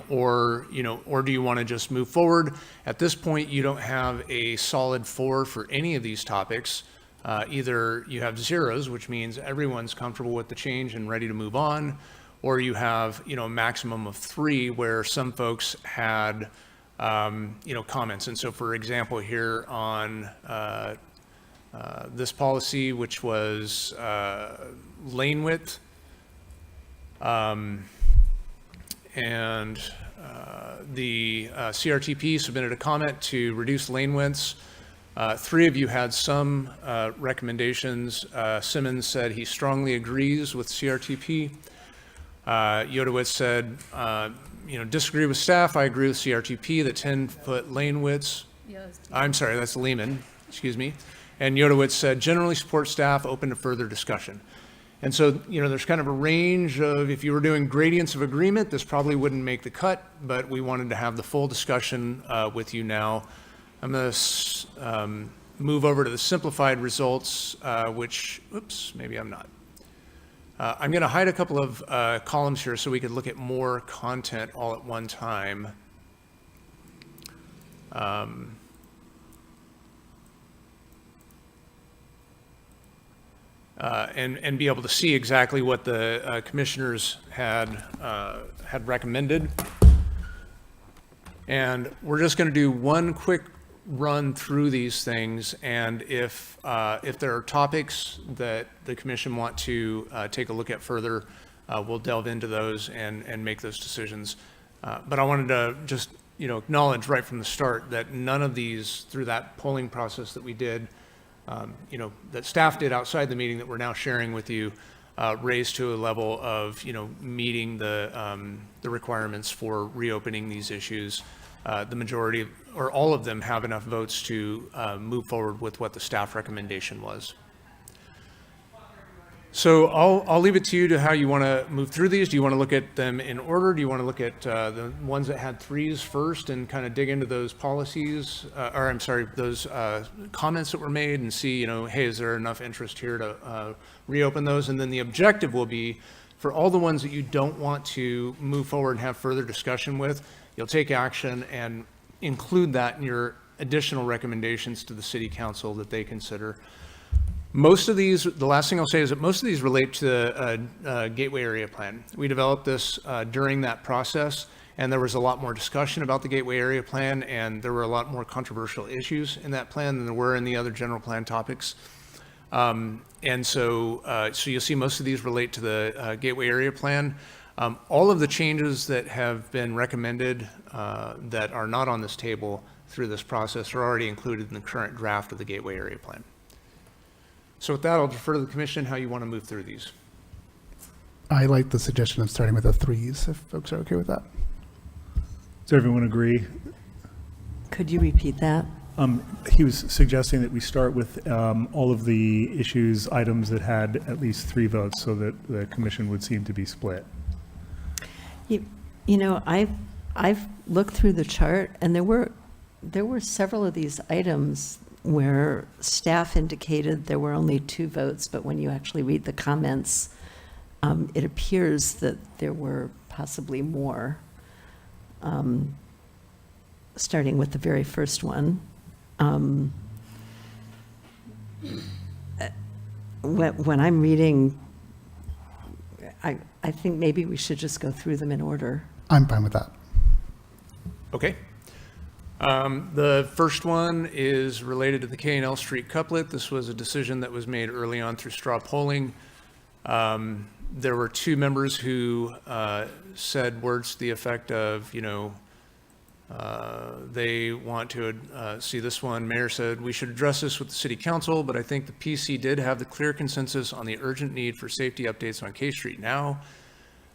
Or, you know, or do you want to just move forward? At this point, you don't have a solid 4 for any of these topics. Either you have zeros, which means everyone's comfortable with the change and ready to move on, or you have, you know, a maximum of 3 where some folks had, you know, comments. And so, for example, here on this policy, which was lane width, and the CRTP submitted a comment to reduce lane widths. 3 of you had some recommendations. Simmons said he strongly agrees with CRTP. Yodowitz said, you know, disagree with staff. I agree with CRTP, the 10-foot lane widths. I'm sorry, that's Lehman, excuse me. And Yodowitz said, generally support staff, open to further discussion. And so, you know, there's kind of a range of, if you were doing gradients of agreement, this probably wouldn't make the cut, but we wanted to have the full discussion with you now. I'm going to move over to the simplified results, which, oops, maybe I'm not. I'm going to hide a couple of columns here so we could look at more content all at one time. And be able to see exactly what the commissioners had recommended. And we're just going to do one quick run through these things, and if there are topics that the commission want to take a look at further, we'll delve into those and make those decisions. But I wanted to just, you know, acknowledge right from the start that none of these, through that polling process that we did, you know, that staff did outside the meeting that we're now sharing with you, raised to a level of, you know, meeting the requirements for reopening these issues. The majority, or all of them, have enough votes to move forward with what the staff recommendation was. So I'll leave it to you to how you want to move through these. Do you want to look at them in order? Do you want to look at the ones that had threes first and kind of dig into those policies, or I'm sorry, those comments that were made and see, you know, hey, is there enough interest here to reopen those? And then the objective will be for all the ones that you don't want to move forward and have further discussion with, you'll take action and include that in your additional recommendations to the city council that they consider. Most of these, the last thing I'll say is that most of these relate to the Gateway Area Plan. We developed this during that process, and there was a lot more discussion about the Gateway Area Plan, and there were a lot more controversial issues in that plan than there were in the other general plan topics. And so you'll see most of these relate to the Gateway Area Plan. All of the changes that have been recommended that are not on this table through this process are already included in the current draft of the Gateway Area Plan. So with that, I'll defer to the commission how you want to move through these. I like the suggestion of starting with the threes, if folks are okay with that. Does everyone agree? Could you repeat that? He was suggesting that we start with all of the issues, items that had at least 3 votes, so that the commission would seem to be split. You know, I've looked through the chart, and there were several of these items where staff indicated there were only 2 votes, but when you actually read the comments, it appears that there were possibly more, starting with the very first one. When I'm reading, I think maybe we should just go through them in order. I'm fine with that. Okay. The first one is related to the K&L Street couplet. This was a decision that was made early on through straw polling. There were 2 members who said words to the effect of, you know, they want to see this one. Mayor said, we should address this with the city council, but I think the PC did have the clear consensus on the urgent need for safety updates on K Street now.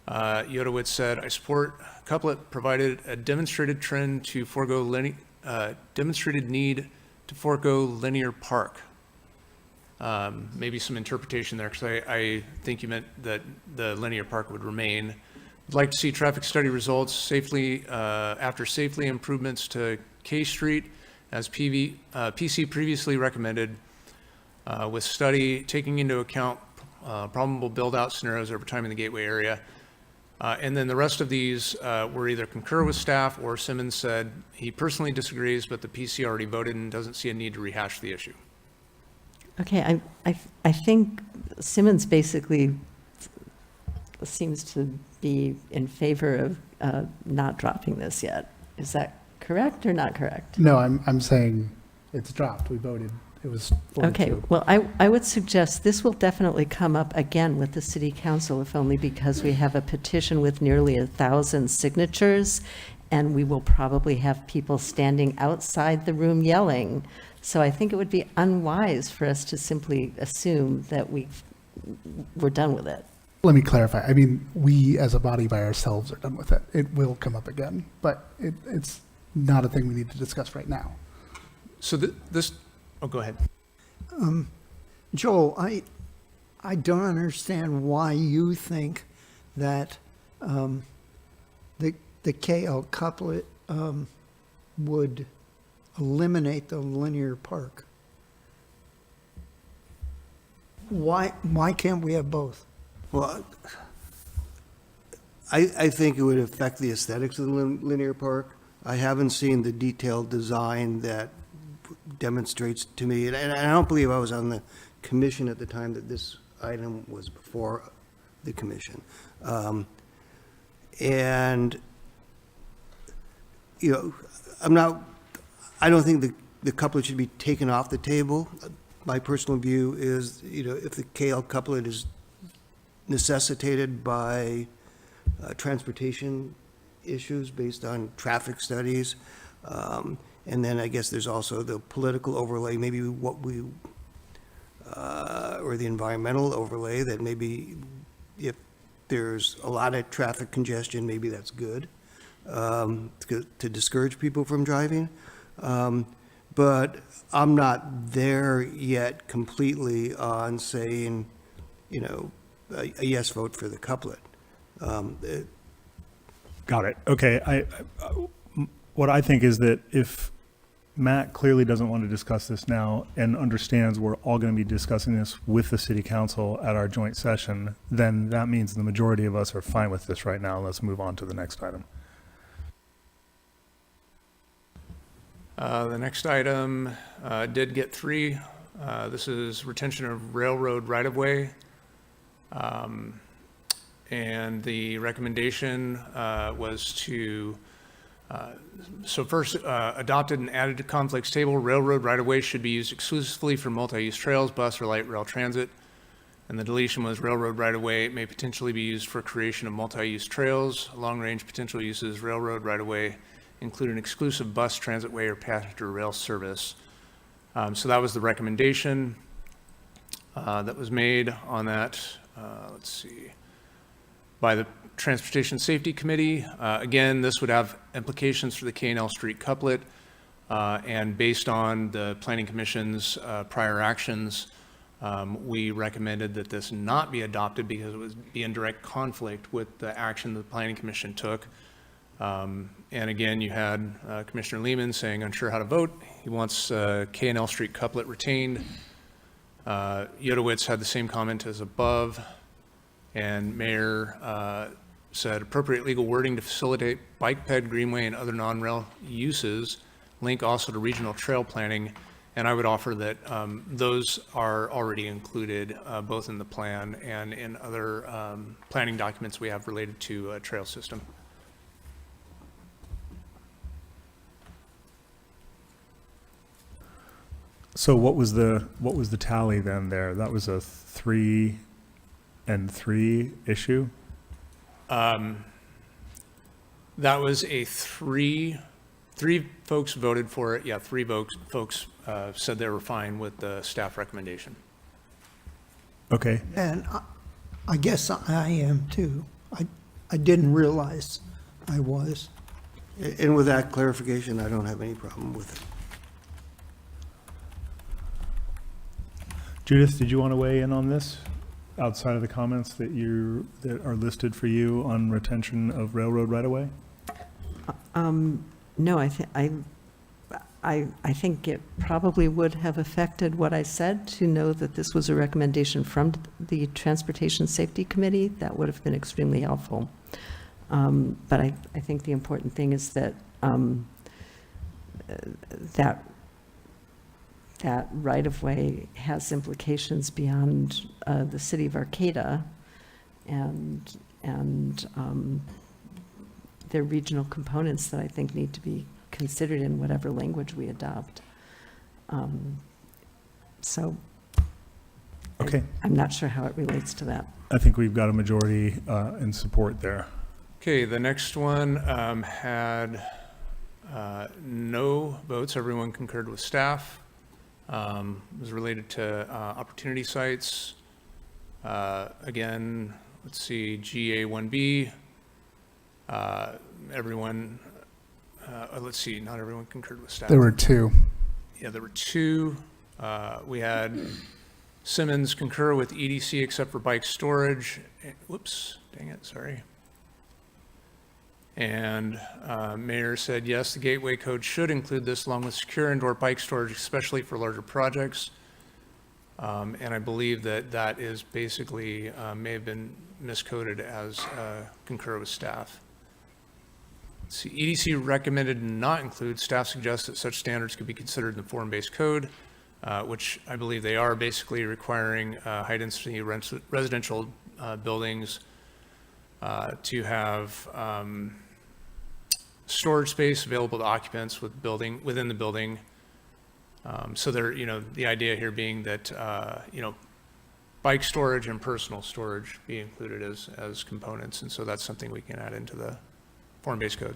Yodowitz said, I support couplet provided a demonstrated trend to forego demonstrated need to forego linear park. Maybe some interpretation there, because I think you meant that the linear park would remain. I'd like to see traffic study results safely after safely improvements to K Street as PC previously recommended, with study taking into account probable build-out scenarios over time in the Gateway area. And then the rest of these were either concur with staff, or Simmons said he personally disagrees, but the PC already voted and doesn't see a need to rehash the issue. Okay, I think Simmons basically seems to be in favor of not dropping this yet. Is that correct or not correct? No, I'm saying it's dropped. We voted. It was 42. Okay, well, I would suggest this will definitely come up again with the city council, if only because we have a petition with nearly 1,000 signatures, and we will probably have people standing outside the room yelling. So I think it would be unwise for us to simply assume that we're done with it. Let me clarify. I mean, we as a body by ourselves are done with it. It will come up again, but it's not a thing we need to discuss right now. So this, oh, go ahead. Joel, I don't understand why you think that the KL couplet would eliminate the linear park. Why can't we have both? Well, I think it would affect the aesthetics of the linear park. I haven't seen the detailed design that demonstrates to me, and I don't believe I was on the commission at the time that this item was before the commission. And, you know, I don't think the couplet should be taken off the table. My personal view is, you know, if the KL couplet is necessitated by transportation issues based on traffic studies, and then I guess there's also the political overlay, maybe what we, or the environmental overlay, that maybe if there's a lot of traffic congestion, maybe that's good, to discourage people from driving. But I'm not there yet completely on saying, you know, a yes vote for the couplet. Got it. Okay. What I think is that if Matt clearly doesn't want to discuss this now and understands we're all going to be discussing this with the city council at our joint session, then that means the majority of us are fine with this right now. Let's move on to the next item. The next item did get 3. This is retention of railroad right-of-way. And the recommendation was to, so first, adopted and added to conflicts table, railroad right-of-way should be used exclusively for multi-use trails, bus or light rail transit. And the deletion was railroad right-of-way may potentially be used for creation of multi-use trails, long-range potential uses, railroad right-of-way, including exclusive bus, transitway, or passenger rail service. So that was the recommendation that was made on that, let's see, by the Transportation Safety Committee. Again, this would have implications for the K&L Street couplet, and based on the Planning Commission's prior actions, we recommended that this not be adopted because it would be in direct conflict with the action the Planning Commission took. And again, you had Commissioner Lehman saying unsure how to vote. He wants K&L Street couplet retained. Yodowitz had the same comment as above, and Mayor said appropriate legal wording to facilitate bike ped, greenway, and other non-rail uses. Link also to regional trail planning, and I would offer that those are already included both in the plan and in other planning documents we have related to a trail system. So what was the tally then there? That was a 3 and 3 issue? That was a 3 folks voted for it. Yeah, 3 folks said they were fine with the staff recommendation. Okay. And I guess I am too. I didn't realize I was. And with that clarification, I don't have any problem with it. Judith, did you want to weigh in on this outside of the comments that are listed for you on retention of railroad right-of-way? No, I think it probably would have affected what I said to know that this was a recommendation from the Transportation Safety Committee. That would have been extremely helpful. But I think the important thing is that that right-of-way has implications beyond the city of Arcata, and there are regional components that I think need to be considered in whatever language we adopt. So okay. I'm not sure how it relates to that. I think we've got a majority in support there. Okay, the next one had no votes. Everyone concurred with staff. It was related to opportunity sites. Again, let's see, GA1B. Everyone, let's see, not everyone concurred with staff. There were 2. Yeah, there were 2. We had Simmons, concur with EDC except for bike storage. Whoops, dang it, sorry. And Mayor said, yes, the gateway code should include this along with secure indoor bike storage, especially for larger projects. And I believe that that is basically, may have been miscoded as concur with staff. Let's see, EDC recommended not include. Staff suggests that such standards could be considered in the form-based code, which I believe they are, basically requiring high-density residential buildings to have storage space available to occupants within the building. So there, the idea here being that, bike storage and personal storage be included as components. And so that's something we can add into the form-based code.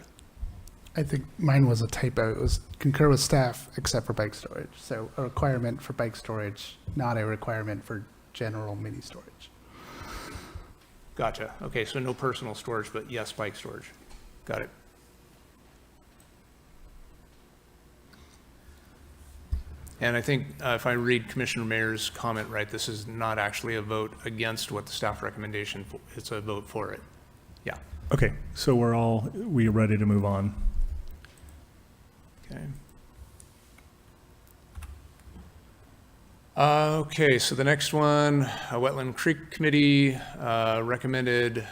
I think mine was a typo. It was concur with staff except for bike storage. So a requirement for bike storage, not a requirement for general mini storage. Gotcha. Okay, so no personal storage, but yes, bike storage. Got it. And I think if I read Commissioner Mayer's comment right, this is not actually a vote against what the staff recommendation, it's a vote for it. Yeah. Okay, so we ready to move on? Okay. Okay, so the next one, Wetland Creek Committee recommended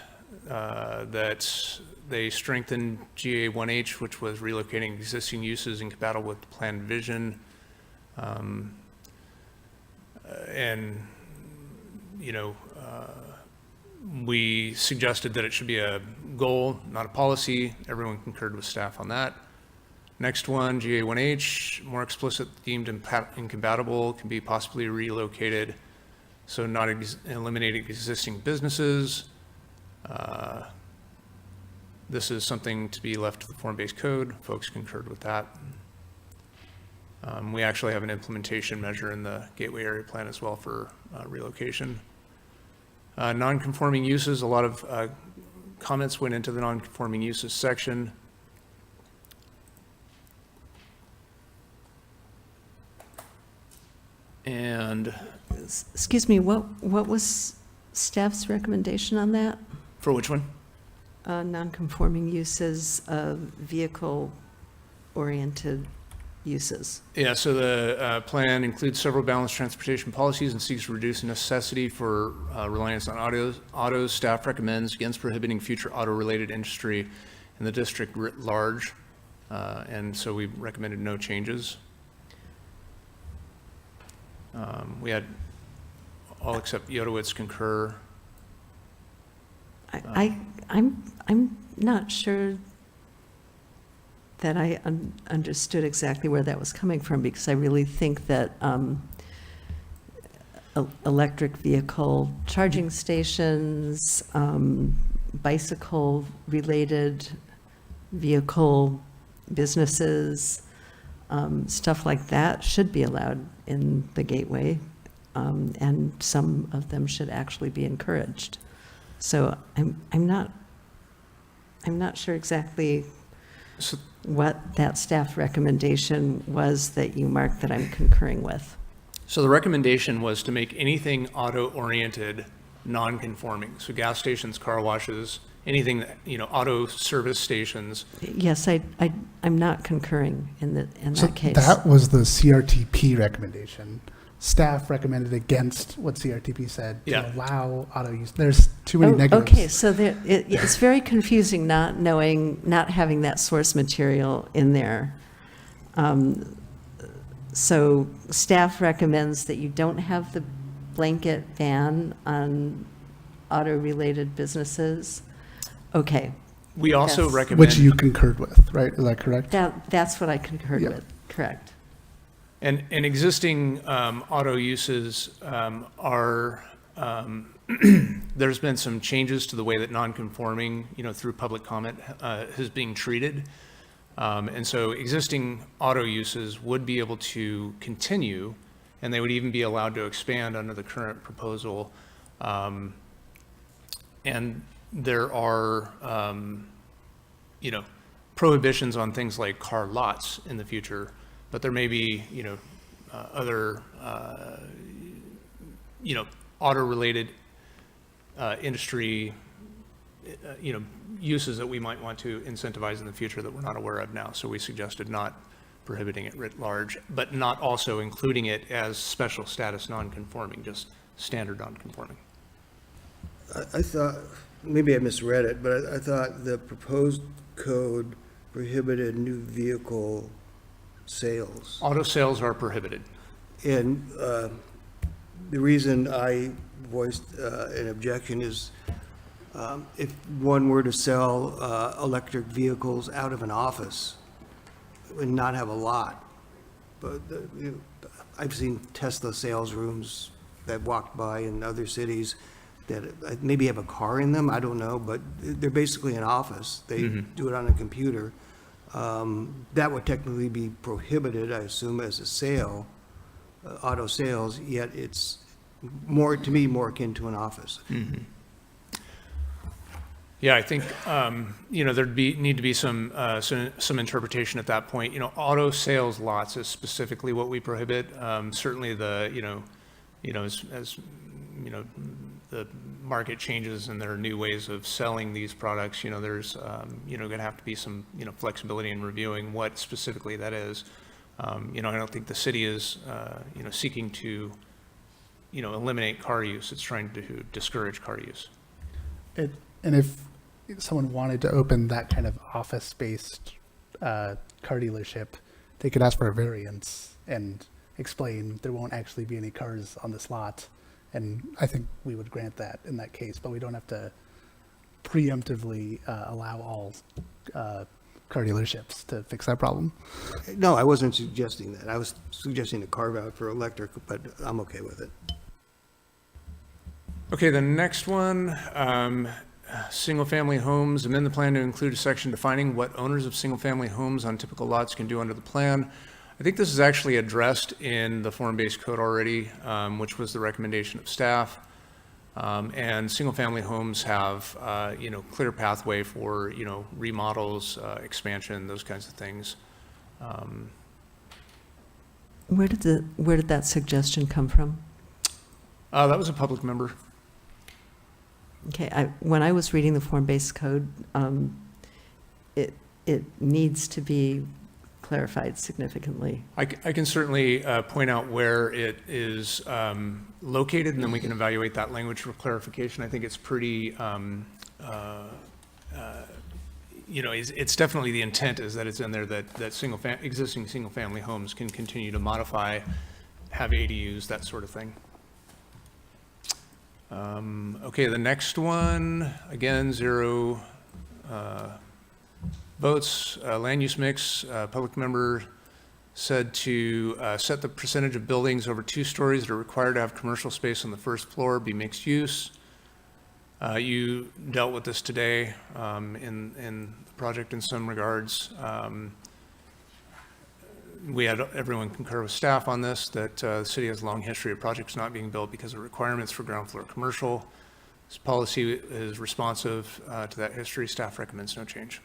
that they strengthen GA 1H, which was relocating existing uses incompatible with the planned vision. We suggested that it should be a goal, not a policy. Everyone concurred with staff on that. Next one, GA1H, more explicit, deemed incompatible, can be possibly relocated, so not eliminating existing businesses. This is something to be left to the form-based code. Folks concurred with that. We actually have an implementation measure in the gateway area plan as well for relocation. Non-conforming uses, a lot of comments went into the non-conforming uses section. And excuse me, what was staff's recommendation on that? For which one? Non-conforming uses of vehicle-oriented uses. Yeah, so the plan includes several balanced transportation policies and seeks to reduce the necessity for reliance on autos. Staff recommends against prohibiting future auto-related industry in the district writ large, and so we recommended no changes. We had all except Yodowitz concur. I'm not sure that I understood exactly where that was coming from, because I really think that electric vehicle charging stations, bicycle-related vehicle businesses, stuff like that should be allowed in the gateway, and some of them should actually be encouraged. So I'm not sure exactly what that staff recommendation was that you marked that I'm concurring with. So the recommendation was to make anything auto-oriented non-conforming. So gas stations, car washes, anything that, auto service stations. Yes, I'm not concurring in that case. That was the CRTP recommendation. Staff recommended against what CRTP said to allow auto use. There's too many negatives. Okay, so it's very confusing not having that source material in there. So staff recommends that you don't have the blanket ban on auto-related businesses. Okay. We also recommend... Which you concurred with, right? Is that correct? That's what I concurred with, correct. And existing auto uses are, there's been some changes to the way that non-conforming, through public comment is being treated. And so existing auto uses would be able to continue, and they would even be allowed to expand under the current proposal. And there are, prohibitions on things like car lots in the future. But there may be, other auto-related industry, uses that we might want to incentivize in the future that we're not aware of now. So we suggested not prohibiting it writ large, but not also including it as special status non-conforming, just standard non-conforming. I thought, maybe I misread it, but I thought the proposed code prohibited new vehicle sales. Auto sales are prohibited. And the reason I voiced an objection is if one were to sell electric vehicles out of an office and not have a lot, but I've seen Tesla sales rooms that walked by in other cities that maybe have a car in them, I don't know, but they're basically an office. They do it on a computer. That would technically be prohibited, I assume, as a sale, auto sales, yet it's more, to me, more akin to an office. Yeah, I think, there'd need to be some interpretation at that point. Auto sales lots is specifically what we prohibit. Certainly as the market changes and there are new ways of selling these products, there's, going to have to be some, flexibility in reviewing what specifically that is. I don't think the city is, seeking to, eliminate car use. It's trying to discourage car use. And if someone wanted to open that kind of office-based car dealership, they could ask for a variance and explain there won't actually be any cars on this lot. And I think we would grant that in that case, but we don't have to preemptively allow all car dealerships to fix that problem. No, I wasn't suggesting that. I was suggesting a carve out for electric, but I'm okay with it. Okay, the next one, single-family homes, amend the plan to include a section defining what owners of single-family homes on typical lots can do under the plan. I think this is actually addressed in the form-based code already, which was the recommendation of staff. And single-family homes have, clear pathway for, remodels, expansion, those kinds of things. Where did that suggestion come from? That was a public member. Okay, when I was reading the form-based code, it needs to be clarified significantly. I can certainly point out where it is located, and then we can evaluate that language for clarification. I think it's pretty, it's definitely the intent is that it's in there that existing single-family homes can continue to modify, have ADUs, that sort of thing. Okay, the next one, again, 0 votes, land use mix. Public member said to set the percentage of buildings over 2 stories that are required to have commercial space on the first floor be mixed use. You dealt with this today in the project in some regards. We had everyone concur with staff on this, that the city has a long history of projects not being built because of requirements for ground floor commercial. This policy is responsive to that history. Staff recommends no change.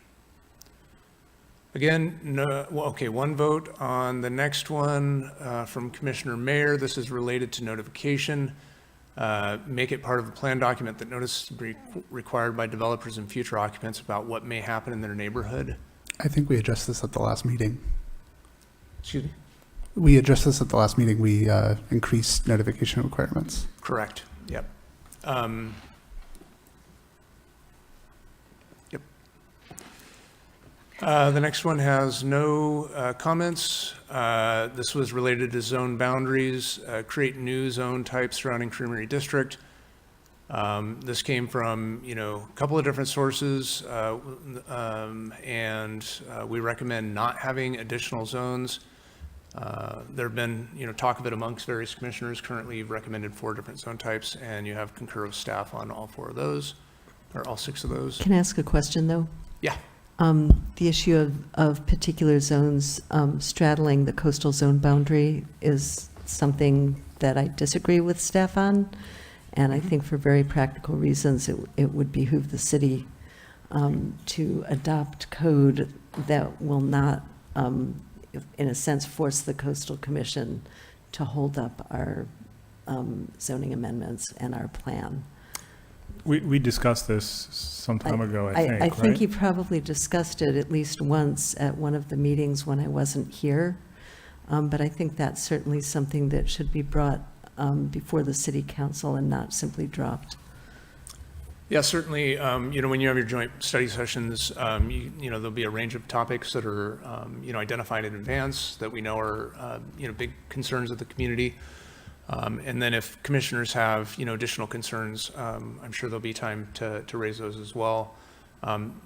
Again, no, well, okay, 1 vote on the next one from Commissioner Mayer. This is related to notification. Make it part of the plan document that notice be required by developers and future occupants about what may happen in their neighborhood. I think we addressed this at the last meeting. Excuse me? We addressed this at the last meeting. We increased notification requirements. Correct. Yep. Yep. The next one has no comments. This was related to zone boundaries, create new zone types surrounding Creamery District. This came from, a couple of different sources, and we recommend not having additional zones. There have been, talk of it amongst various commissioners. Currently, you've recommended 4 different zone types, and you have concur of staff on all 4 of those, or all 6 of those. Can I ask a question, though? Yeah. The issue of particular zones straddling the coastal zone boundary is something that I disagree with staff on. And I think for very practical reasons, it would behoove the city to adopt code that will not, in a sense, force the Coastal Commission to hold up our zoning amendments and our plan. We discussed this some time ago, I think, I think right? you probably discussed it at least once at one of the meetings when I wasn't here. But I think that's certainly something that should be brought before the city council and not simply dropped. Yeah, certainly, when you have your joint study sessions, there'll be a range of topics that are, identified in advance that we know are, big concerns of the community. And then if commissioners have, additional concerns, I'm sure there'll be time to raise those as well.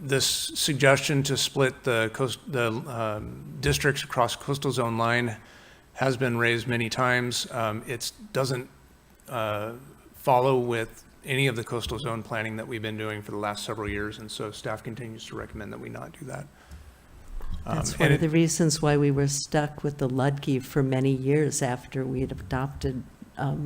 This suggestion to split the districts across coastal zone line has been raised many times. It doesn't follow with any of the coastal zone planning that we've been doing for the last several years, and so staff continues to recommend that we not do that. That's one of the reasons why we were stuck with the Ludke for many years after we had adopted a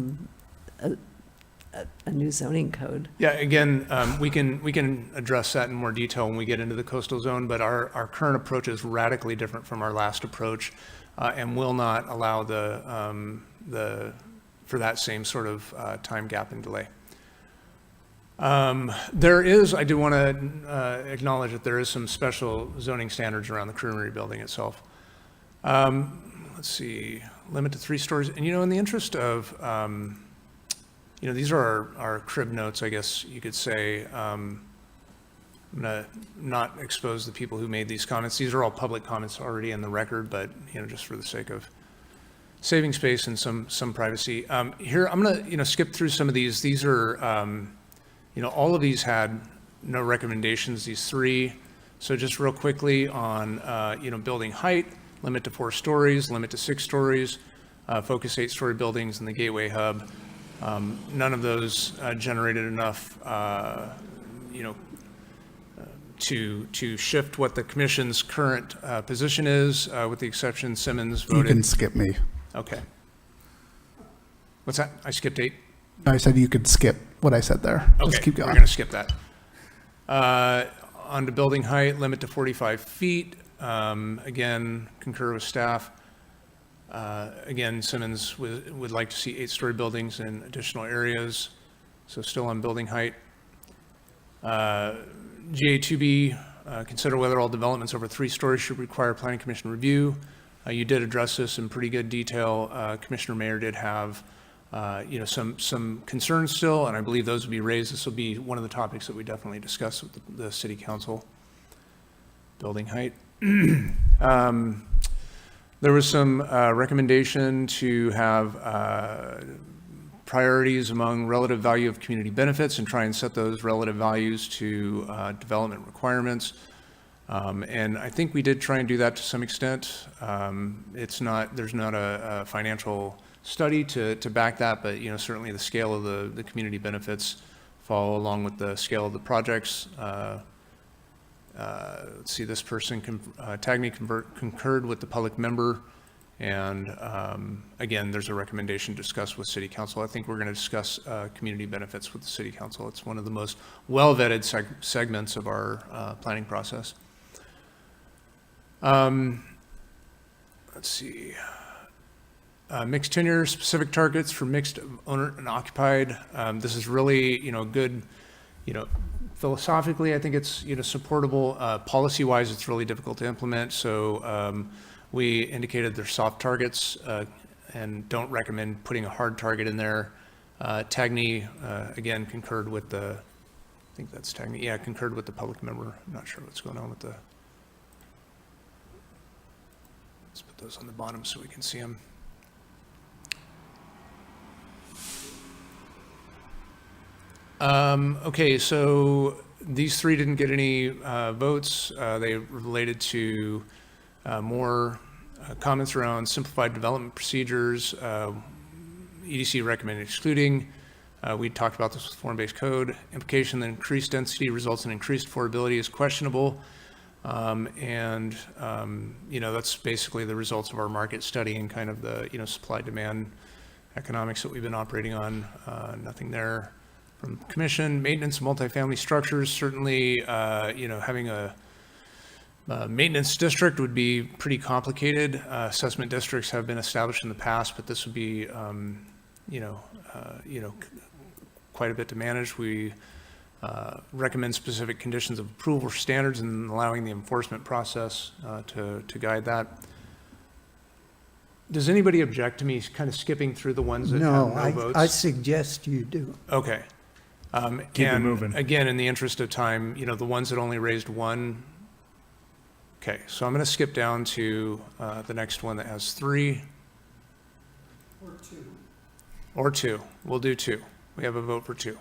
new zoning code. Yeah, again, we can address that in more detail when we get into the coastal zone, but our current approach is radically different from our last approach, and will not allow for that same sort of time gap and delay. I do want to acknowledge that there is some special zoning standards around the creamery building itself. Let's see, limit to 3 stories. And, in the interest of, these are our crib notes, I guess you could say. I'm going to not expose the people who made these comments. These are all public comments already in the record, but, just for the sake of saving space and some privacy. Here, I'm going to, skip through some of these. These are, all of these had no recommendations, these 3. So just real quickly on, building height, limit to 4 stories, limit to 6 stories, focus 8-story buildings in the Gateway Hub. None of those generated enough, to shift what the commission's current position is, with the exception Simmons voted. You can skip me. Okay. What's that? I skipped 8? I said you could skip what I said there. Okay, Just keep going. we're going to skip that. On to building height, limit to 45 feet. Again, concur with staff. Again, Simmons would like to see 8-story buildings in additional areas. So still on building height. GA2B, consider whether all developments over 3 stories should require planning commission review. You did address this in pretty good detail. Commissioner Mayer did have some concerns still, and I believe those will be raised. This will be one of the topics that we definitely discuss with the city council. Building height. There was some recommendation to have priorities among relative value of community benefits and try and set those relative values to development requirements. And I think we did try and do that to some extent. There's not a financial study to back that, but certainly the scale of the community benefits follow along with the scale of the projects. Let's see, this person concurred with the public member, and again, there's a recommendation discussed with city council. I think we're going to discuss community benefits with the city council. It's one of the most well-vetted segments of our planning process. Let's see. Mixed tenure, specific targets for mixed owner and occupied. This is really, good, philosophically, I think it's, supportable. Policy-wise, it's really difficult to implement. So we indicated they're soft targets and don't recommend putting a hard target in there. Tagney, again, concurred with I think that's Tagney. Yeah, concurred with the public member. I'm not sure what's going on with let's put those on the bottom so we can see them. Okay, so these 3 didn't get any votes. They related to more comments around simplified development procedures. EDC recommended excluding. We talked about this with form-based code. Implication that increased density results in increased affordability is questionable. That's basically the results of our market study and kind of the, supply-demand economics that we've been operating on. Nothing there. From commission, maintenance of multifamily structures, certainly, having a maintenance district would be pretty complicated. Assessment districts have been established in the past, but this would be, quite a bit to manage. We recommend specific conditions of approval or standards and allowing the enforcement process to guide that. Does anybody object to me kind of skipping through the ones that have no votes? I suggest you do. Okay. Keep it and moving. Again, in the interest of time, the ones that only raised one. Okay, so I'm going to skip down to the next one that has 3. Or two. We'll do 2. We have a vote for 2.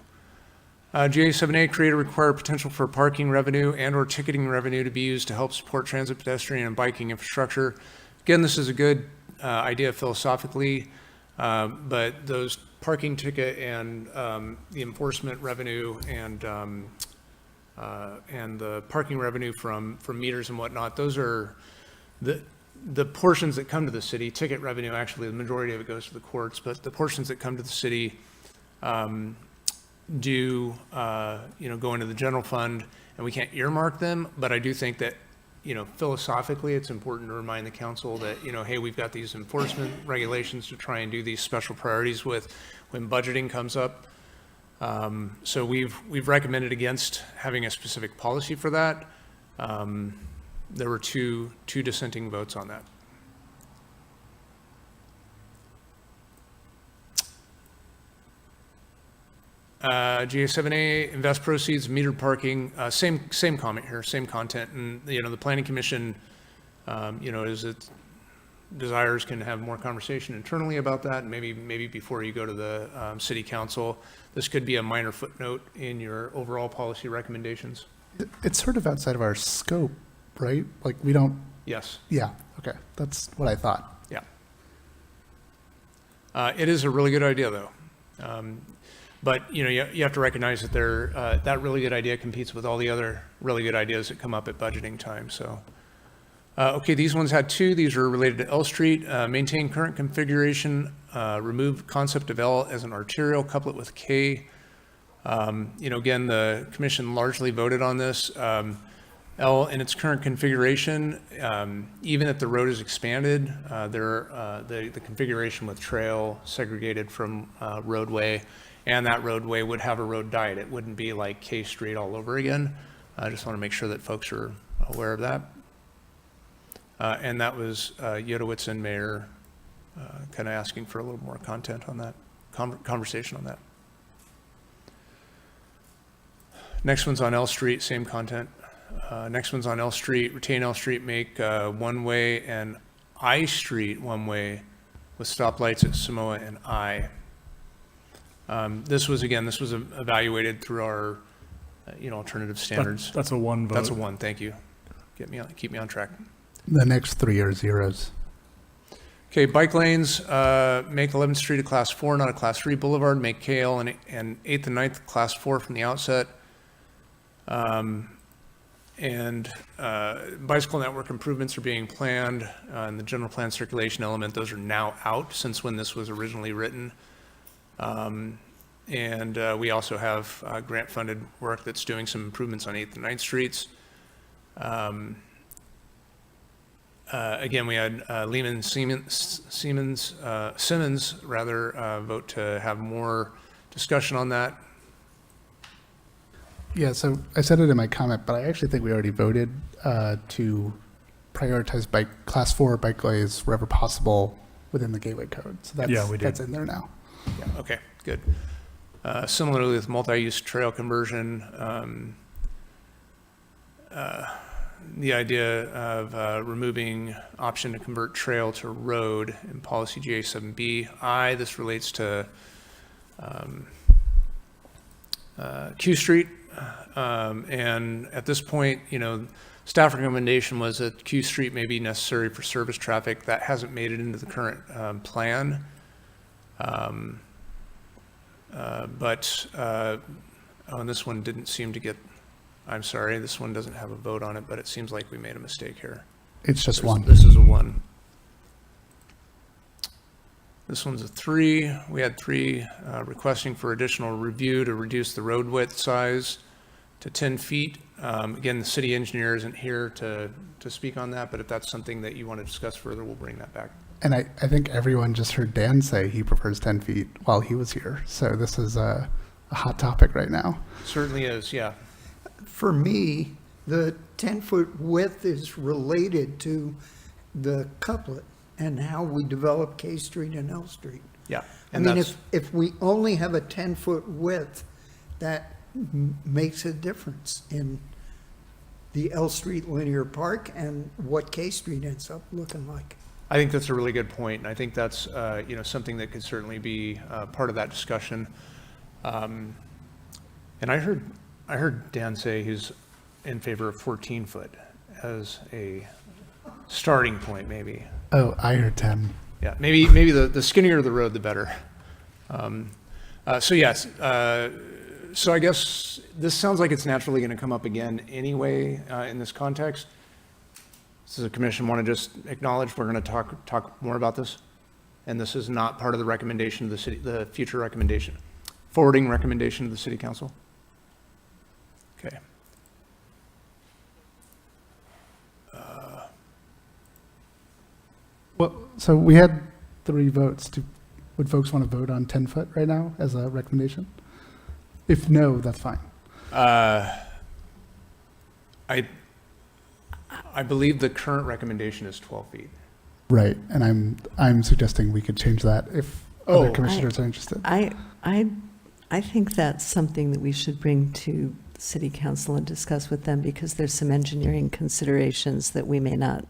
GA7A, create or require potential for parking revenue and or ticketing revenue to be used to help support transit, pedestrian, and biking infrastructure. Again, this is a good idea philosophically, but those parking ticket and the enforcement revenue and the parking revenue from meters and whatnot, those are the portions that come to the city. Ticket revenue, actually, the majority of it goes to the courts, but the portions that come to the city do go into the general fund, and we can't earmark them. But I do think that philosophically, it's important to remind the council that hey, we've got these enforcement regulations to try and do these special priorities with when budgeting comes up. So we've recommended against having a specific policy for that. There were two dissenting votes on that. GA7A, invest proceeds, metered parking, same comment here, same content. And, the Planning Commission, as it desires, can have more conversation internally about that. And maybe before you go to the City Council, this could be a minor footnote in your overall policy recommendations. It's sort of outside of our scope, right? Like we don't. Yes. Yeah. Okay. That's what I thought. Yeah. It is a really good idea, though. But you have to recognize that that really good idea competes with all the other really good ideas that come up at budgeting time. So, okay, these ones had 2. These are related to L Street. Maintain current configuration. Remove concept of L as an arterial. Couple it with K. Again, the commission largely voted on this. L in its current configuration, even if the road is expanded, the configuration with trail segregated from roadway. And that roadway would have a road diet. It wouldn't be like K Street all over again. I just want to make sure that folks are aware of that. And that was Yodowitz and Mayor kind of asking for a little more content on that, conversation on that. Next one's on L Street, same content. Next one's on L Street, retain L Street, make one-way and I Street one-way with stoplights at Samoa and I. This was evaluated through our, alternative standards. That's a 1 vote. That's a 1. Thank you. Keep me on track. The next 3 are zeros. Okay, bike lanes, make 11th Street a Class 4, not a Class 3 boulevard. Make KL and 8th and 9th Class 4 from the outset. And bicycle network improvements are being planned in the general plan circulation element. Those are now out since when this was originally written. And we also have grant-funded work that's doing some improvements on 8th and 9th Streets. Again, we had Lehman Simmons vote to have more discussion on that. Yeah, so I said it in my comment, but I actually think we already voted to prioritize Class 4 bike lanes wherever possible within the Gateway Code. So that's in there now. Yeah, okay, good. Similarly with multi-use trail conversion, the idea of removing option to convert trail to road in policy GA7B. This relates to Q Street. And at this point, staff recommendation was that Q Street may be necessary for service traffic. That hasn't made it into the current plan. And this one didn't seem to get, I'm sorry, this one doesn't have a vote on it, but it seems like we made a mistake here. It's just 1. This is a 1. This one's a 3. We had 3 requesting for additional review to reduce the road width size to 10 feet. Again, the city engineer isn't here to speak on that, but if that's something that you want to discuss further, we'll bring that back. And I think everyone just heard Dan say he prefers 10 feet while he was here. So this is a hot topic right now. Certainly is, yeah. For me, the 10-foot width is related to the couplet and how we develop K Street and L Street. Yeah. I mean, if we only have a 10-foot width, that makes a difference in the L Street linear park and what K Street ends up looking like. I think that's a really good point, and I think that's something that could certainly be part of that discussion. And I heard Dan say he's in favor of 14 foot as a starting point, maybe. Oh, I heard 10. Yeah, maybe the skinnier the road, the better. So yes, so I guess this sounds like it's naturally going to come up again anyway in this context. Does the commission want to just acknowledge we're going to talk more about this? And this is not part of the recommendation of the city, the future recommendation, forwarding recommendation of the city council? Okay. Well, so we had 3 votes. Would folks want to vote on 10 foot right now as a recommendation? If no, that's fine. I believe the current recommendation is 12 feet. Right, and I'm suggesting we could change that if other commissioners are interested. I think that's something that we should bring to city council and discuss with them, because there's some engineering considerations that we may not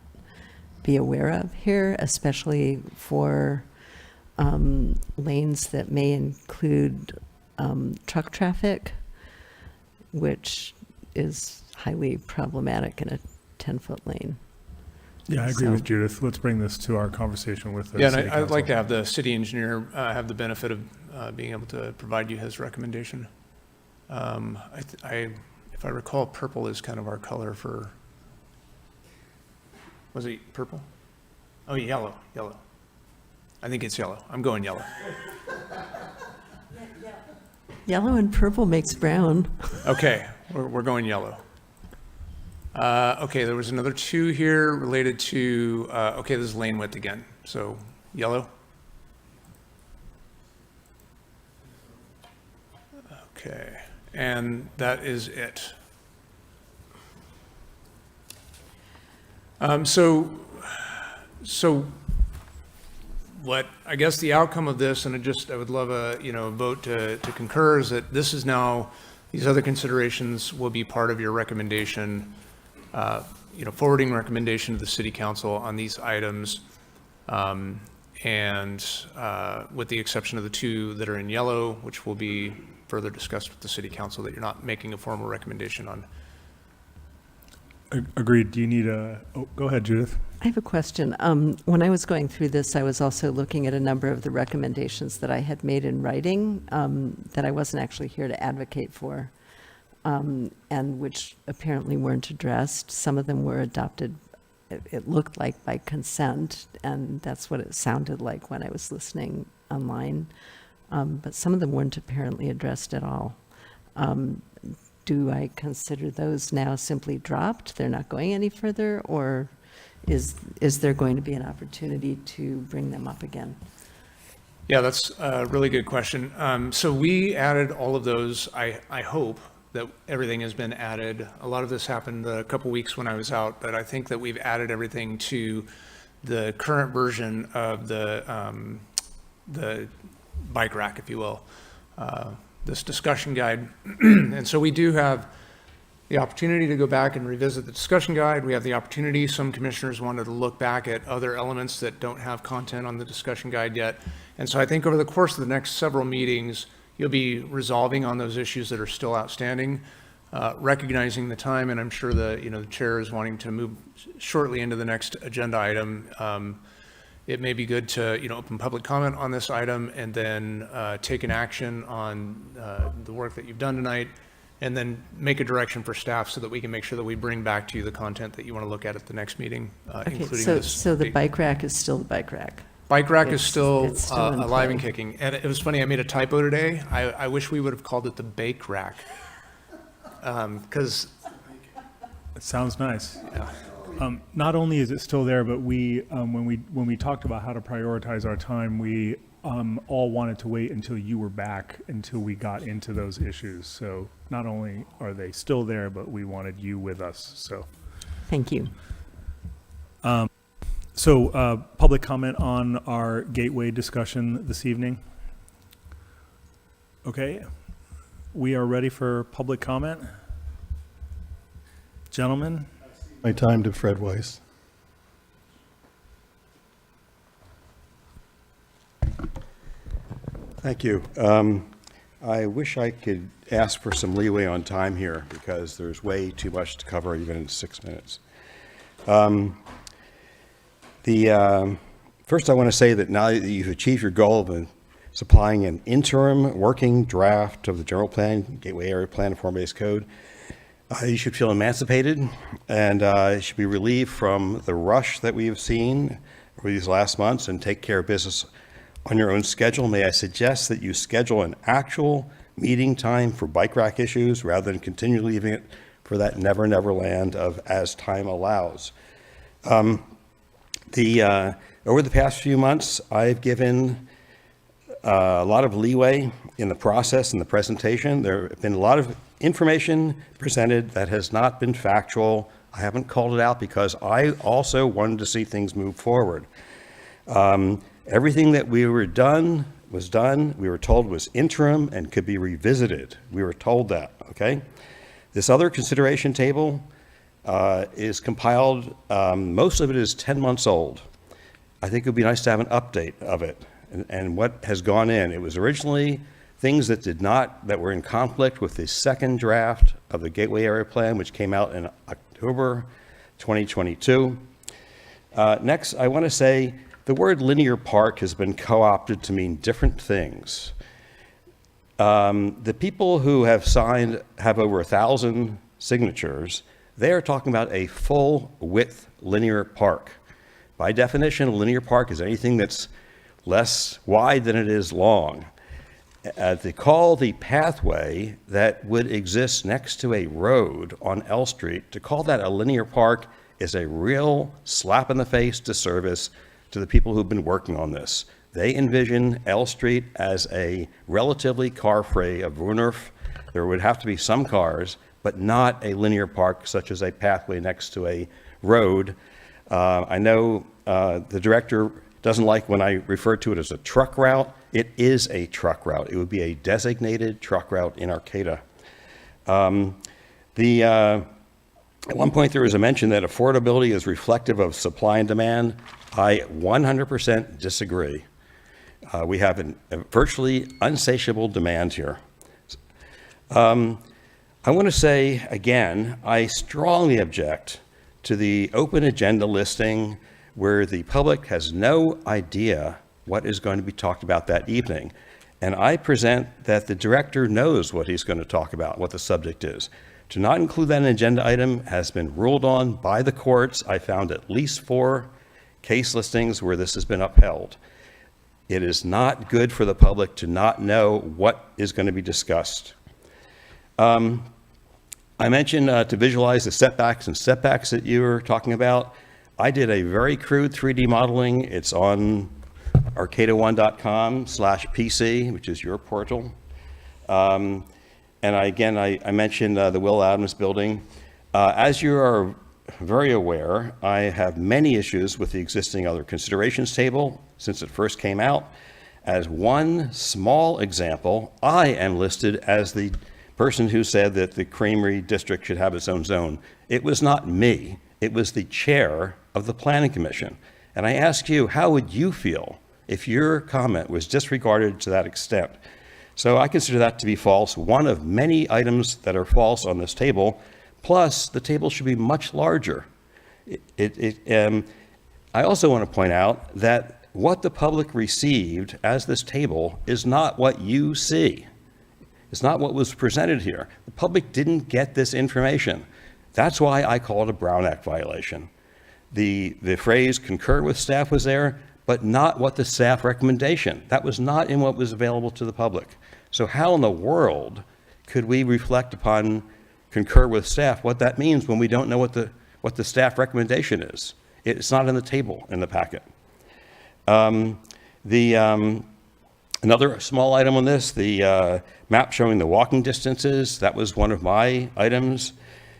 be aware of here, especially for lanes that may include truck traffic, which is highly problematic in a 10-foot lane. Yeah, I agree with Judith. Let's bring this to our conversation with the Yeah, city and I'd council. like to have the city engineer have the benefit of being able to provide you his recommendation. If I recall, purple is kind of our color for, was it purple? Oh, yellow. I think it's yellow. I'm going yellow. Yellow and purple makes brown. Okay, we're going yellow. Okay, there was another 2 here related to, okay, this is lane width again. So yellow. Okay, and that is it. So what I guess the outcome of this, and I would love a vote to concur, is that this is now, these other considerations will be part of your recommendation, forwarding recommendation to the city council on these items, and with the exception of the 2 that are in yellow, which will be further discussed with the city council, that you're not making a formal recommendation on. Agreed. Do you need go ahead, Judith. I have a question. When I was going through this, I was also looking at a number of the recommendations that I had made in writing that I wasn't actually here to advocate for, and which apparently weren't addressed. Some of them were adopted, it looked like, by consent, and that's what it sounded like when I was listening online. But some of them weren't apparently addressed at all. Do I consider those now simply dropped? They're not going any further, or is there going to be an opportunity to bring them up again? Yeah, that's a really good question. So we added all of those. I hope that everything has been added. A lot of this happened a couple weeks when I was out, but I think that we've added everything to the current version of the bike rack, if you will. This discussion guide. And so we do have the opportunity to go back and revisit the discussion guide. We have the opportunity, some commissioners wanted to look back at other elements that don't have content on the discussion guide yet. And so I think over the course of the next several meetings, you'll be resolving on those issues that are still outstanding, recognizing the time, and I'm sure the chair is wanting to move shortly into the next agenda item. It may be good to open public comment on this item and then take an action on the work that you've done tonight, and then make a direction for staff so that we can make sure that we bring back to you the content that you want to look at the next meeting, including this. So the bike rack is still the bike rack? Bike rack is still it's still in alive play. and kicking. And it was funny, I made a typo today. I wish we would have called it the bake rack. Because it sounds nice. Yeah. Not only is it still there, but we, when we talked about how to prioritize our time, we all wanted to wait until you were back until we got into those issues. So not only are they still there, but we wanted you with us. So Thank you. Public comment on our gateway discussion this evening. Okay, we are ready for public comment. Gentlemen? My time to Fred Weiss. Thank you. I wish I could ask for some leeway on time here because there's way too much to cover even in 6 minutes. First I want to say that now that you've achieved your goal of supplying an interim working draft of the general plan, gateway area plan, and form-based code, you should feel emancipated and you should be relieved from the rush that we have seen over these last months and take care of business on your own schedule. May I suggest that you schedule an actual meeting time for bike rack issues rather than continually leaving it for that never land of as time allows. Over the past few months, I've given a lot of leeway in the process and the presentation. There have been a lot of information presented that has not been factual. I haven't called it out because I also wanted to see things move forward. Everything that we were done, we were told was interim and could be revisited. We were told that, okay? This other consideration table is compiled, most of it is 10 months old. I think it would be nice to have an update of it and what has gone in. It was originally things that were in conflict with the second draft of the Gateway Area Plan, which came out in October 2022. Next, I want to say the word linear park has been co-opted to mean different things. The people who have signed have over 1,000 signatures. They are talking about a full width linear park. By definition, a linear park is anything that's less wide than it is long. To call the pathway that would exist next to a road on L Street, to call that a linear park is a real slap in the face disservice to the people who've been working on this. They envision L Street as a relatively car-free of Wunderf. There would have to be some cars, but not a linear park such as a pathway next to a road. I know the director doesn't like when I refer to it as a truck route. It is a truck route. It would be a designated truck route in Arcata. At one point there was a mention that affordability is reflective of supply and demand. I 100% disagree. We have a virtually insatiable demand here. I want to say again, I strongly object to the open agenda listing where the public has no idea what is going to be talked about that evening. And I present that the director knows what he's going to talk about, what the subject is. To not include that in an agenda item has been ruled on by the courts. I found at least 4 case listings where this has been upheld. It is not good for the public to not know what is going to be discussed. I mentioned to visualize the setbacks that you were talking about. I did a very crude 3D modeling. It's on arcata1.com/PC, which is your portal. And I mentioned the Will Adams building. As you are very aware, I have many issues with the existing other considerations table since it first came out. As one small example, I am listed as the person who said that the Creamery District should have its own zone. It was not me. It was the chair of the Planning Commission. And I ask you, how would you feel if your comment was disregarded to that extent? So I consider that to be false, one of many items that are false on this table. Plus, the table should be much larger. I also want to point out that what the public received as this table is not what you see. It's not what was presented here. The public didn't get this information. That's why I call it a Brown Act violation. The phrase concur with staff was there, but not what the staff recommendation. That was not in what was available to the public. So how in the world could we reflect upon concur with staff, what that means when we don't know what what the staff recommendation is. It's not in the table in the packet. Another small item on this, the map showing the walking distances, that was one of my items.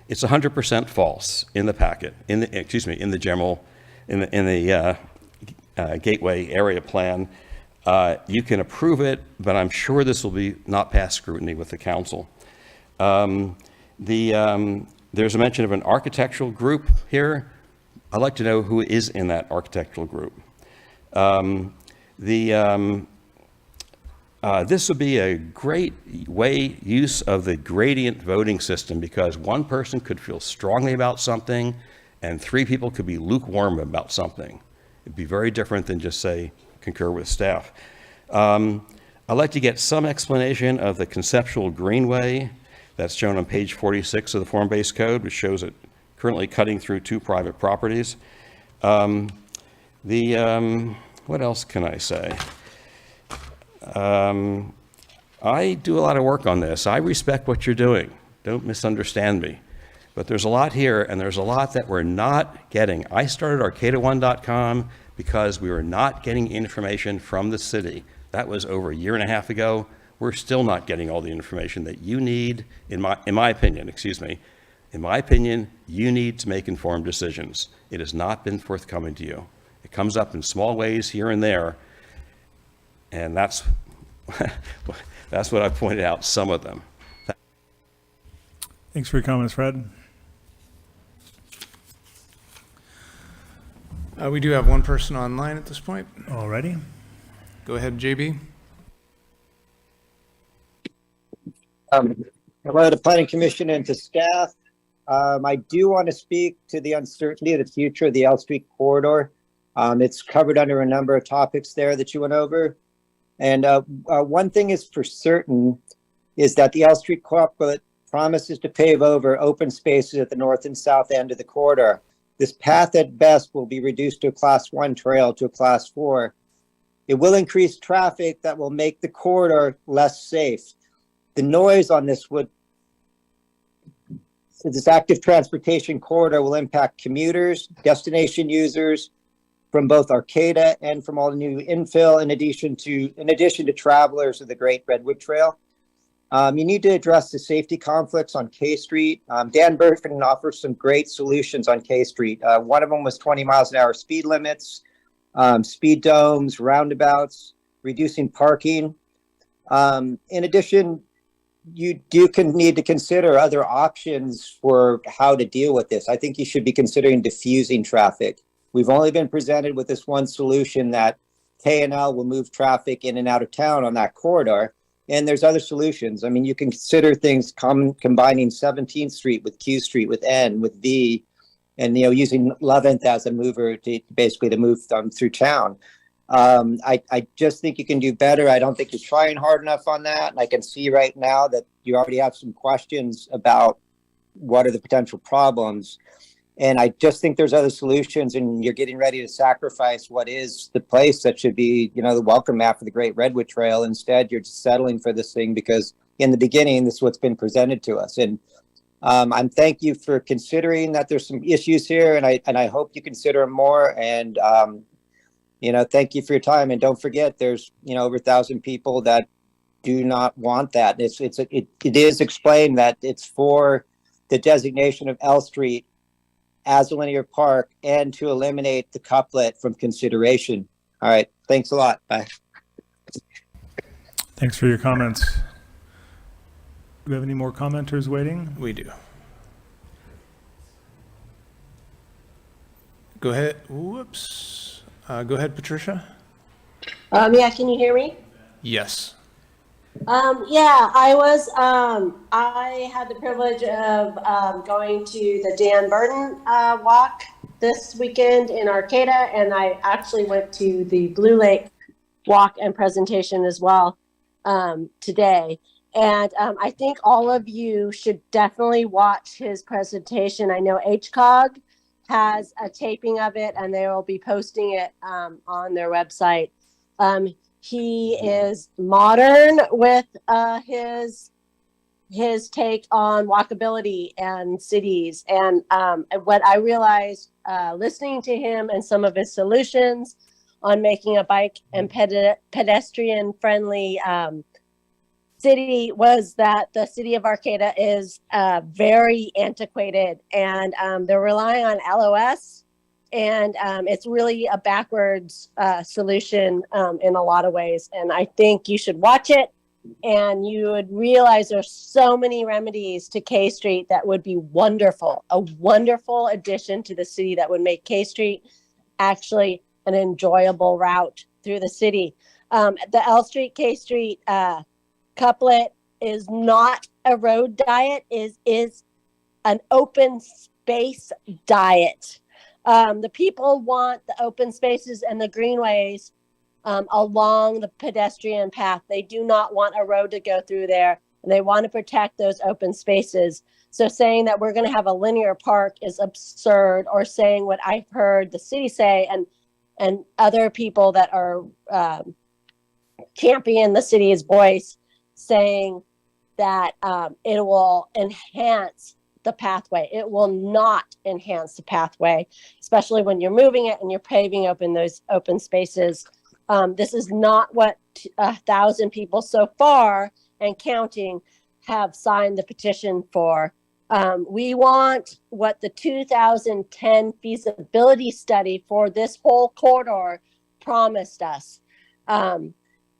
It's 100% false in the packet, in the general, in the gateway area plan. You can approve it, but I'm sure this will be not pass scrutiny with the council. There's a mention of an architectural group here. I'd like to know who is in that architectural group. This would be a great use of the gradient voting system, because one person could feel strongly about something and 3 people could be lukewarm about something. It'd be very different than just say concur with staff. I'd like to get some explanation of the conceptual greenway that's shown on page 46 of the form-based code, which shows it currently cutting through 2 private properties. What else can I say? I do a lot of work on this. I respect what you're doing. Don't misunderstand me. But there's a lot here, and there's a lot that we're not getting. I started Arcata1.com because we were not getting information from the city. That was over 1.5 years ago. We're still not getting all the information that you need, in my opinion, In my opinion, you need to make informed decisions. It has not been forthcoming to you. It comes up in small ways here and there, and that's what I pointed out, some of them. Thanks for your comments, Fred. We do have one person online at this point. Alrighty. Go ahead, JB. Hello to Planning Commission and to staff. I do want to speak to the uncertainty of the future of the L Street corridor. It's covered under a number of topics there that you went over. And one thing is for certain is that the L Street corridor promises to pave over open spaces at the north and south end of the corridor. This path at best will be reduced to a Class 1 trail to a Class 4. It will increase traffic that will make the corridor less safe. The noise on this active transportation corridor will impact commuters, destination users from both Arcata and from all the new infill, in addition to travelers of the Great Redwood Trail. You need to address the safety conflicts on K Street. Dan Burford offers some great solutions on K Street. One of them was 20 miles an hour speed limits, speed domes, roundabouts, reducing parking. In addition, you need to consider other options for how to deal with this. I think you should be considering diffusing traffic. We've only been presented with this one solution that K&L will move traffic in and out of town on that corridor. And there's other solutions. I mean, you can consider things combining 17th Street with Q Street, with N, with V, and using 11th as a mover to basically move them through town. I just think you can do better. I don't think you're trying hard enough on that. And I can see right now that you already have some questions about what are the potential problems. And I just think there's other solutions, and you're getting ready to sacrifice what is the place that should be, the welcome map for the Great Redwood Trail. Instead, you're just settling for this thing because in the beginning, this is what's been presented to us. And I'm thank you for considering that there's some issues here, and I hope you consider them more. And thank you for your time. And don't forget, there's over 1,000 people that do not want that. It is explained that it's for the designation of L Street as a linear park and to eliminate the couplet from consideration. All right. Thanks a lot. Bye. Thanks for your comments. Do we have any more commenters waiting? We do. Go ahead. Whoops. Go ahead, Patricia. Yeah, can you hear me? Yes. Yeah, I had the privilege of going to the Dan Burton walk this weekend in Arcata, and I actually went to the Blue Lake walk and presentation as well today. And I think all of you should definitely watch his presentation. I know HCOG has a taping of it, and they will be posting it on their website. He is modern with his his take on walkability and cities. And what I realized listening to him and some of his solutions on making a bike and pedestrian friendly city was that the city of Arcata is very antiquated, and they're relying on LOS, and it's really a backwards solution in a lot of ways. And I think you should watch it, and you would realize there's so many remedies to K Street that would be wonderful, a wonderful addition to the city that would make K Street actually an enjoyable route through the city. The L Street, K Street couplet is not a road diet, is an open space diet. The people want the open spaces and the greenways along the pedestrian path. They do not want a road to go through there, and they want to protect those open spaces. So saying that we're going to have a linear park is absurd, or saying what I've heard the city say and other people that are championing the city's voice, saying that it will enhance the pathway. It will not enhance the pathway, especially when you're moving it and you're paving open those open spaces. This is not what 1,000 people so far and counting have signed the petition for. We want what the 2010 feasibility study for this whole corridor promised us.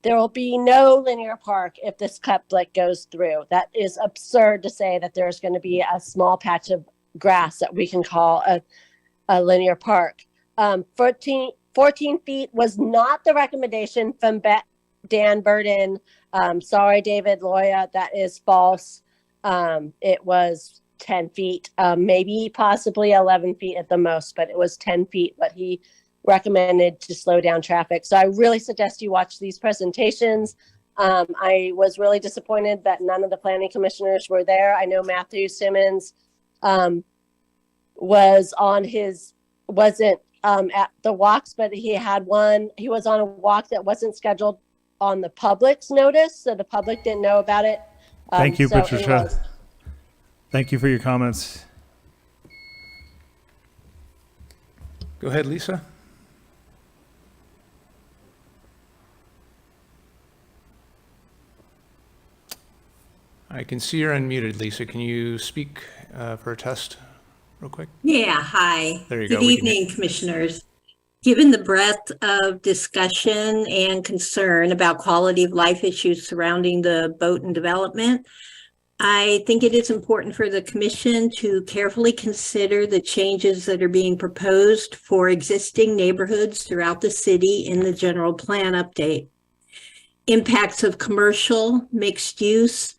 There will be no linear park if this couplet goes through. That is absurd to say that there's going to be a small patch of grass that we can call a linear park. 14 feet was not the recommendation from Dan Burden. Sorry, David Loya, that is false. It was 10 feet, maybe possibly 11 feet at the most, but it was 10 feet, but he recommended to slow down traffic. So I really suggest you watch these presentations. I was really disappointed that none of the planning commissioners were there. I know Matthew Simmons wasn't at the walks, but he was on a walk that wasn't scheduled on the public's notice, so the public didn't know about it. Thank you, so Patricia. anyways. Thank you for your comments. Go ahead, Lisa. I can see you're unmuted, Lisa. Can you speak for a test real quick? Yeah, hi. There you Good go. We can evening, commissioners. Given the breadth of discussion and concern about quality of life issues surrounding the Boughton development, I think it is important for the commission to carefully consider the changes that are being proposed for existing neighborhoods throughout the city in the general plan update. Impacts of commercial, mixed use,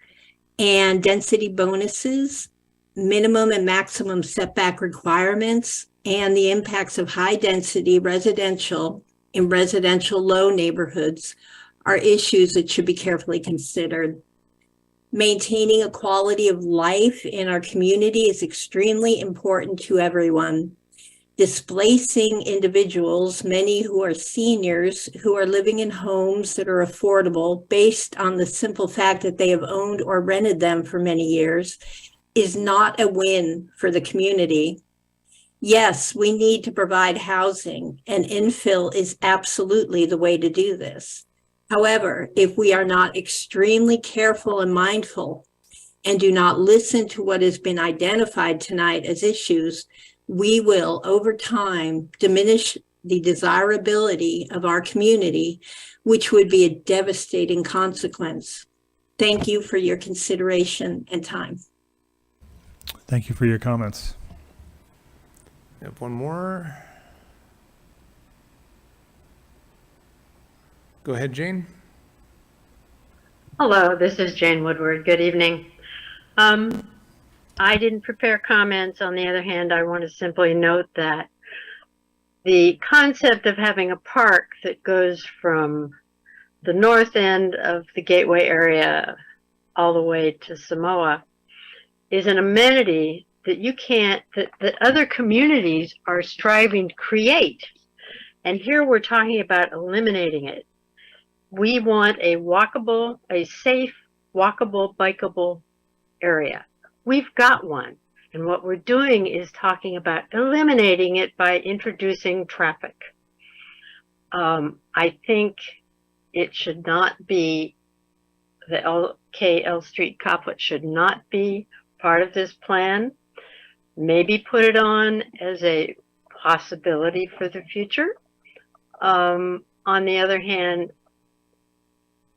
and density bonuses, minimum and maximum setback requirements, and the impacts of high density residential in residential low neighborhoods are issues that should be carefully considered. Maintaining a quality of life in our community is extremely important to everyone. Displacing individuals, many who are seniors, who are living in homes that are affordable based on the simple fact that they have owned or rented them for many years, is not a win for the community. Yes, we need to provide housing, and infill is absolutely the way to do this. However, if we are not extremely careful and mindful and do not listen to what has been identified tonight as issues, we will, over time, diminish the desirability of our community, which would be a devastating consequence. Thank you for your consideration and time. Thank you for your comments. We have one more. Go ahead, Jane. Hello, this is Jane Woodward. Good evening. I didn't prepare comments. On the other hand, I want to simply note that the concept of having a park that goes from the north end of the Gateway area all the way to Samoa is an amenity that you can't, that other communities are striving to create. And here we're talking about eliminating it. We want a walkable, a safe, walkable, bikeable area. We've got one. And what we're doing is talking about eliminating it by introducing traffic. I think it should not be, the LKL Street Coplet should not be part of this plan. Maybe put it on as a possibility for the future. On the other hand,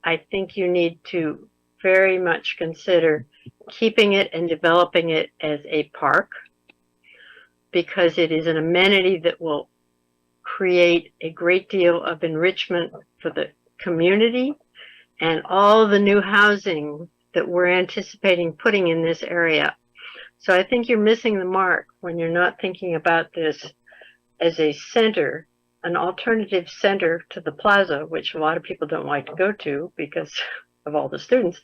I think you need to very much consider keeping it and developing it as a park, because it is an amenity that will create a great deal of enrichment for the community and all the new housing that we're anticipating putting in this area. So I think you're missing the mark when you're not thinking about this as a center, an alternative center to the plaza, which a lot of people don't like to go to because of all the students.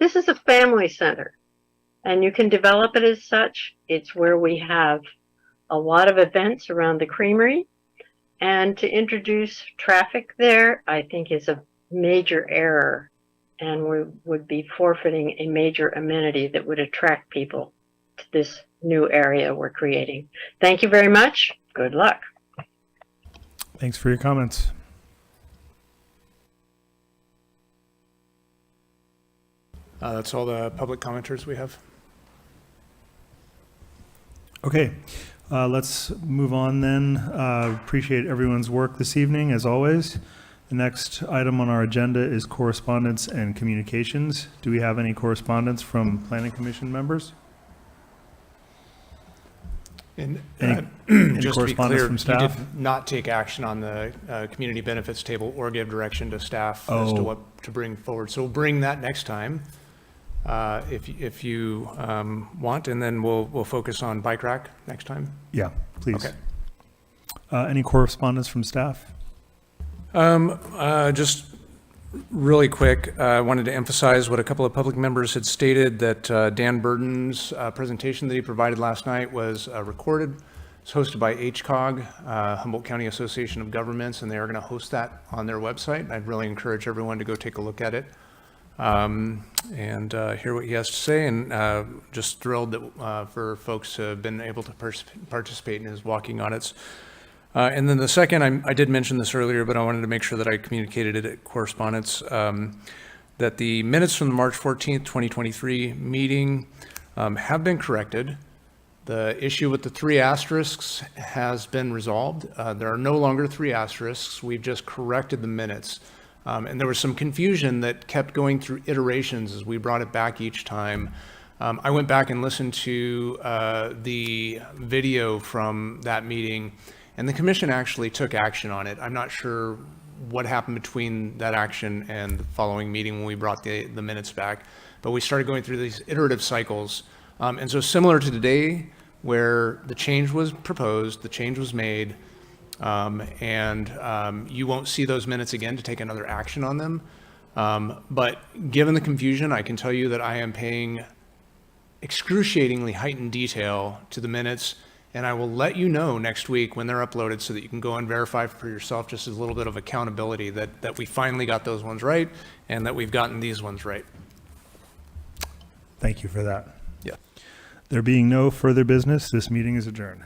This is a family center, and you can develop it as such. It's where we have a lot of events around the creamery, and to introduce traffic there, I think, is a major error, and we would be forfeiting a major amenity that would attract people to this new area we're creating. Thank you very much. Good luck. Thanks for your comments. That's all the public commenters we have. Okay, let's move on then. Appreciate everyone's work this evening, as always. The next item on our agenda is correspondence and communications. Do we have any correspondence from Planning Commission members? And Any just to be correspondence clear, from you staff? did not take action on the community benefits table or give direction to staff as Oh. to what to bring forward. So we'll bring that next time if you want, and then we'll focus on bike rack next time. Yeah, please. Okay. Any correspondence from staff? Just really quick, I wanted to emphasize what a couple of public members had stated, that Dan Burden's presentation that he provided last night was recorded. It's hosted by HCOG, Humboldt County Association of Governments, and they are going to host that on their website. I'd really encourage everyone to go take a look at it and hear what he has to say, and just thrilled that for folks who have been able to participate in his walking audits. And then the second, I did mention this earlier, but I wanted to make sure that I communicated it at correspondence, that the minutes from the March 14th, 2023 meeting have been corrected. The issue with the 3 asterisks has been resolved. There are no longer 3 asterisks. We've just corrected the minutes. And there was some confusion that kept going through iterations as we brought it back each time. I went back and listened to the video from that meeting, and the commission actually took action on it. I'm not sure what happened between that action and the following meeting when we brought the minutes back, but we started going through these iterative cycles. And so similar to today, where the change was proposed, the change was made, and you won't see those minutes again to take another action on them. But given the confusion, I can tell you that I am paying excruciatingly heightened detail to the minutes, and I will let you know next week when they're uploaded so that you can go and verify for yourself, just as a little bit of accountability that we finally got those ones right and that we've gotten these ones right. Thank you for that. Yeah. There being no further business, this meeting is adjourned.